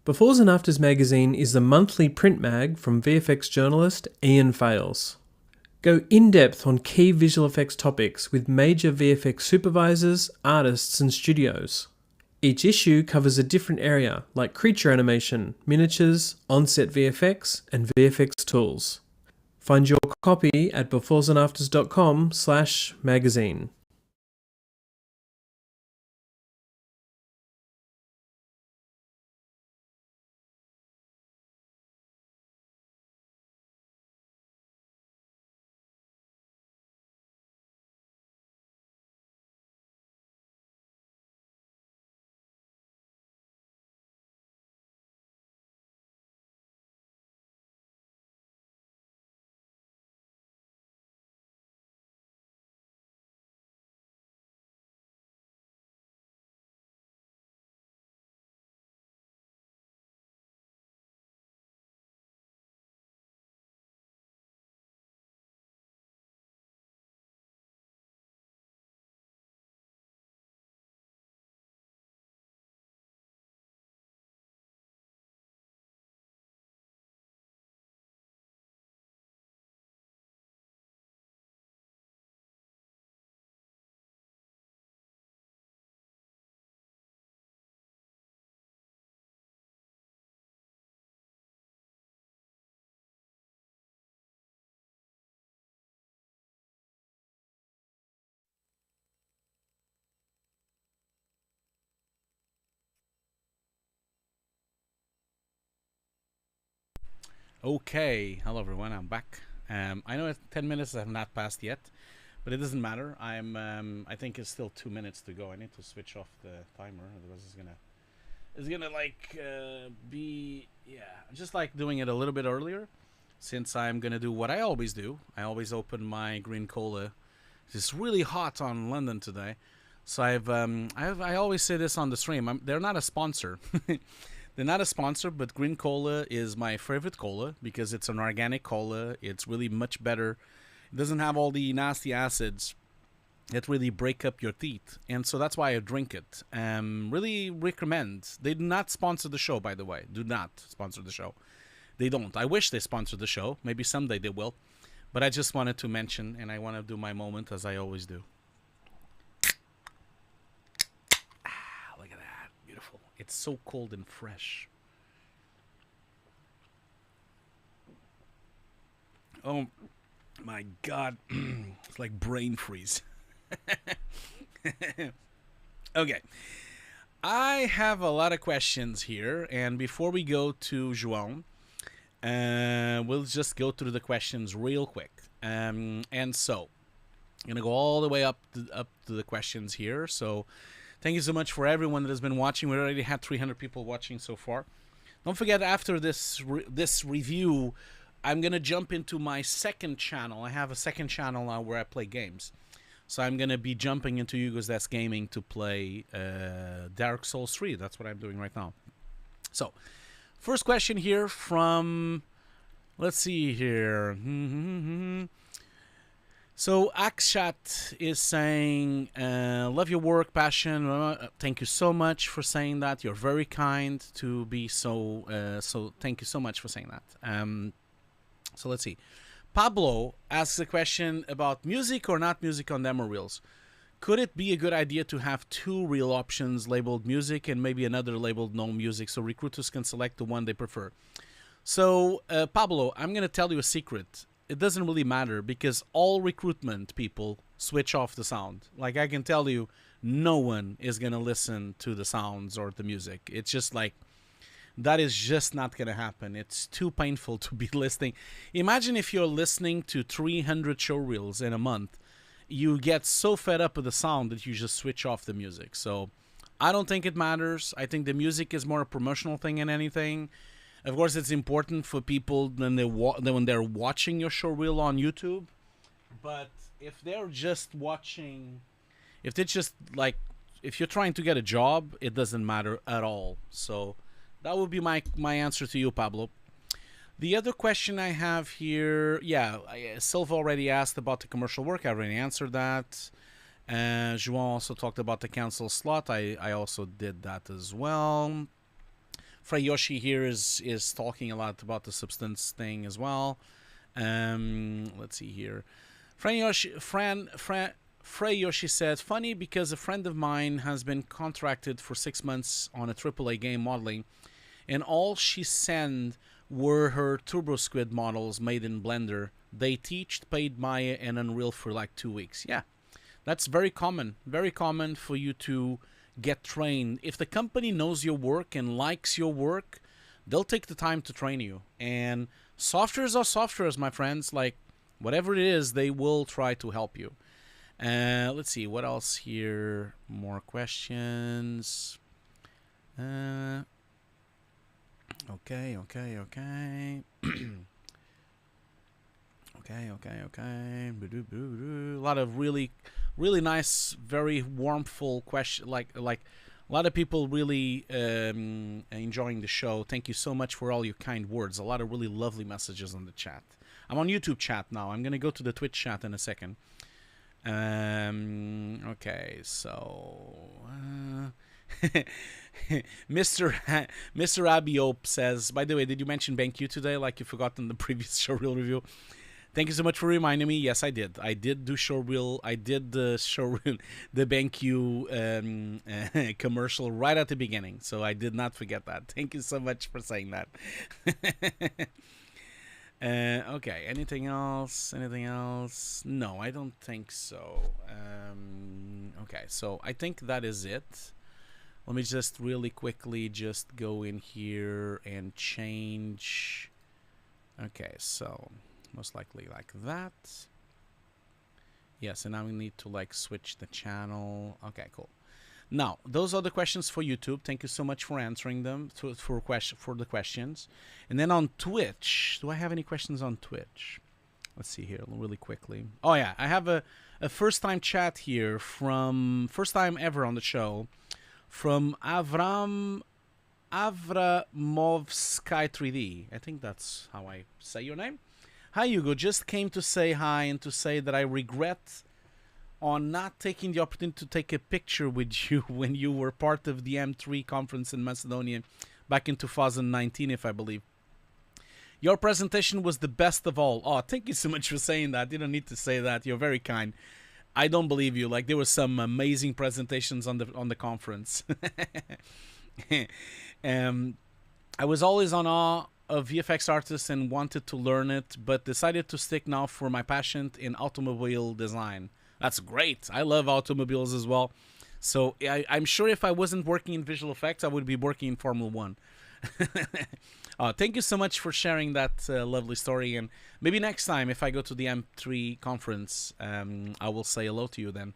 Befores and Afters magazine is the monthly print mag from VFX journalist Ian Fales. Go in-depth on key visual effects topics with major VFX supervisors, artists and studios. Each issue covers a different area like creature animation, miniatures, on-set VFX and VFX tools. Find your copy at beforesandafters.com/magazine. Okay, hello everyone, I'm back. I know 10 minutes have not passed yet, but it doesn't matter. I think it's still 2 minutes to go. I need to switch off the timer, otherwise it's gonna like be, yeah, just like doing it a little bit earlier, since I'm gonna do what I always do. I always open my green cola. It's really hot on London today, so I always say this on the stream. They're not a sponsor. They're not a sponsor, but green cola is my favorite cola because it's an organic cola. It's really much better. It doesn't have all the nasty acids that really break up your teeth, and so that's why I drink it. Really recommend. They do not sponsor the show, by the way. Do not sponsor the show. They don't. I wish they sponsored the show. Maybe someday they will. But I just wanted to mention, and I want to do my moment as I always do. Look at that. Beautiful. It's so cold and fresh. Oh my God. It's like brain freeze. Okay. I have a lot of questions here, and before we go to João, we'll just go through the questions real quick. And so I'm gonna go all the way up to the questions here. So thank you so much for everyone that has been watching. We already had 300 people watching so far. Don't forget, after this review, I'm gonna jump into my second channel. I have a second channel now where I play games. So I'm gonna be jumping into Hugo's Desk Gaming to play Dark Souls 3. That's what I'm doing right now. So first question here from, let's see here. So Akshat is saying, love your work, passion. Thank you so much for saying that. You're very kind to be so, so thank you so much for saying that. So let's see. Pablo asks a question about music or not music on demo reels. Could it be a good idea to have 2 reel options labeled music and maybe another labeled no music so recruiters can select the one they prefer? So, Pablo, I'm going to tell you a secret. It doesn't really matter because all recruitment people switch off the sound. Like, I can tell you, no one is going to listen to the sounds or the music. It's just like, that is just not going to happen. It's too painful to be listening. Imagine if you're listening to 300 show reels in a month. You get so fed up with the sound that you just switch off the music. So I don't think it matters. I think the music is more a promotional thing than anything. Of course, it's important for people when they're watching your show reel on YouTube. But if they're just watching, if you're trying to get a job, it doesn't matter at all. So that would be my answer to you, Pablo. The other question I have here, yeah, Silva already asked about the commercial work. I already answered that. João also talked about the cancel slot. I also did that as well. Freyoshi here is talking a lot about the substance thing as well. Let's see here. Freyoshi said, funny because a friend of mine has been contracted for 6 months on a AAA game modeling, and all she sent were her Turbo Squid models made in Blender. They teached, paid Maya and Unreal for like 2 weeks. Yeah, that's very common for you to get trained. If the company knows your work and likes your work, they'll take the time to train you. And softwares are softwares, my friends. Like, whatever it is, they will try to help you. Let's see, what else here? More questions. Okay. Okay. A lot of really nice, very warmful question. Like a lot of people really enjoying the show. Thank you so much for all your kind words. A lot of really lovely messages on the chat. I'm on YouTube chat now. I'm gonna go to the Twitch chat in a second. Okay, so Mr. Abiope says, by the way, did you mention BenQ today like you forgot in the previous showreel review? Thank you so much for reminding me. Yes, I did. I did do showreel. I did the showreel, the BenQ commercial right at the beginning. So I did not forget that. Thank you so much for saying that. Okay, anything else? No, I don't think so. Okay, so I think that is it. Let me just really quickly just go in here and change Okay, so most likely like that. Yes, and now we need to like switch the channel. Okay, cool. Now, those are the questions for YouTube. Thank you so much for answering them, for the questions. And then on Twitch, do I have any questions on Twitch? Let's see here really quickly. Oh, yeah, I have a first-time chat here from, first time ever on the show, from Avramovsky 3D. I think that's how I say your name. Hi, Hugo. Just came to say hi and to say that I regret on not taking the opportunity to take a picture with you when you were part of the M3 conference in Macedonia back in 2019, if I believe. Your presentation was the best of all. Oh, thank you so much for saying that. You don't need to say that. You're very kind. I don't believe you. Like, there were some amazing presentations on the conference. I was always on awe of VFX artists and wanted to learn it, but decided to stick now for my passion in automobile design. That's great. I love automobiles as well. So I'm sure if I wasn't working in visual effects, I would be working in Formula 1. Thank you so much for sharing that lovely story. And maybe next time, if I go to the M3 conference, I will say hello to you then.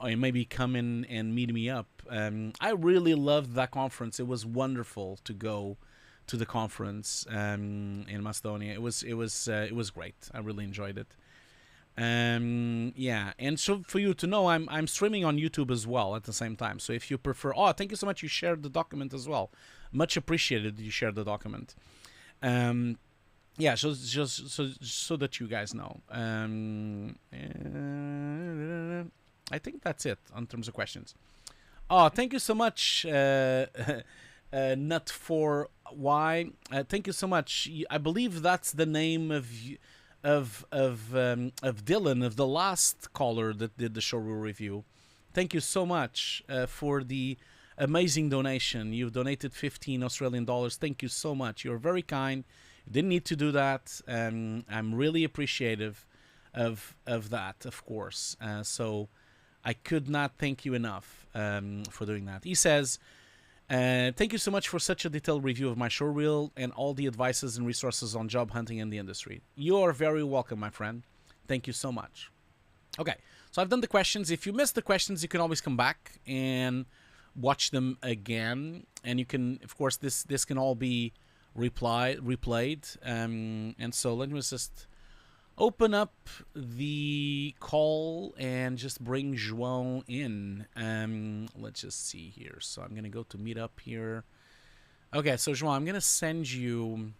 Or maybe come in and meet me up. I really loved that conference. It was wonderful to go to the conference in Macedonia. It was great. I really enjoyed it. Yeah, and so for you to know, I'm streaming on YouTube as well at the same time. So if you prefer, thank you so much. You shared the document as well. Much appreciated. You shared the document. Yeah, so just so that you guys know. I think that's it in terms of questions. Oh, thank you so much, Nut for Why. Thank you so much. I believe that's the name of Dylan, of the last caller that did the showreel review. Thank you so much for the amazing donation. You've donated 15 Australian dollars. Thank you so much. You're very kind. You didn't need to do that. I'm really appreciative of that, of course. So I could not thank you enough for doing that. He says, thank you so much for such a detailed review of my showreel and all the advices and resources on job hunting in the industry. You are very welcome, my friend. Thank you so much. Okay, so I've done the questions. If you missed the questions, you can always come back and watch them again. And you can, of course, this can all be replayed. And so let me just open up the call and just bring João in. Let's just see here. So I'm going to go to Meetup here. Okay, so João, I'm going to send you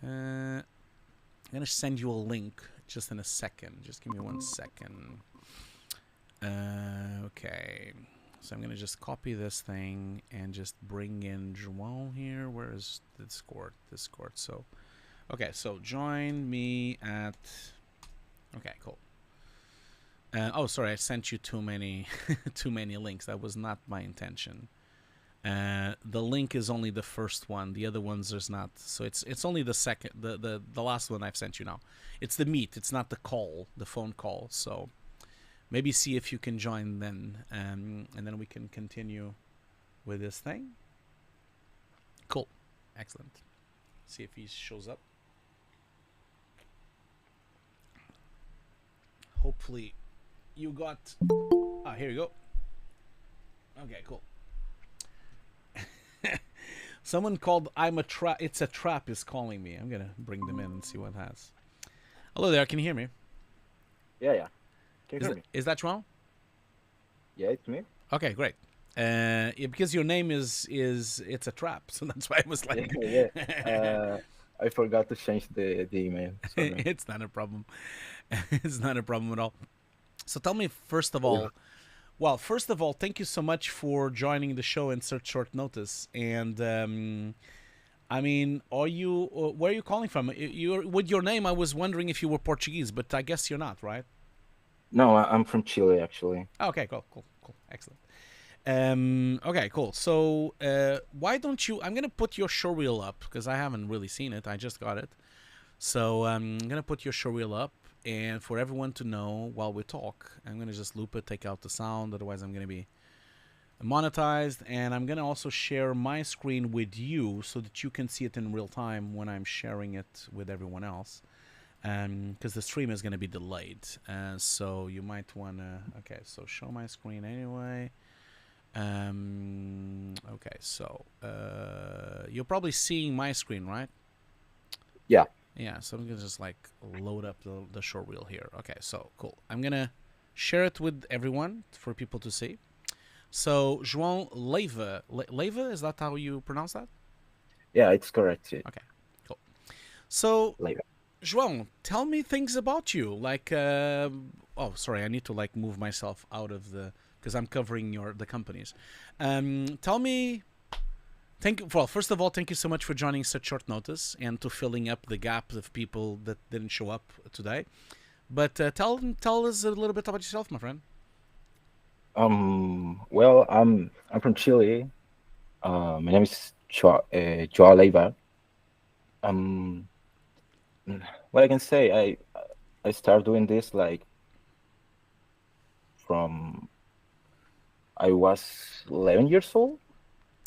a link just in a second. Just give me 1 second. Okay. So I'm going to just copy this thing and just bring in João here. Where is the Discord? Discord. So okay, so join me at... Okay, cool. Oh, sorry, I sent you too many links. That was not my intention. The link is only the first one. The other ones there's not. So it's only the second, the last one I've sent you now. It's the meet. It's not the call, the phone call. So maybe see if you can join then, and then we can continue with this thing. Cool, excellent. See if he shows up. Hopefully you got... here you go. Okay, cool. Someone called I'm a trap. It's a trap is calling me. I'm going to bring them in and see what it has. Hello there. Can you hear me? Yeah. Can you hear me? Is that João? Yeah, it's me. Okay, great. Yeah, because your name is it's a trap. So that's why I was like... Yeah. I forgot to change the email. Sorry. It's not a problem. It's not a problem at all. So tell me, first of all, thank you so much for joining the show in such short notice. And I mean, where are you calling from? With your name, I was wondering if you were Portuguese, but I guess you're not, right? No, I'm from Chile, actually. Okay, cool, excellent. Okay, cool. So why don't you... I'm going to put your showreel up because I haven't really seen it. I just got it. So I'm going to put your showreel up. And for everyone to know while we talk, I'm going to just loop it, take out the sound. Otherwise, I'm going to be monetized, and I'm gonna also share my screen with you so that you can see it in real time when I'm sharing it with everyone else. Because the stream is gonna be delayed, so you might wanna. Okay, so show my screen anyway. Okay, so you're probably seeing my screen, right? Yeah. Yeah, so I'm gonna just like load up the short reel here. Okay, so cool. I'm gonna share it with everyone for people to see. So João Leiva, Leiva, is that how you pronounce that? Yeah, it's correct. Okay, cool. So Later. João, tell me things about you. Like, oh, sorry, I need to like move myself out of the because I'm covering the companies. Tell me. Well, first of all, thank you so much for joining such short notice and to filling up the gap of people that didn't show up today. But tell us a little bit about yourself, my friend. Well, I'm from Chile. My name is João Leiva. What I can say, I started doing this like from I was 11 years old.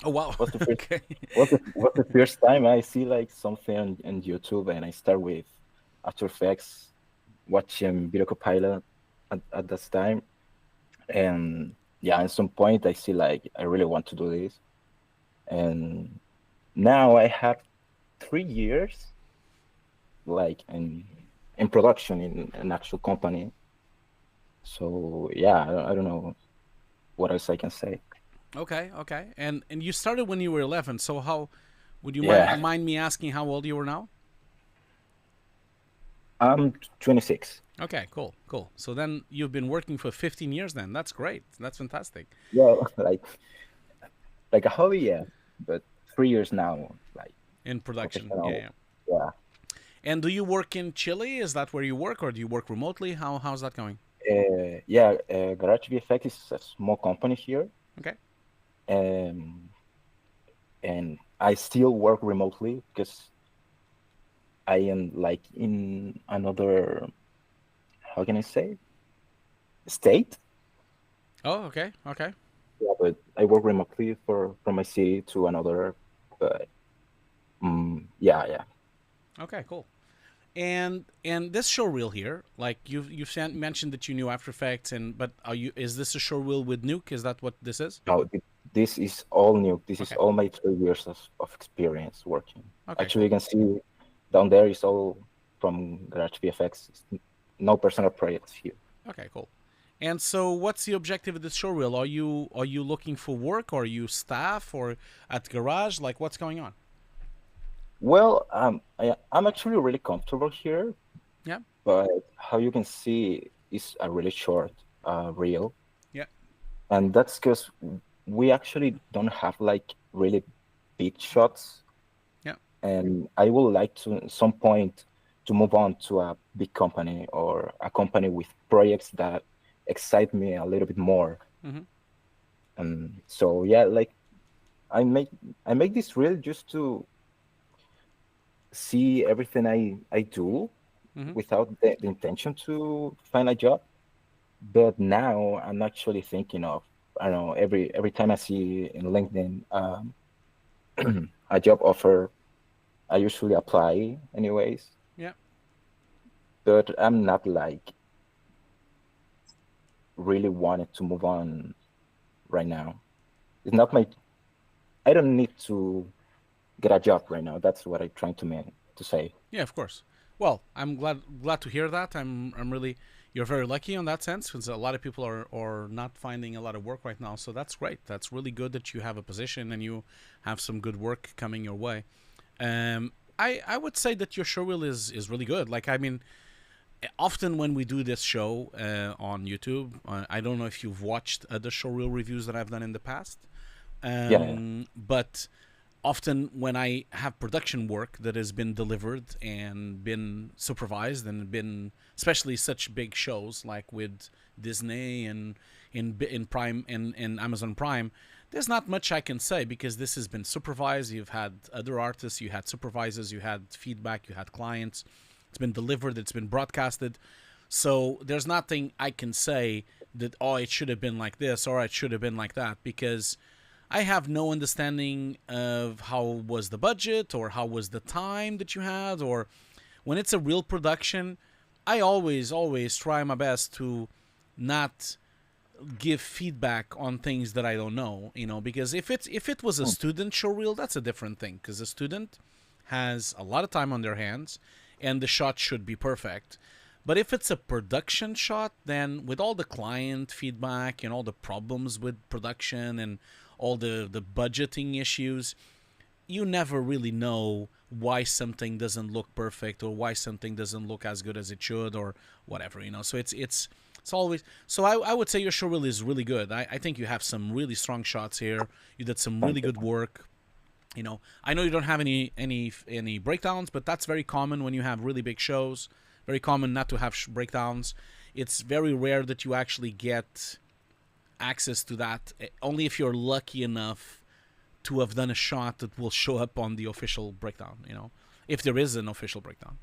Oh wow! What's the first, Okay. what's the first time I see like something on YouTube, and I start with After Effects, watching Video Copilot at that time, and yeah, at some point I see like I really want to do this, and now I have 3 years like in production in an actual company. So yeah, I don't know what else I can say. Okay, okay. And you started when you were 11. So how would you Yeah. mind me asking how old you are now? I'm 26. Okay, cool, cool. So then you've been working for 15 years then. That's great. That's fantastic. Well, like a hobby, yeah, but 3 years now, like In production. professional. Yeah, yeah. Yeah. And do you work in Chile? Is that where you work, or do you work remotely? How's that going? Yeah, Garage VFX is a small company here. Okay. And I still work remotely because I am like in another, how can I say, state. Oh, okay, okay. Yeah, but I work remotely from my city to another. But yeah. Okay, cool. And this show reel here, like you've mentioned that you knew After Effects, but is this a show reel with Nuke? Is that what this is? No, this is all new. This is Okay. all my 3 years of experience working. Okay, Actually, you can see down there is all from Garage VFX. It's no personal projects here. Okay, cool. And so, what's the objective of this show reel? Are you looking for work, or are you staff, or at Garage? Like, what's going on? Well, I'm actually really comfortable here. Yeah. But how you can see is a really short reel. Yeah. And that's because we actually don't have like really big shots. Yeah. And I would like to at some point to move on to a big company or a company with projects that excite me a little bit more. Mm-hmm. And so yeah, like I make this reel just to see everything I do without the intention to find a job. But now I'm actually thinking of, I don't know, every time I see in LinkedIn a job offer, I usually apply anyways. Yeah. But I'm not like really wanted to move on right now. It's not I don't need to get a job right now. That's what I'm trying to say. Yeah, of course. Well, I'm glad to hear that. I'm really, you're very lucky in that sense, because a lot of people are not finding a lot of work right now. So that's great. That's really good that you have a position and you have some good work coming your way. I would say that your show reel is really good. Like, I mean, often when we do this show on YouTube, I don't know if you've watched other show reel reviews that I've done in the past. But often when I have production work that has been delivered and been supervised and been, especially such big shows like with Disney and in Prime and Amazon Prime, there's not much I can say because this has been supervised. You've had other artists, you had supervisors, you had feedback, you had clients. It's been delivered, it's been broadcasted. So there's nothing I can say that, oh, it should have been like this or it should have been like that, because I have no understanding of how was the budget or how was the time that you had. Or when it's a real production, I always try my best to not give feedback on things that I don't know, because if it was a student showreel, that's a different thing, because a student has a lot of time on their hands and the shot should be perfect. But if it's a production shot, then with all the client feedback and all the problems with production and all the budgeting issues, you never really know why something doesn't look perfect or why something doesn't look as good as it should or whatever, So it's always, so I would say your showreel is really good. I think you have some really strong shots here. You did some really good work. I know you don't have any breakdowns, but that's very common when you have really big shows. Very common not to have breakdowns. It's very rare that you actually get access to that, only if you're lucky enough to have done a shot that will show up on the official breakdown, if there is an official breakdown.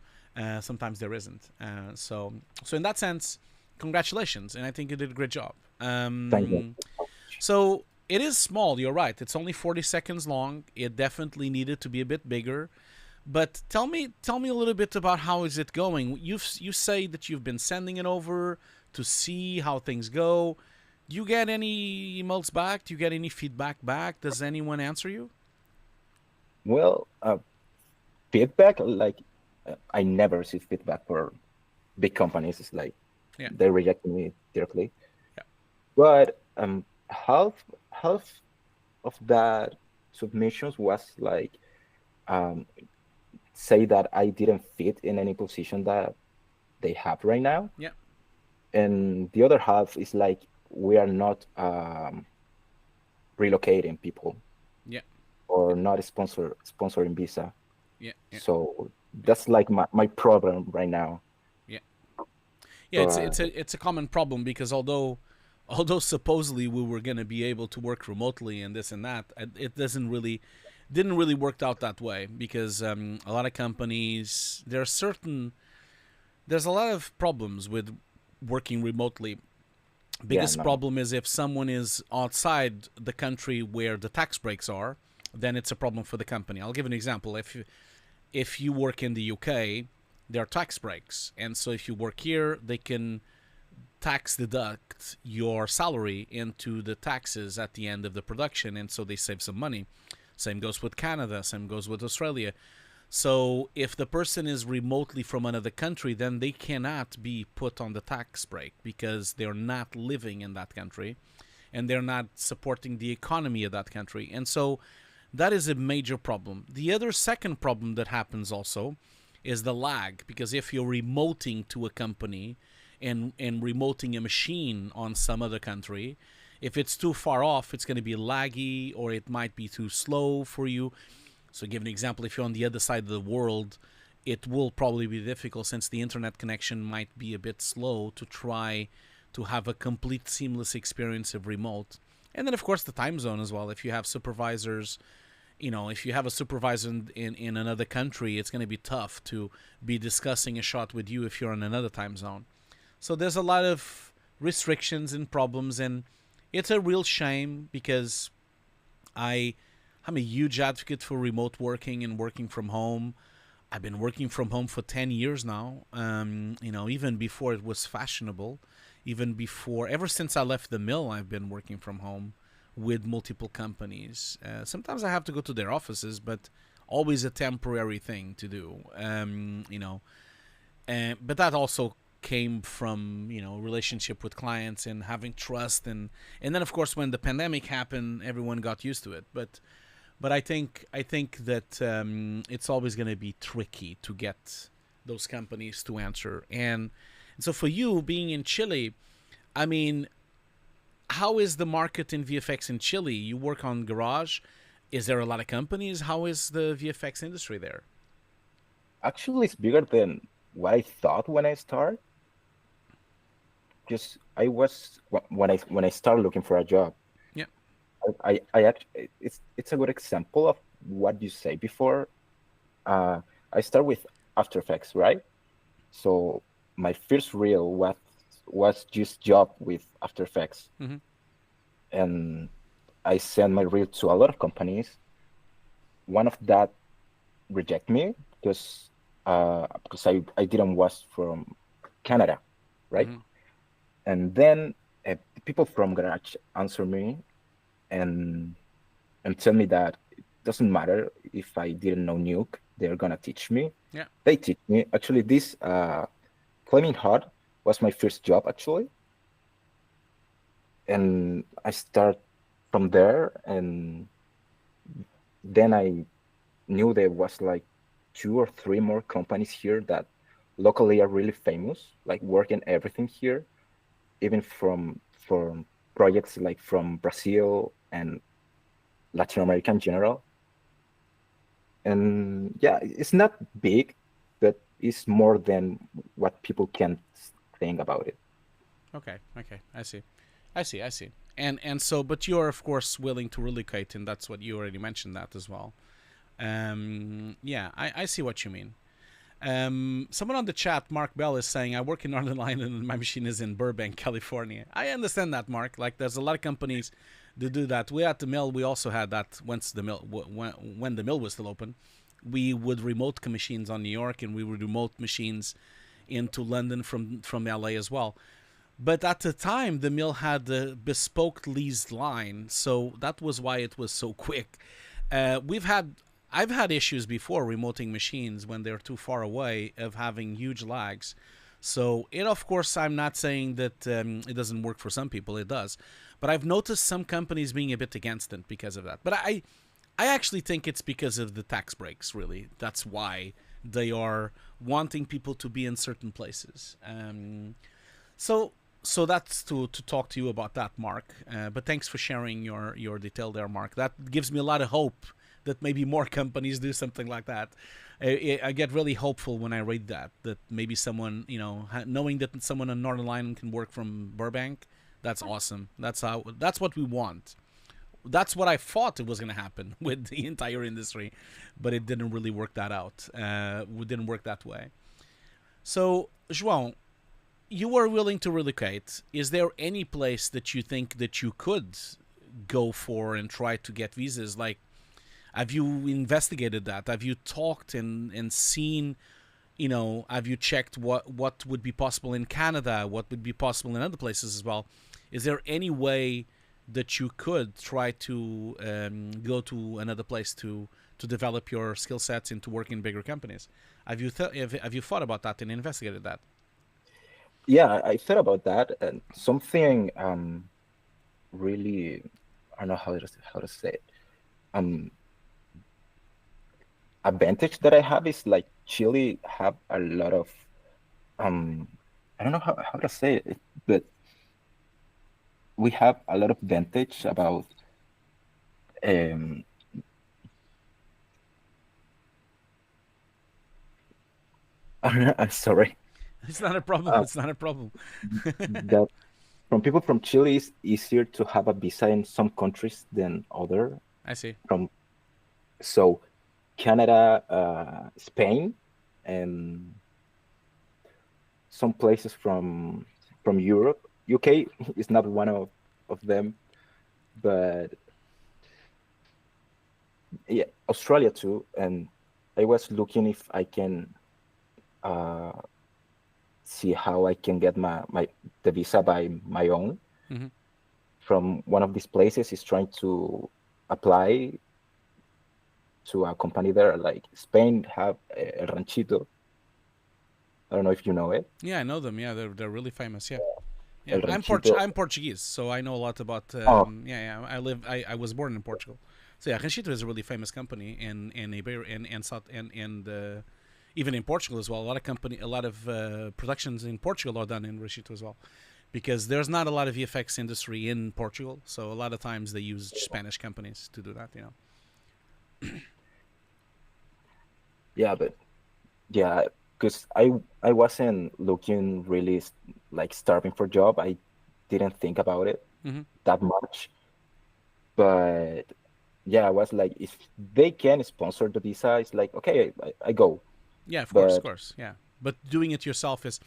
Sometimes there isn't. So in that sense, congratulations, and I think you did a great job. Thank you. So it is small, you're right. It's only 40 seconds long. It definitely needed to be a bit bigger. But tell me a little bit about how is it going. You say that you've been sending it over to see how things go. Do you get any emails back? Do you get any feedback back? Does anyone answer you? Well, feedback, like I never receive feedback for big companies. It's like they reject me directly. Yeah. But half of that submissions was like say that I didn't fit in any position that they have right now. Yeah. And the other half is like, we are not relocating people. Yeah. Or not sponsoring visa. Yeah. So that's like my problem right now. Yeah. Yeah, it's a common problem, because although supposedly we were going to be able to work remotely and this and that, it didn't really work out that way, because a lot of companies, there's a lot of problems with working remotely. Biggest problem is if someone is outside the country where the tax breaks are, then it's a problem for the company. I'll give an example. If you work in the UK, there are tax breaks, and so if you work here, they can tax deduct your salary into the taxes at the end of the production, and so they save some money. Same goes with Canada, same goes with Australia. So if the person is remotely from another country, then they cannot be put on the tax break, because they're not living in that country and they're not supporting the economy of that country. And so that is a major problem. The other second problem that happens also is the lag, because if you're remoting to a company and remoting a machine on some other country, if it's too far off, it's going to be laggy, or it might be too slow for you. So give an example, if you're on the other side of the world, it will probably be difficult, since the internet connection might be a bit slow, to try to have a complete seamless experience of remote. And then, of course, the time zone as well. If you have supervisors, if you have a supervisor in another country, it's going to be tough to be discussing a shot with you if you're in another time zone. So there's a lot of restrictions and problems, and it's a real shame, because I'm a huge advocate for remote working and working from home. I've been working from home for 10 years now, even before it was fashionable, ever since I left the mill, I've been working from home with multiple companies. Sometimes I have to go to their offices, but always a temporary thing to do, but that also came from, relationship with clients and having trust. And then, of course, when the pandemic happened, everyone got used to it. But I think that it's always going to be tricky to get those companies to answer. And so for you being in Chile, I mean, how is the market in VFX in Chile? You work on Garage. Is there a lot of companies? How is the VFX industry there? Actually, it's bigger than what I thought when I started. Just when I started looking for a job. I actually, it's a good example of what you say before. I start with After Effects, right? So my first reel was just job with After Effects, Mm-hmm. and I sent my reel to a lot of companies. One of that reject me because I didn't was from Canada, right? Mm-hmm. And then people from Garage answer me and tell me that it doesn't matter if I didn't know Nuke, they're gonna teach me. Yeah. They teach me. Actually, this Flaming Hot was my first job actually, and I start from there, and then I knew there was like 2 or 3 more companies here that locally are really famous, like working everything here, even from projects like from Brazil and Latin America in general. And yeah, it's not big, but it's more than what people can think about it. Okay. I see. And so, but you're of course willing to relocate, and that's what you already mentioned that as well. Yeah, I see what you mean. Someone on the chat, Mark Bell, is saying, I work in Northern Ireland and my machine is in Burbank, California. I understand that, Mark. Like, there's a lot of companies that do that. We at the mill, we also had that once the mill, when the mill was still open. We would remote machines on New York, and we would remote machines into London from LA as well. But at the time, the mill had the bespoke leased line, so that was why it was so quick. I've had issues before remoting machines when they're too far away of having huge lags. So it, of course, I'm not saying that it doesn't work for some people. It does. But I've noticed some companies being a bit against it because of that. But I actually think it's because of the tax breaks, really. That's why they are wanting people to be in certain places. So that's to talk to you about that, Mark. But thanks for sharing your detail there, Mark. That gives me a lot of hope that maybe more companies do something like that. I get really hopeful when I read that maybe someone, knowing that someone on Northern Ireland can work from Burbank, that's awesome. That's what we want. That's what I thought it was going to happen with the entire industry, but it didn't really work that out. It didn't work that way. So, João, you were willing to relocate. Is there any place that you think that you could go for and try to get visas? Like, have you investigated that? Have you talked and seen, have you checked what would be possible in Canada, what would be possible in other places as well? Is there any way that you could try to go to another place to develop your skill sets and to work in bigger companies? Have you thought about that and investigated that? Yeah, I thought about that, and something really, I don't know how to say it. Advantage that I have is like Chile have a lot of I don't know how to say it, but we have a lot of advantage about I'm sorry. It's not a problem. It's not a problem. That from people from Chile is easier to have a visa in some countries than other. I see. So Canada, Spain, and some places from Europe. UK is not one of them, but yeah, Australia too. And I was looking if I can see how I can get the visa by my own. Mm-hmm. From one of these places is trying to apply to a company there. Like Spain have a Ranchito. I don't know if you know it. Yeah, I know them. Yeah, they're really famous. Yeah. El I'm Ranchito. Portuguese, so I know a lot about. Yeah. I was born in Portugal, so yeah, Ranchito is a really famous company in Iberia and South and even in Portugal as well. A lot of productions in Portugal are done in Ranchito as well, because there's not a lot of VFX industry in Portugal, so a lot of times they use Spanish companies to do that. Yeah, but yeah, because I wasn't looking really like starving for job. I didn't think about it Mm-hmm. that much. But yeah, I was like, if they can sponsor the visa, it's like, okay, I go. Yeah, of But course, yeah. But doing it yourself is.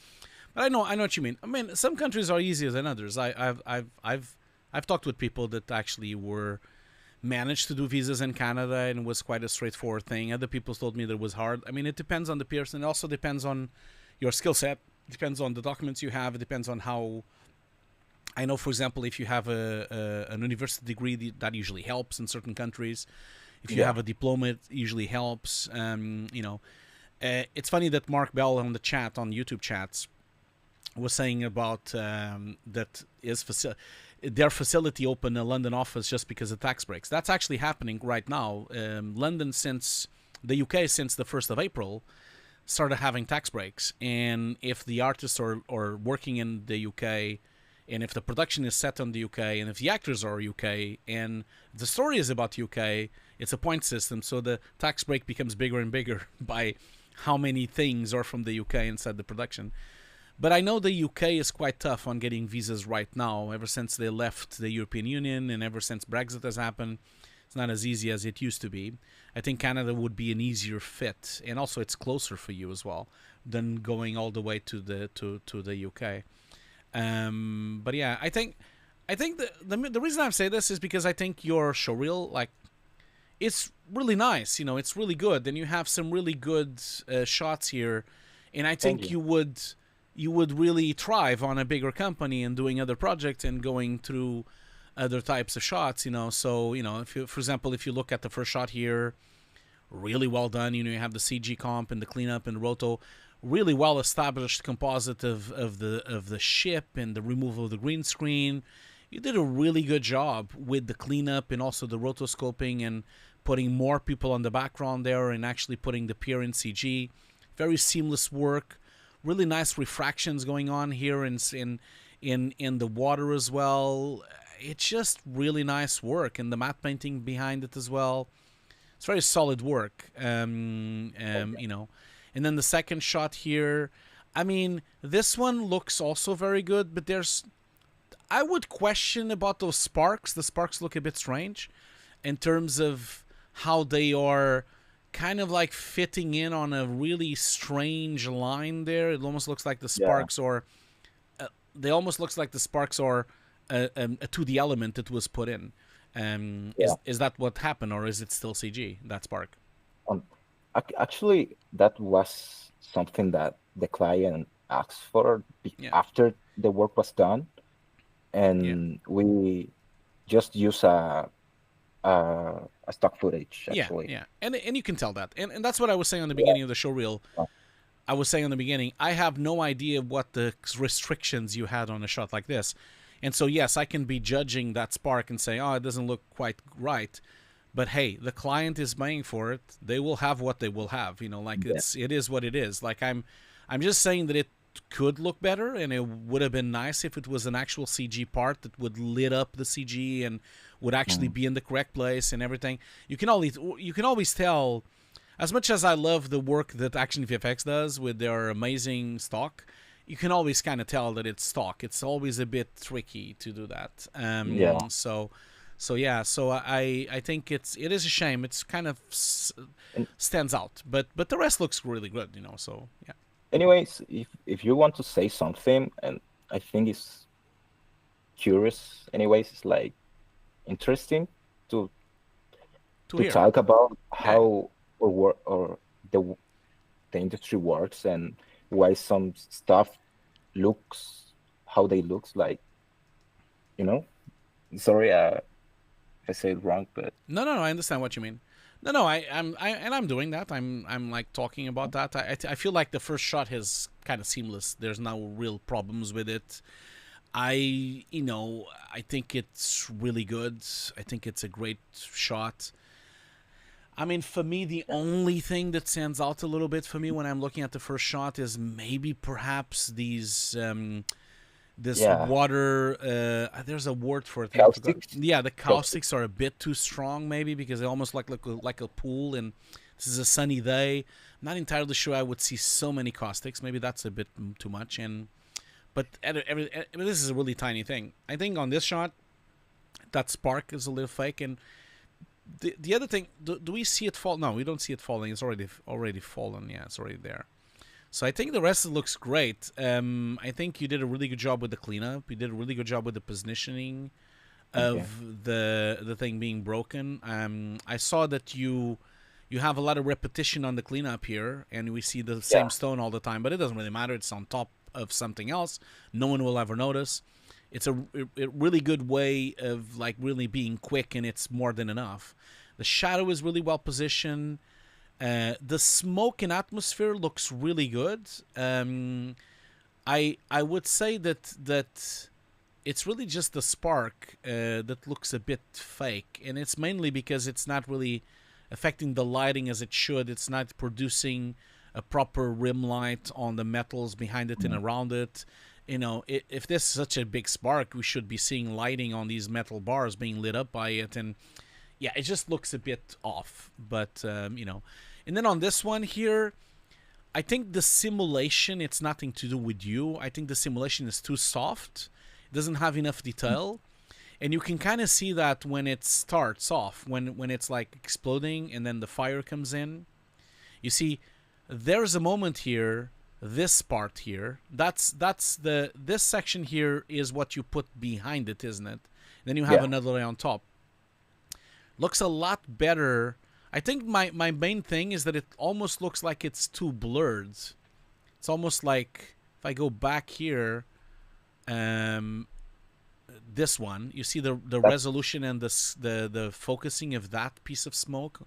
I know what you mean. I mean, some countries are easier than others. I've talked with people that actually were managed to do visas in Canada, and it was quite a straightforward thing. Other people told me that it was hard. I mean, it depends on the person. It also depends on your skill set. It depends on the documents you have. It depends on how. I know, for example, if you have an university degree, that usually helps in certain countries. If you have a diploma, it usually helps. You know, it's funny that Mark Bell on the chat, on YouTube chats, was saying about that their facility opened a London office just because of tax breaks. That's actually happening right now. London, since the UK, since the 1st of April, started having tax breaks. And if the artists are working in the UK, and if the production is set on the UK, and if the actors are UK, and the story is about UK, it's a point system, so the tax break becomes bigger and bigger by how many things are from the UK inside the production. But I know the UK is quite tough on getting visas right now, ever since they left the European Union and ever since Brexit has happened. It's not as easy as it used to be. I think Canada would be an easier fit, and also it's closer for you as well than going all the way to the UK. But yeah, I think the reason I say this is because I think your showreel, like, it's really nice. You know, it's really good, and you have some really good shots here, and I think you would really thrive on a bigger company and doing other projects and going through other types of shots, you know. So, you know, if you, for example, if you look at the first shot here, really well done. You know, you have the CG comp and the cleanup and roto, really well established composite of the ship and the removal of the green screen. You did a really good job with the cleanup and also the rotoscoping and putting more people on the background there and actually putting the pier in CG. Very seamless work. Really nice refractions going on here in the water as well. It's just really nice work, and the matte painting behind it as well. It's very solid work. You know, and then the second shot here. I mean, this one looks also very good, but I would question about those sparks. The sparks look a bit strange in terms of how they are kind of like fitting in on a really strange line there. It almost looks like the sparks are they almost looks like the sparks are a 2D element that was put in. Is that what happened, or is it still CG, that spark? Actually, that was something that the client asked for after the work was done, and we just use a stock footage, actually. Yeah. And you can tell that. And that's what I was saying on the beginning of the showreel. I was saying in the beginning, I have no idea what the restrictions you had on a shot like this. And so, yes, I can be judging that spark and say, oh, it doesn't look quite right. But hey, the client is paying for it. They will have what they will have. You know, like it is what it is. Like I'm just saying that it could look better, and it would have been nice if it was an actual CG part that would lit up the CG and would actually be in the correct place and everything. You can always tell, as much as I love the work that Action VFX does with their amazing stock, you can always kind of tell that it's stock. It's always a bit tricky to do that. So I think it is a shame. It's kind of stands out, but the rest looks really good, you know. So yeah. Anyways, if you want to say something, and I think it's curious. Anyways, it's like interesting to talk about how or the industry works and why some stuff looks how they looks like. You know, sorry if I say it wrong, but no, I understand what you mean. No, I'm doing that. I'm like talking about that. I feel like the first shot is kind of seamless. There's no real problems with it. I think it's really good. I think it's a great shot. I mean, for me, the only thing that stands out a little bit for me when I'm looking at the first shot is maybe perhaps these water. There's a word for it. Caustics? Yeah, the caustics are a bit too strong, maybe, because they almost like a pool, and this is a sunny day. I'm not entirely sure I would see so many caustics. Maybe that's a bit too much. But this is a really tiny thing. I think on this shot, that spark is a little fake, and the other thing, do we see it fall? No, we don't see it falling. It's already fallen. Yeah, it's already there. So I think the rest looks great. I think you did a really good job with the cleanup. You did a really good job with the positioning of the thing being broken. I saw that you have a lot of repetition on the cleanup here, and we see the same stone all the time, but it doesn't really matter. It's on top of something else. No one will ever notice. It's a really good way of like really being quick, and it's more than enough. The shadow is really well positioned. The smoke and atmosphere looks really good. I would say that it's really just the spark that looks a bit fake, and it's mainly because it's not really affecting the lighting as it should. It's not producing a proper rim light on the metals behind it and around it. You know, if this is such a big spark, we should be seeing lighting on these metal bars being lit up by it, and yeah, it just looks a bit off. But you know, and then on this one here, I think the simulation, it's nothing to do with you. I think the simulation is too soft. It doesn't have enough detail. And you can kind of see that when it starts off, when it's like exploding and then the fire comes in. You see, there's a moment here, this part here, this section here is what you put behind it, isn't it? Then you have another layer on top. Looks a lot better. I think my main thing is that it almost looks like it's too blurred. It's almost like, if I go back here, this one, you see the resolution and the focusing of that piece of smoke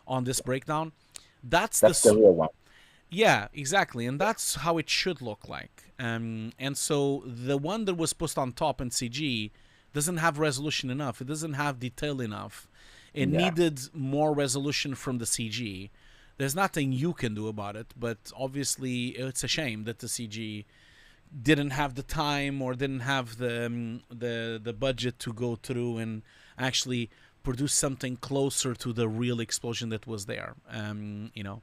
on this breakdown. That's the real one. Yeah, exactly, and that's how it should look like. And so the one that was put on top in CG doesn't have resolution enough. It doesn't have detail enough. It needed more resolution from the CG. There's nothing you can do about it, but obviously it's a shame that the CG didn't have the time or didn't have the budget to go through and actually produce something closer to the real explosion that was there. You know,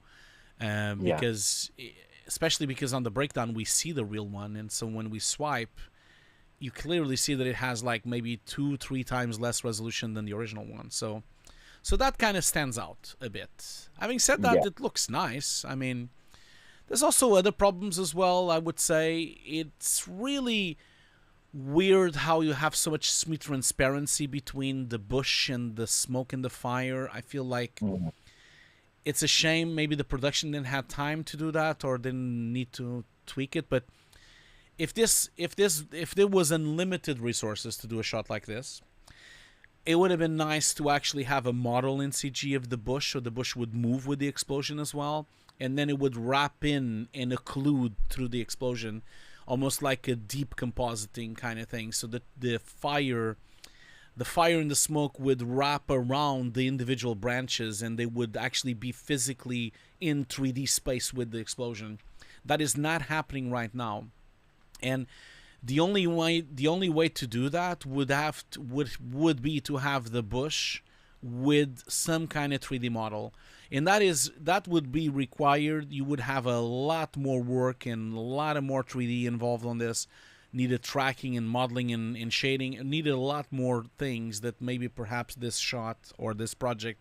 because especially because on the breakdown we see the real one, and so when we swipe, you clearly see that it has like maybe 2-3 times less resolution than the original one. So that kind of stands out a bit. Having said that, it looks nice. I mean, there's also other problems as well, I would say. It's really weird how you have so much smooth transparency between the bush and the smoke and the fire. I feel like it's a shame maybe the production didn't have time to do that or didn't need to tweak it. But if there was unlimited resources to do a shot like this, it would have been nice to actually have a model in CG of the bush, so the bush would move with the explosion as well, and then it would wrap in and occlude through the explosion, almost like a deep compositing kind of thing, so that the fire and the smoke would wrap around the individual branches, and they would actually be physically in 3D space with the explosion. That is not happening right now, and the only way to do that would be to have the bush with some kind of 3D model, and that would be required. You would have a lot more work and a lot of more 3D involved on this. Needed tracking and modeling and shading. It needed a lot more things that maybe perhaps this shot or this project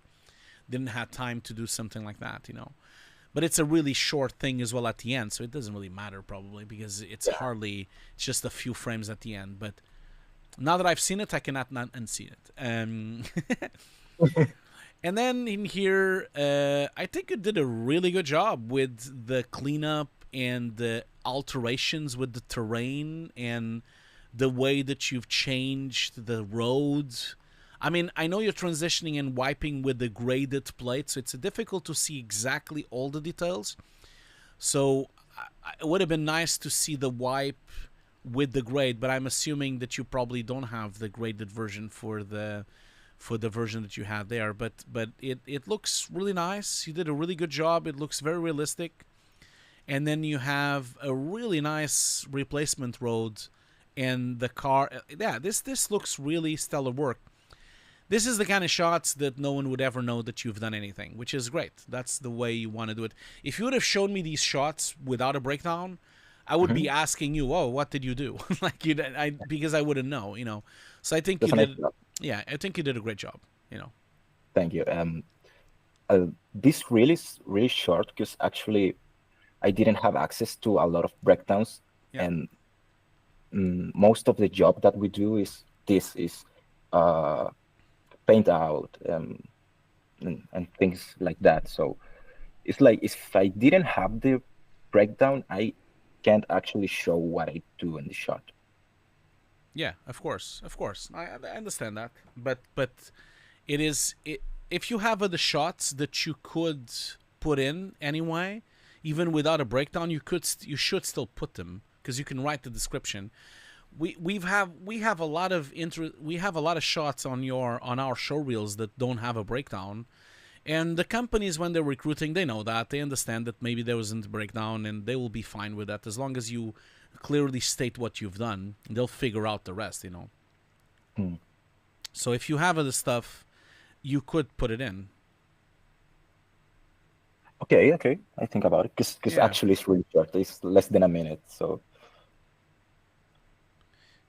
didn't have time to do something like that, you know. But it's a really short thing as well at the end, so it doesn't really matter probably, because it's just a few frames at the end. But now that I've seen it, I cannot not unsee it. And then in here, I think it did a really good job with the cleanup and the alterations with the terrain and the way that you've changed the roads. I mean, I know you're transitioning and wiping with the graded plate, so it's difficult to see exactly all the details. So it would have been nice to see the wipe with the grade, but I'm assuming that you probably don't have the graded version for the version that you had there. But it looks really nice. You did a really good job. It looks very realistic. And then you have a really nice replacement road and the car. Yeah, this looks really stellar work. This is the kind of shots that no one would ever know that you've done anything, which is great. That's the way you want to do it. If you would have shown me these shots without a breakdown, I would be asking you, "Oh, what did you do?" Because I wouldn't know, you know. So I think you did. Yeah, I think you did a great job, you know. Thank you. This reel is really short because actually I didn't have access to a lot of breakdowns, Yeah. and most of the job that we do is paint out and things like that. So it's like if I didn't have the breakdown, I can't actually show what I do in the shot. Yeah, of course. I understand that, but if you have other shots that you could put in anyway, even without a breakdown, you should still put them, because you can write the description. We have a lot of shots on our show reels that don't have a breakdown, and the companies, when they're recruiting, they know that, they understand that maybe there wasn't a breakdown, and they will be fine with that as long as you clearly state what you've done. They'll figure out the rest, So if you have other stuff, you could put it in. Okay, I think about it, because actually it's really short. It's less than a minute, so.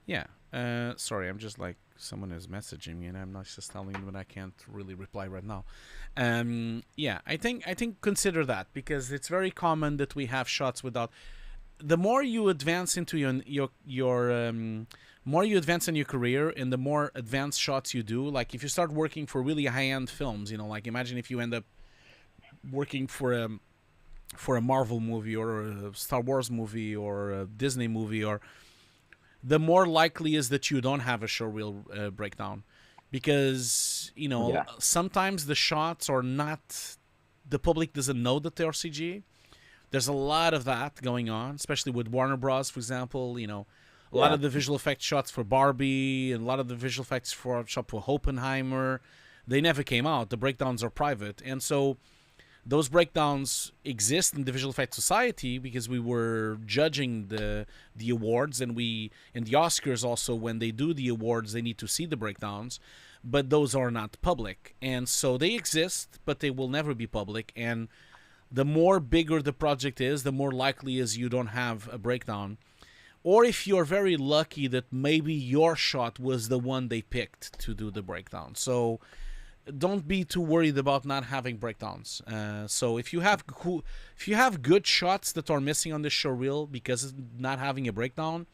Yeah. Sorry, I'm just like, someone is messaging me, and I'm not just telling them that I can't really reply right now. Yeah, I think consider that, because it's very common that we have shots without. The more you advance into your more you advance in your career, and the more advanced shots you do, like if you start working for really high-end films, like imagine if you end up working for a Marvel movie or a Star Wars movie or a Disney movie, or the more likely is that you don't have a showreel breakdown, because sometimes the shots are not, the public doesn't know that they're CG. There's a lot of that going on, especially with Warner Bros, for example. A lot of the visual effects shots for Barbie and a lot of the visual effects for Oppenheimer, they never came out. The breakdowns are private, and so those breakdowns exist in the Visual Effects Society because we were judging the awards, and the Oscars also, when they do the awards, they need to see the breakdowns, but those are not public, and so they exist, but they will never be public. And the more bigger the project is, the more likely is you don't have a breakdown, or if you're very lucky that maybe your shot was the one they picked to do the breakdown. So don't be too worried about not having breakdowns. So if you have good shots that are missing on this show reel because of not having a breakdown,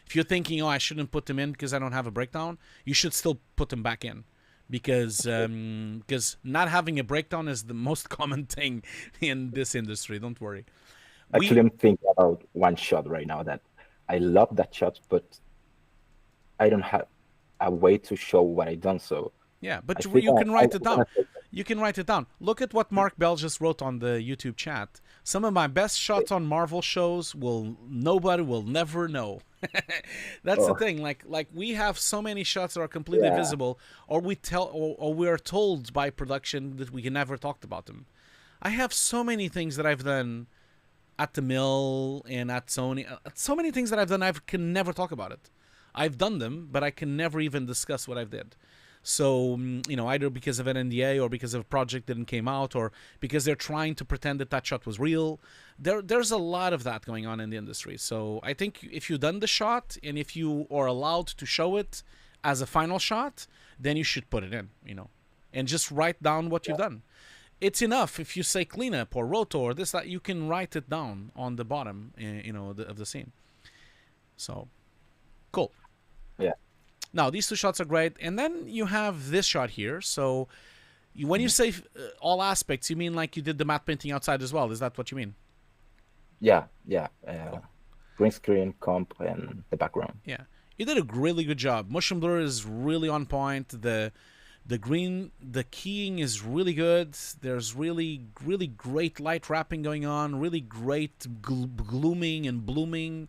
if you're thinking, I shouldn't put them in because I don't have a breakdown, you should still put them back in, because not having a breakdown is the most common thing in this industry. Don't worry. Actually, I'm thinking about one shot right now that I love that shot, but I don't have a way to show what I done. So yeah, but you can write it down. You can write it down. Look at what Mark Bell just wrote on the YouTube chat. Some of my best shots on Marvel shows nobody will never know. That's the thing. Like we have so many shots that are completely visible, or we are told by production that we can never talk about them. I have so many things that I've done at the mill and at Sony. So many things that I've done, I can never talk about it. I've done them, but I can never even discuss what I've did. So, either because of an NDA or because of a project that didn't came out, or because they're trying to pretend that shot was real. There's a lot of that going on in the industry. So I think if you've done the shot and if you are allowed to show it as a final shot, then you should put it in, and just write down what you've done. It's enough if you say cleanup or roto or this, that, you can write it down on the bottom, of the scene. So, cool. Yeah. Now, these two shots are great. And then you have this shot here. So when you say all aspects, you mean like you did the matte painting outside as well? Is that what you mean? Yeah. Green screen, comp, and the background. Yeah. You did a really good job. Motion blur is really on point. The keying is really good. There's really, really great light wrapping going on. Really great glooming and blooming.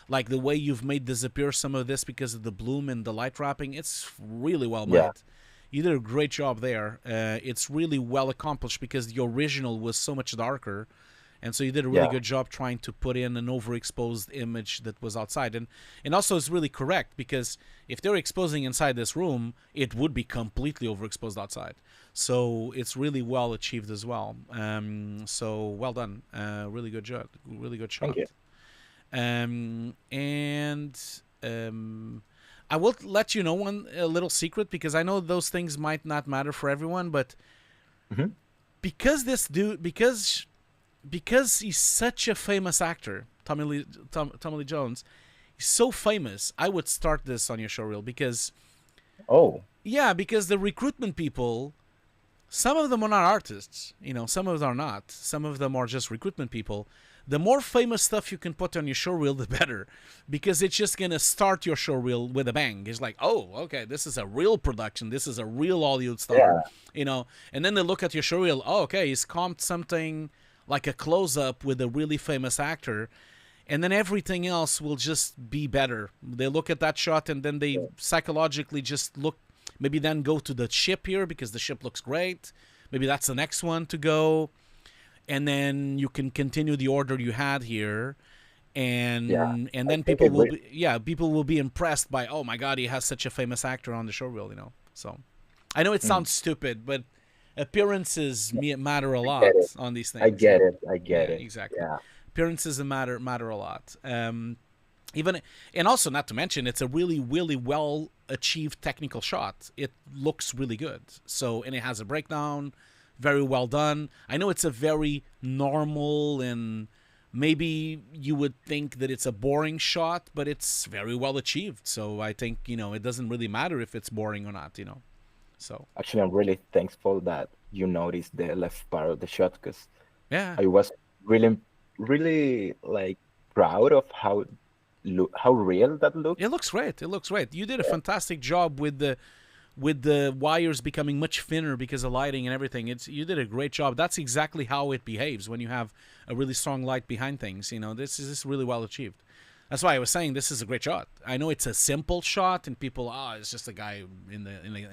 Like the way you've made disappear some of this because of the bloom and the light wrapping. It's really well made. Yeah. You did a great job there. It's really well accomplished because the original was so much darker. And so you did a really good job trying to put in an overexposed image that was outside. And also it's really correct, because if they're exposing inside this room, it would be completely overexposed outside. So it's really well achieved as well. So well done. Really good job. Really good shot. Thank you. I will let you know a little secret, because I know those things might not matter for everyone, but because because he's such a famous actor, Tommy Lee Jones, he's so famous. I would start this on your showreel because, because the recruitment people, some of them are not artists, some of them are not. Some of them are just recruitment people. The more famous stuff you can put on your showreel, the better, because it's just gonna start your showreel with a bang. It's like, oh, okay, this is a real production. This is a real Hollywood star, And then they look at your showreel. Oh, okay, he's comped something like a close-up with a really famous actor, and then everything else will just be better. They look at that shot, and then they psychologically just look. Maybe then go to the ship here because the ship looks great. Maybe that's the next one to go. And then you can continue the order you had here, and then people will be impressed by, oh my God, he has such a famous actor on the showreel, So I know it sounds stupid, but appearances matter a lot on these things. I get it. Exactly. Yeah. Appearances matter a lot. And also, not to mention, it's a really, really well achieved technical shot. It looks really good. So, and it has a breakdown. Very well done. I know it's a very normal, and maybe you would think that it's a boring shot, but it's very well achieved. So I think, it doesn't really matter if it's boring or not, So actually, I'm really thankful that you noticed the left part of the shot, because I was really, really proud of how real that looked. It looks great. You did a fantastic job with the wires becoming much thinner because of lighting and everything. You did a great job. That's exactly how it behaves when you have a really strong light behind things. This is really well achieved. That's why I was saying this is a great shot. I know it's a simple shot, and people, it's just a guy in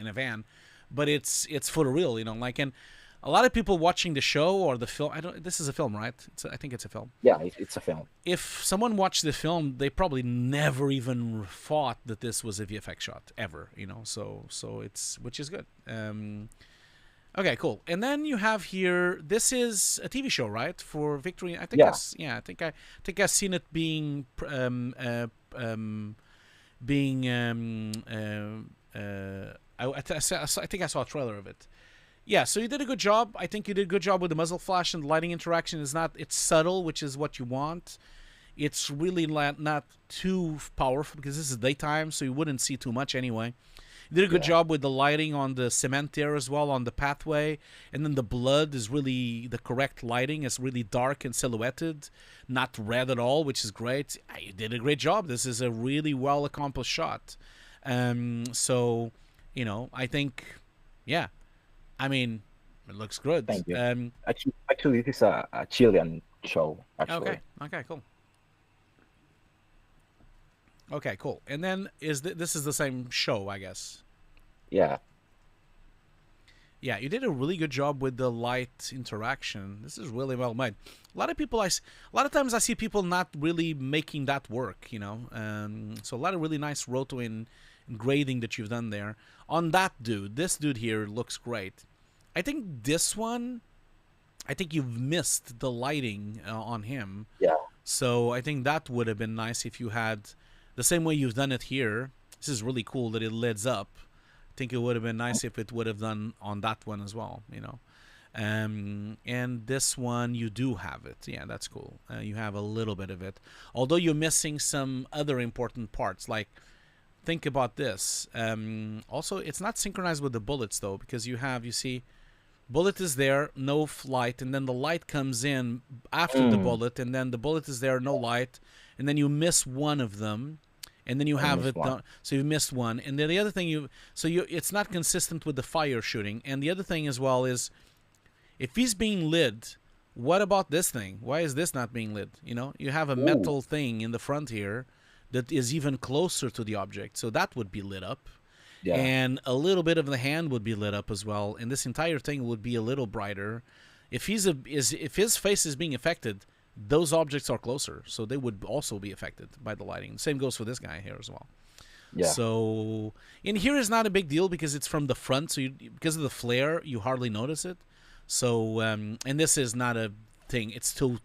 a van, but it's photoreal. And a lot of people watching the show or the film. This is a film, right? I think it's a film. Yeah, it's a film. If someone watched the film, they probably never even thought that this was a VFX shot ever. So which is good. Okay, cool. And then you have here. This is a TV show, right? For Victory. I think. I think I've seen it being. I think I saw a trailer of it. Yeah, so you did a good job. I think you did a good job with the muzzle flash, and the lighting interaction it's subtle, which is what you want. It's really not too powerful because this is daytime, so you wouldn't see too much anyway. You did a good job with the lighting on the cement there as well, on the pathway. And then the blood is really the correct lighting. It's really dark and silhouetted, not red at all, which is great. You did a great job. This is a really well-accomplished shot. So, I think, I mean, it looks good. Thank you. Actually, this is a Chilean show, actually. Okay, cool. Okay, cool. And then this is the same show, I guess. Yeah. Yeah, you did a really good job with the light interaction. This is really well made. A lot of times I see people not really making that work, So a lot of really nice roto and grading that you've done there. On this dude here looks great. I think you've missed the lighting on him. Yeah. So I think that would have been nice if you had the same way you've done it here. This is really cool that it lids up. I think it would have been nice if it would have done on that one as well, And this one, you do have it. Yeah, that's cool. You have a little bit of it. Although you're missing some other important parts, like think about this. Also, it's not synchronized with the bullets, though, because you see, bullet is there, no light, and then the light comes in after the bullet, and then the bullet is there, no light, and then you miss one of them, and then you have it done. So you missed one, and then the other thing it's not consistent with the fire shooting. And the other thing as well is, if he's being lit, what about this thing? Why is this not being lit? You have a metal thing in the front here that is even closer to the object, so that would be lit up. Yeah. And a little bit of the hand would be lit up as well, and this entire thing would be a little brighter. If his face is being affected, those objects are closer, so they would also be affected by the lighting. The same goes for this guy here as well. Yeah. So in here is not a big deal because it's from the front, so because of the flare, you hardly notice it. So and this is not a thing. It's too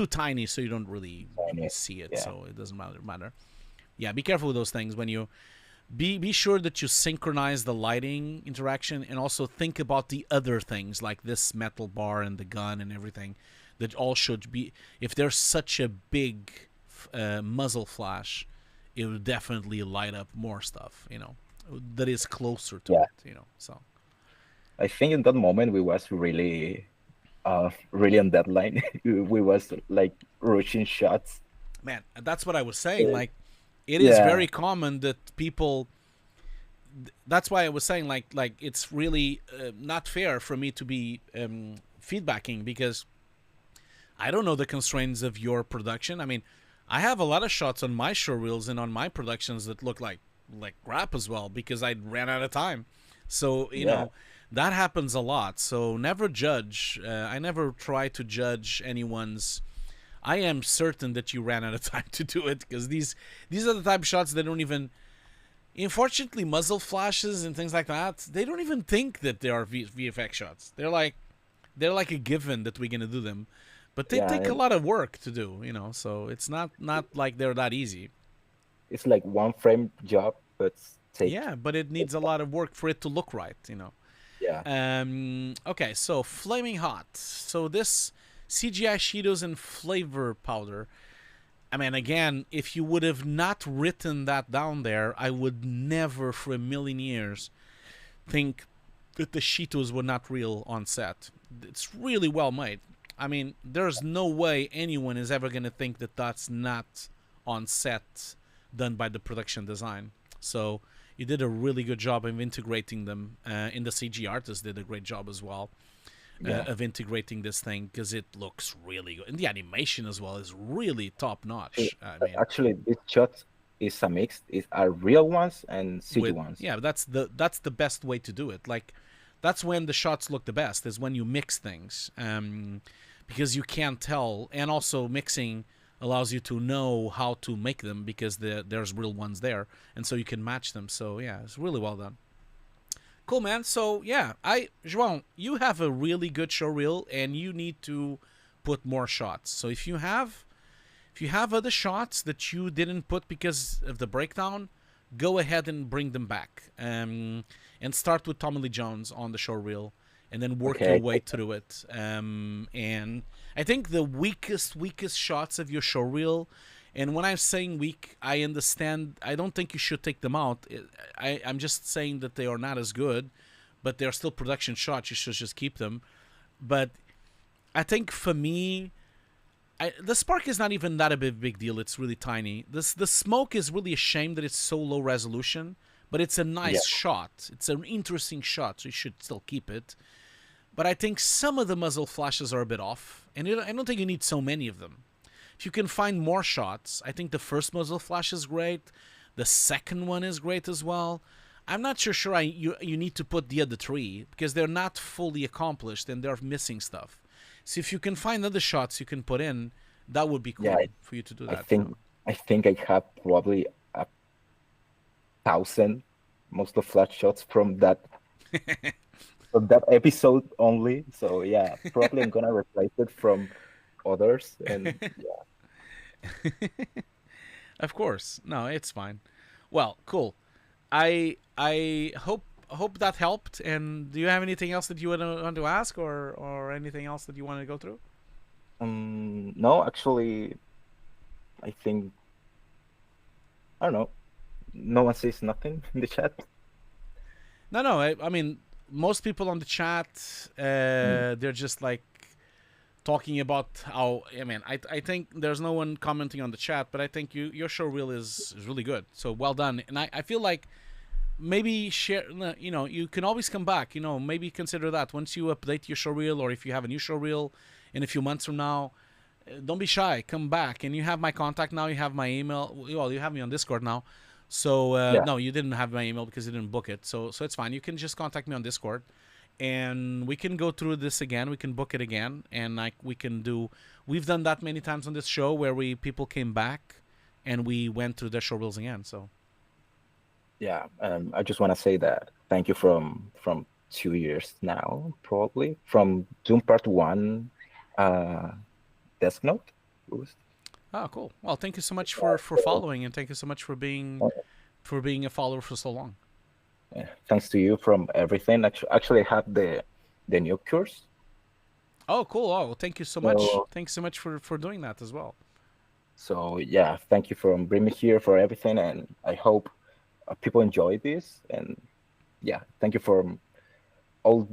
tiny, so you don't really see it. Yeah. So it doesn't matter. Yeah, be careful with those things when you. Be sure that you synchronize the lighting interaction, and also think about the other things like this metal bar and the gun and everything. that all should be. If there's such a big muzzle flash, it would definitely light up more stuff, that is closer to it, So I think in that moment we was really on deadline. We was like rushing shots. Man, that's what I was saying. Like, it is very common that people. That's why I was saying like it's really not fair for me to be feedbacking, because I don't know the constraints of your production. I mean, I have a lot of shots on my showreels and on my productions that look like crap as well, because I ran out of time. So you know, that happens a lot. So never judge. I never try to judge anyone's. I am certain that you ran out of time to do it, because these are the type of shots that don't even. Unfortunately, muzzle flashes and things like that, they don't even think that they are VFX shots. They're like a given that we're gonna do them, but they take a lot of work to do, So it's not like they're that easy. It's like one frame job, but but it needs a lot of work for it to look right, Yeah. Okay, so Flaming Hot. So this CGI Cheetos and flavor powder. I mean, again, if you would have not written that down there, I would never for a million years think that the Cheetos were not real on set. It's really well made. I mean, there's no way anyone is ever going to think that that's not on set done by the production design. So you did a really good job of integrating them. And the CG artist did a great job as well. Of integrating this thing, because it looks really good, and the animation as well is really top notch. I mean, actually, this shot is a mix. It's are real ones and CG ones. Yeah, that's the best way to do it. Like, that's when the shots look the best, is when you mix things, because you can't tell, and also mixing allows you to know how to make them, because there's real ones there, and so you can match them. So yeah, it's really well done. Cool, man. So yeah, João, you have a really good showreel, and you need to put more shots. So if you have other shots that you didn't put because of the breakdown, go ahead and bring them back. And start with Tommy Lee Jones on the showreel, and then work your way through it. And I think the weakest shots of your showreel. And when I'm saying weak, I understand. I don't think you should take them out. I'm just saying that they are not as good, but they're still production shots. You should just keep them. But I think for me, the spark is not even that a big deal. It's really tiny. The smoke is really a shame that it's so low resolution, but it's a nice shot. It's an interesting shot, so you should still keep it. But I think some of the muzzle flashes are a bit off, and I don't think you need so many of them. If you can find more shots, I think the first muzzle flash is great. The second one is great as well. I'm not sure you need to put the other three, because they're not fully accomplished and they're missing stuff. So if you can find other shots you can put in, that would be cool for you to do that. I think I have probably 1,000 muzzle flash shots from that from that episode only. So yeah, probably I'm gonna replace it from others, and Of course. No, it's fine. Well, cool. I hope that helped. And do you have anything else that you want to ask, or anything else that you want to go through? No, actually, I think I don't know. No one says nothing in the chat. No. I mean, most people on the chat, they're just like talking about how. I mean, I think there's no one commenting on the chat, but I think your showreel is really good. So well done. And I feel like maybe share. You can always come back. Maybe consider that once you update your showreel, or if you have a new showreel in a few months from now. Don't be shy. Come back, and you have my contact now. You have my email. Well, you have me on Discord now. So no, you didn't have my email because you didn't book it. So it's fine. You can just contact me on Discord, and we can go through this again. We can book it again, and we've done that many times on this show where people came back, and we went through their showreels again. So yeah, I just want to say that thank you from 2 years now, probably from Doom Part 1. Desk Note. Oh, cool. Well, thank you so much for following, and thank you so much for being a follower for so long. Yeah, thanks to you from everything. Actually, I have the Nuke course. Oh, cool. Oh, thank you so much. So, Thanks so much for doing that as well. so yeah, thank you for bringing me here for everything, and I hope people enjoy this. And yeah, thank you for all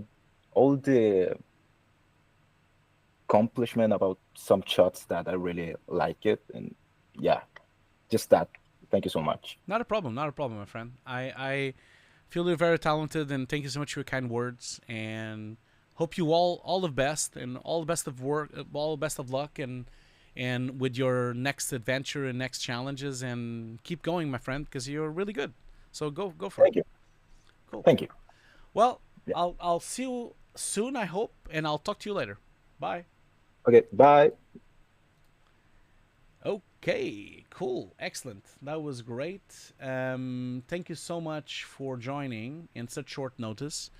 all the accomplishment about some shots that I really like it, and yeah, just that. Thank you so much. Not a problem. Not a problem, my friend. I feel you're very talented, and thank you so much for your kind words. And hope you all the best, and all the best of work, all the best of luck, and with your next adventure and next challenges, and keep going, my friend, because you're really good. So go for Thank it. you. Cool. Thank you. Well, Yeah. I'll see you soon, I hope, and I'll talk to you later. Bye. Okay, bye. Okay, cool, excellent. That was great. Thank you so much for joining in such short notice.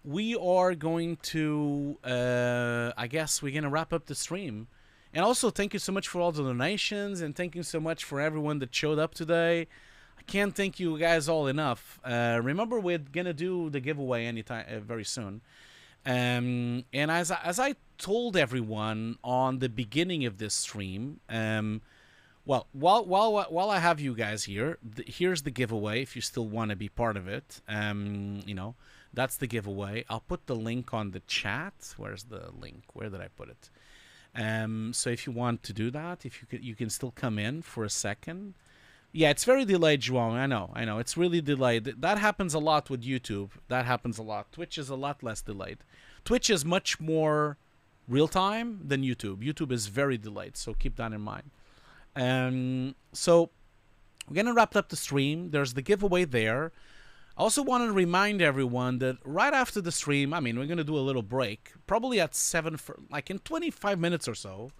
We are going to, I guess we're going to wrap up the stream. And also, thank you so much for all the donations, and thank you so much for everyone that showed up today. I can't thank you guys all enough. Remember, we're going to do the giveaway anytime, very soon. And as I told everyone on the beginning of this stream, well, while I have you guys here, here's the giveaway. If you still want to be part of it, you know, that's the giveaway. I'll put the link on the chat. Where's the link? Where did I put it? So if you want to do that, if you can still come in for a second. Yeah, it's very delayed, João. I know. It's really delayed. That happens a lot with YouTube. That happens a lot. Twitch is a lot less delayed. Twitch is much more real time than YouTube. YouTube is very delayed, so keep that in mind. So we're gonna wrap up the stream. There's the giveaway there. I also want to remind everyone that right after the stream, I mean, we're gonna do a little break, probably at 7, like in 25 minutes or so.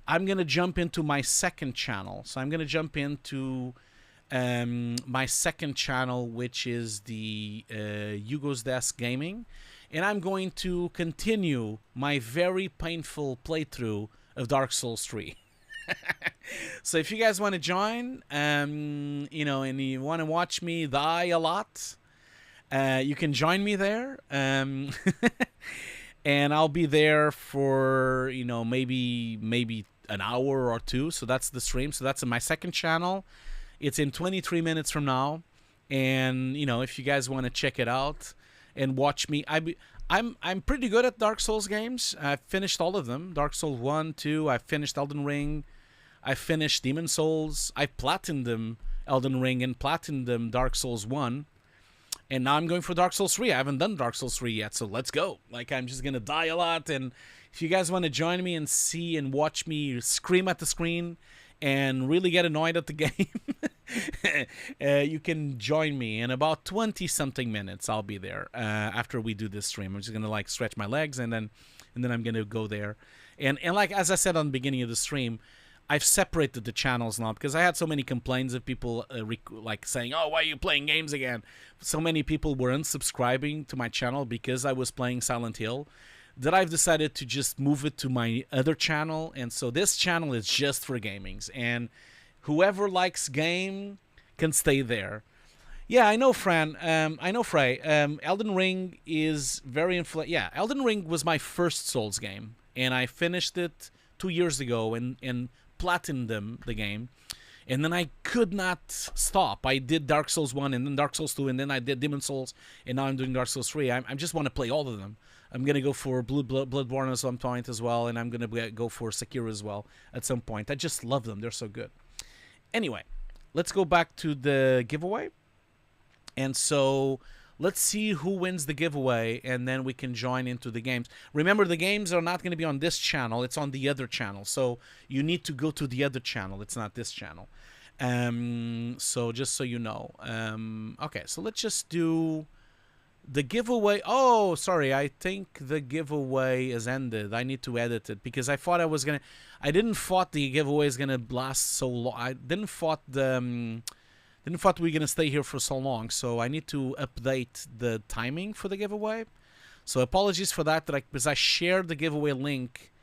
I'm gonna jump into my second channel. So I'm gonna jump into my second channel, which is the Hugo's Desk Gaming, and I'm going to continue my very painful playthrough of Dark Souls 3. So if you guys want to join, you know, and you want to watch me die a lot, you can join me there. And I'll be there for, you know, maybe an hour or two. So that's the stream. So that's in my second channel. It's in 23 minutes from now. And, you know, if you guys want to check it out and watch me, I'm pretty good at Dark Souls games. I've finished all of them. Dark Souls 1, 2, I've finished Elden Ring. I finished Demon Souls. I platinumed Elden Ring and platinumed Dark Souls 1. And now I'm going for Dark Souls 3. I haven't done Dark Souls 3 yet, so let's go. Like, I'm just going to die a lot. And if you guys want to join me and see and watch me scream at the screen and really get annoyed at the game, you can join me. In about 20-something minutes, I'll be there after we do this stream. I'm just going to, like, stretch my legs, and then I'm going to go there. And like, as I said on the beginning of the stream, I've separated the channels now because I had so many complaints of people like saying, "Oh, why are you playing games again?" So many people were unsubscribing to my channel because I was playing Silent Hill that I've decided to just move it to my other channel. And so this channel is just for gamings, and whoever likes game can stay there. Yeah, I know, Fran. I know, Frey. Elden Ring is very yeah, Elden Ring was my first Souls game, and I finished it 2 years ago and platinumed the game, and then I could not stop. I did Dark Souls 1 and then Dark Souls 2, and then I did Demon Souls, and now I'm doing Dark Souls 3. I just want to play all of them. I'm going to go for Bloodborne at some point as well, and I'm going to go for Sekiro as well at some point. I just love them. They're so good. Anyway, let's go back to the giveaway. And so let's see who wins the giveaway, and then we can join into the games. Remember, the games are not going to be on this channel. It's on the other channel. So you need to go to the other channel. It's not this channel. So just so you know. Okay, so let's just do the giveaway. Oh, sorry. I think the giveaway is ended. I need to edit it because I thought I was going to... I didn't thought the giveaway is going to last so long. I didn't thought the... Didn't thought we were going to stay here for so long, so I need to update the timing for the giveaway. So apologies for that, because I shared the giveaway link,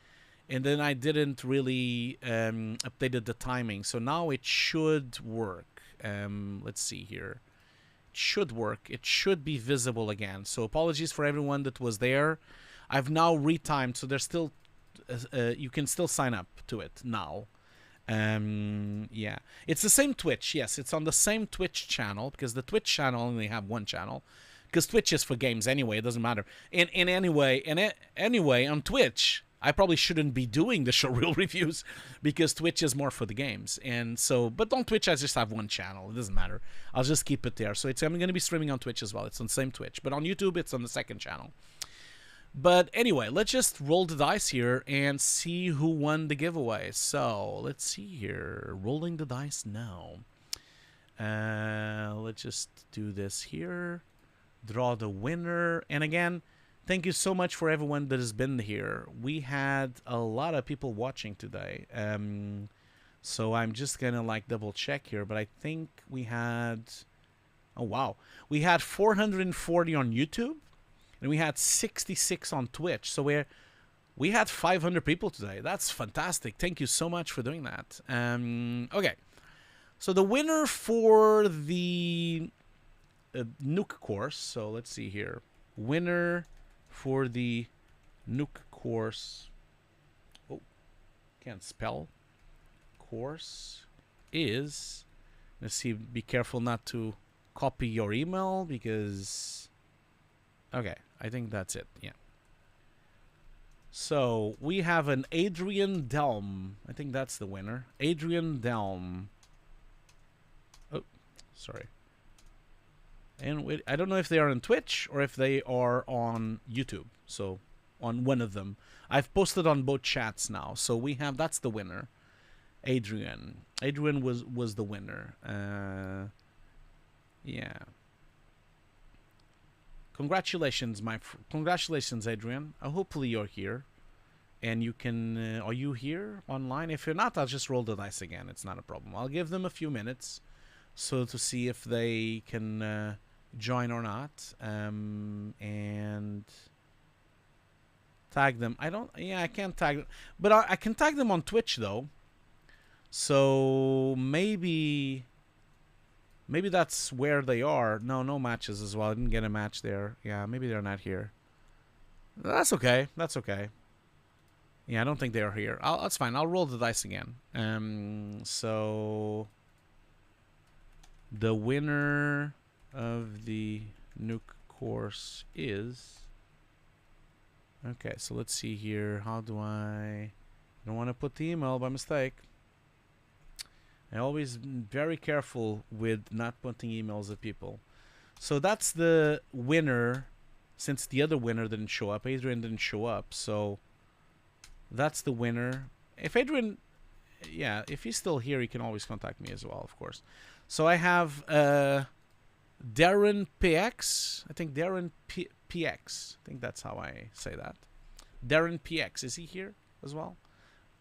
and then I didn't really updated the timing. So now it should work. Let's see here. It should work. It should be visible again. So apologies for everyone that was there. I've now retimed, so there's still you can still sign up to it now. Yeah, it's the same Twitch. Yes, it's on the same Twitch channel, because the Twitch channel only have one channel, because Twitch is for games anyway. It doesn't matter. Anyway, on Twitch, I probably shouldn't be doing the showreel reviews, because Twitch is more for the games. And so, but on Twitch, I just have one channel. It doesn't matter. I'll just keep it there. So I'm going to be streaming on Twitch as well. It's on the same Twitch, but on YouTube, it's on the second channel. But anyway, let's just roll the dice here and see who won the giveaway. So let's see here. Rolling the dice now. Let's just do this here. Draw the winner. And again, thank you so much for everyone that has been here. We had a lot of people watching today. So I'm just going to like double check here. But I think we had... Oh, wow. We had 440 on YouTube. And we had 66 on Twitch. So we had 500 people today. That's fantastic. Thank you so much for doing that. Okay. So the winner for the Nuke course. So let's see here. Winner for the Nuke course. Oh, can't spell. Course is... Let's see. Be careful not to copy your email, because... Okay, I think that's it. Yeah. So we have an Adrian Delm. I think that's the winner. Adrian Delm. Oh, sorry. And I don't know if they are on Twitch or if they are on YouTube. So on one of them. I've posted on both chats now. So we have, that's the winner. Adrian. Adrian was the winner. Yeah. Congratulations, congratulations, Adrian. Hopefully you're here, and you can. Are you here online? If you're not, I'll just roll the dice again. It's not a problem. I'll give them a few minutes, so to see if they can join or not, and tag them. I don't. Yeah, I can't tag them, but I can tag them on Twitch though. So maybe. Maybe that's where they are. No matches as well. I didn't get a match there. Yeah, maybe they're not here. That's okay. That's okay. Yeah, I don't think they are here. That's fine. I'll roll the dice again. So the winner of the Nuke course is... Okay, so let's see here. How do I don't want to put the email by mistake. I always very careful with not putting emails of people. So that's the winner, since the other winner didn't show up. Adrian didn't show up, so that's the winner. If Adrian, yeah, if he's still here, he can always contact me as well, of course. So I have Darren PX. I think Darren PX. I think that's how I say that. Darren PX. Is he here as well?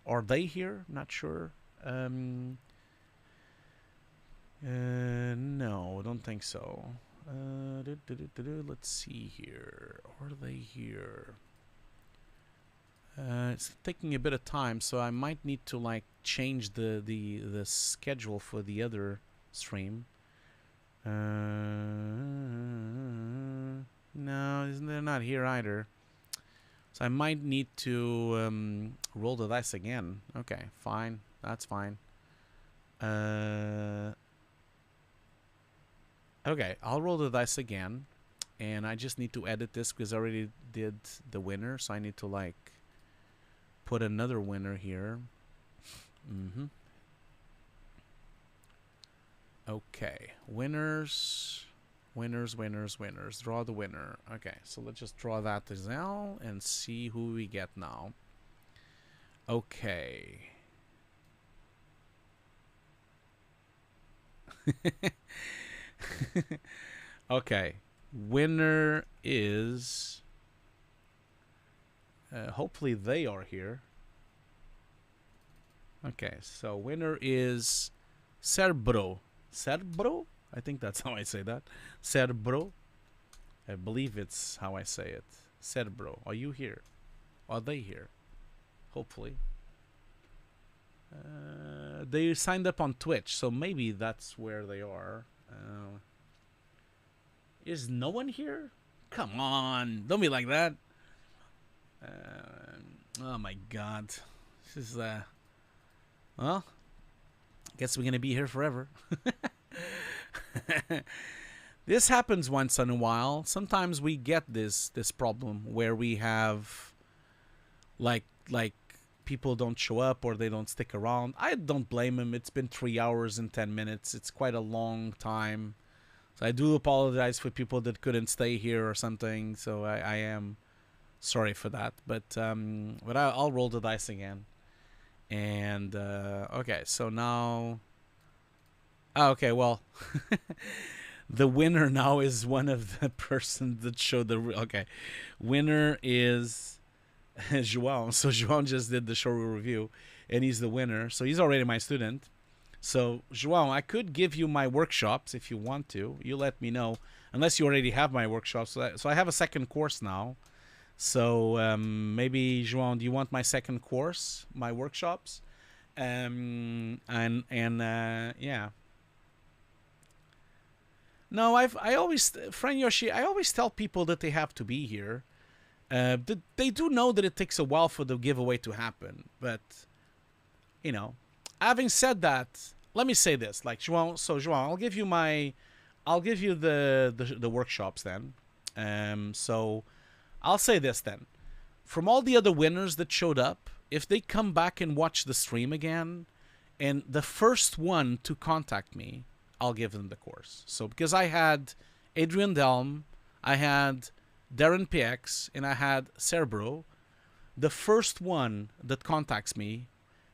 Are they here? Not sure. No, I don't think so. Let's see here. Are they here? It's taking a bit of time, so I might need to like change the schedule for the other stream. No, they're not here either. So I might need to roll the dice again. Okay, fine. That's fine. Okay, I'll roll the dice again, and I just need to edit this because I already did the winner, so I need to like put another winner here. Okay, winners. Draw the winner. Okay, so let's just draw that as well and see who we get now. Okay. Okay, winner is hopefully they are here. Okay, so winner is Cerbro. I think that's how I say that. Cerbro. I believe it's how I say it. Cerbro. Are you here? Are they here? Hopefully. They signed up on Twitch, so maybe that's where they are. Is no one here? Come on, don't be like that. Oh my God, this is well, guess we're gonna be here forever. This happens once in a while. Sometimes we get this problem where we have like people don't show up or they don't stick around. I don't blame them. It's been 3 hours and 10 minutes. It's quite a long time. So I do apologize for people that couldn't stay here or something. So I am sorry for that. But I'll roll the dice again. And okay, so now okay, well, the winner now is one of the persons that showed the okay. Winner is João. So João just did the showreel review, and he's the winner. So he's already my student. So João, I could give you my workshops if you want to. You let me know, unless you already have my workshops. So I have a second course now. So maybe João, do you want my second course, my workshops? Yeah. No, I always, friend Yoshi, I always tell people that they have to be here. They do know that it takes a while for the giveaway to happen, but you know, having said that, let me say this, like João. So João, I'll give you the workshops then. So I'll say this then, from all the other winners that showed up, if they come back and watch the stream again, and the first one to contact me, I'll give them the course. So because I had Adrian Delm, I had Darren PX, and I had Cerebro, the first one that contacts me,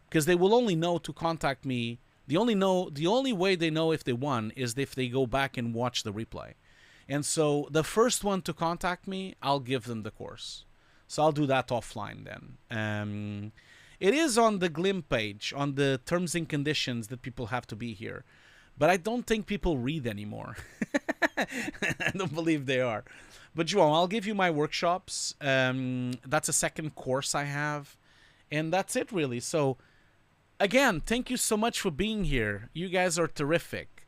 because they will only know to contact me, the only way they know if they won is if they go back and watch the replay. And so the first one to contact me, I'll give them the course. So I'll do that offline then. It is on the Glim page, on the terms and conditions that people have to be here. But I don't think people read anymore. I don't believe they are. But João, I'll give you my workshops. That's a second course I have. And that's it, really. So, again, thank you so much for being here. You guys are terrific,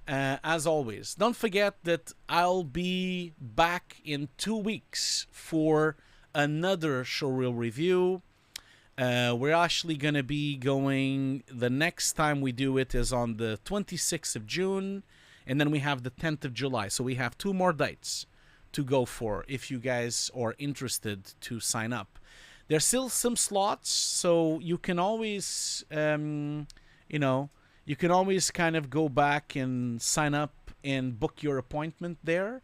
as always. Don't forget that I'll be back in 2 weeks for another showreel review. We're actually going to be going, the next time we do it is on the 26th of June, and then we have the 10th of July. So we have 2 more dates to go for if you guys are interested to sign up. There's still some slots, so you can always, you know, you can always kind of go back and sign up and book your appointment there.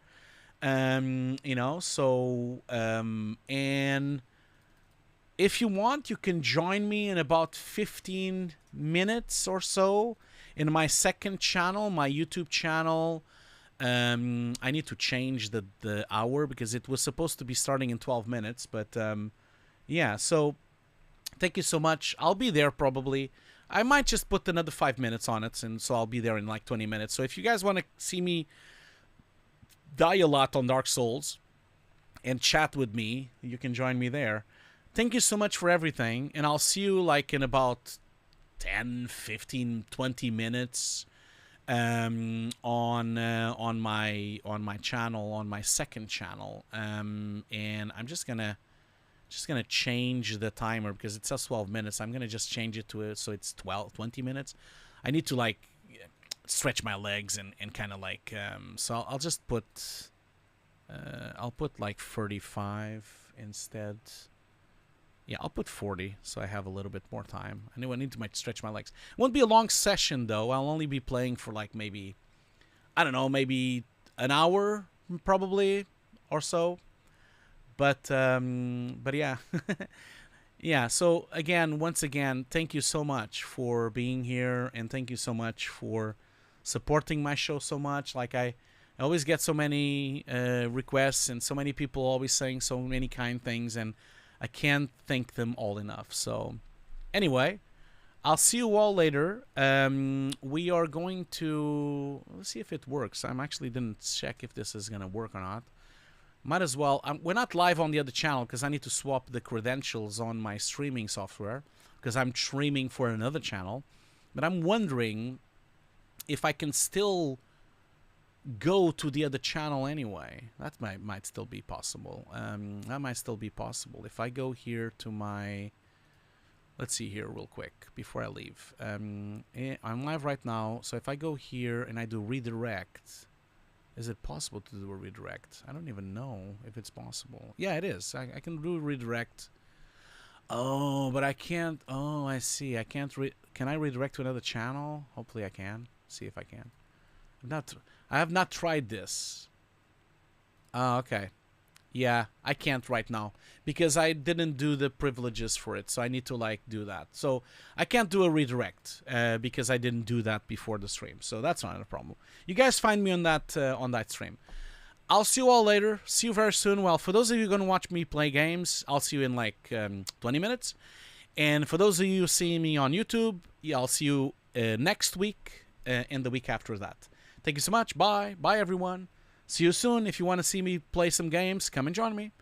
You know, so, and if you want, you can join me in about 15 minutes or so in my second channel, my YouTube channel. I need to change the hour because it was supposed to be starting in 12 minutes. But yeah, so thank you so much. I'll be there probably. I might just put another 5 minutes on it, and so I'll be there in like 20 minutes. So if you guys want to see me die a lot on Dark Souls and chat with me, you can join me there. Thank you so much for everything, and I'll see you like in about 10, 15, 20 minutes on my channel, on my second channel. And I'm just gonna change the timer because it says 12 minutes. I'm gonna just change it to so it's 20 minutes. I need to like stretch my legs and kind of like so I'll just put like 35 instead. Yeah, I'll put 40 so I have a little bit more time. I know I need to might stretch my legs. It won't be a long session though. I'll only be playing for like maybe, I don't know, maybe an hour probably or so. But yeah. Yeah, so again, once again, thank you so much for being here, and thank you so much for supporting my show so much. Like I always get so many requests, and so many people always saying so many kind things, and I can't thank them all enough. So anyway, I'll see you all later. We are going to, let's see if it works. I actually didn't check if this is going to work or not. Might as well. We're not live on the other channel because I need to swap the credentials on my streaming software because I'm streaming for another channel. But I'm wondering if I can still go to the other channel anyway. That might still be possible. That might still be possible. If I go here to my... Let's see here real quick before I leave. I'm live right now, so if I go here and I do redirect, is it possible to do a redirect? I don't even know if it's possible. Yeah, it is. I can do a redirect. Oh, but I can't. Oh, I see. I can't. Can I redirect to another channel? Hopefully, I can. See if I can. I have not tried this. Oh, okay. Yeah, I can't right now because I didn't do the privileges for it, so I need to like do that. So I can't do a redirect because I didn't do that before the stream. So that's not a problem. You guys find me on that stream. I'll see you all later. See you very soon. Well, for those of you who are going to watch me play games, I'll see you in like 20 minutes. And for those of you seeing me on YouTube, yeah, I'll see you next week and the week after that. Thank you so much. Bye. Bye, everyone. See you soon. If you want to see me play some games, come and join me.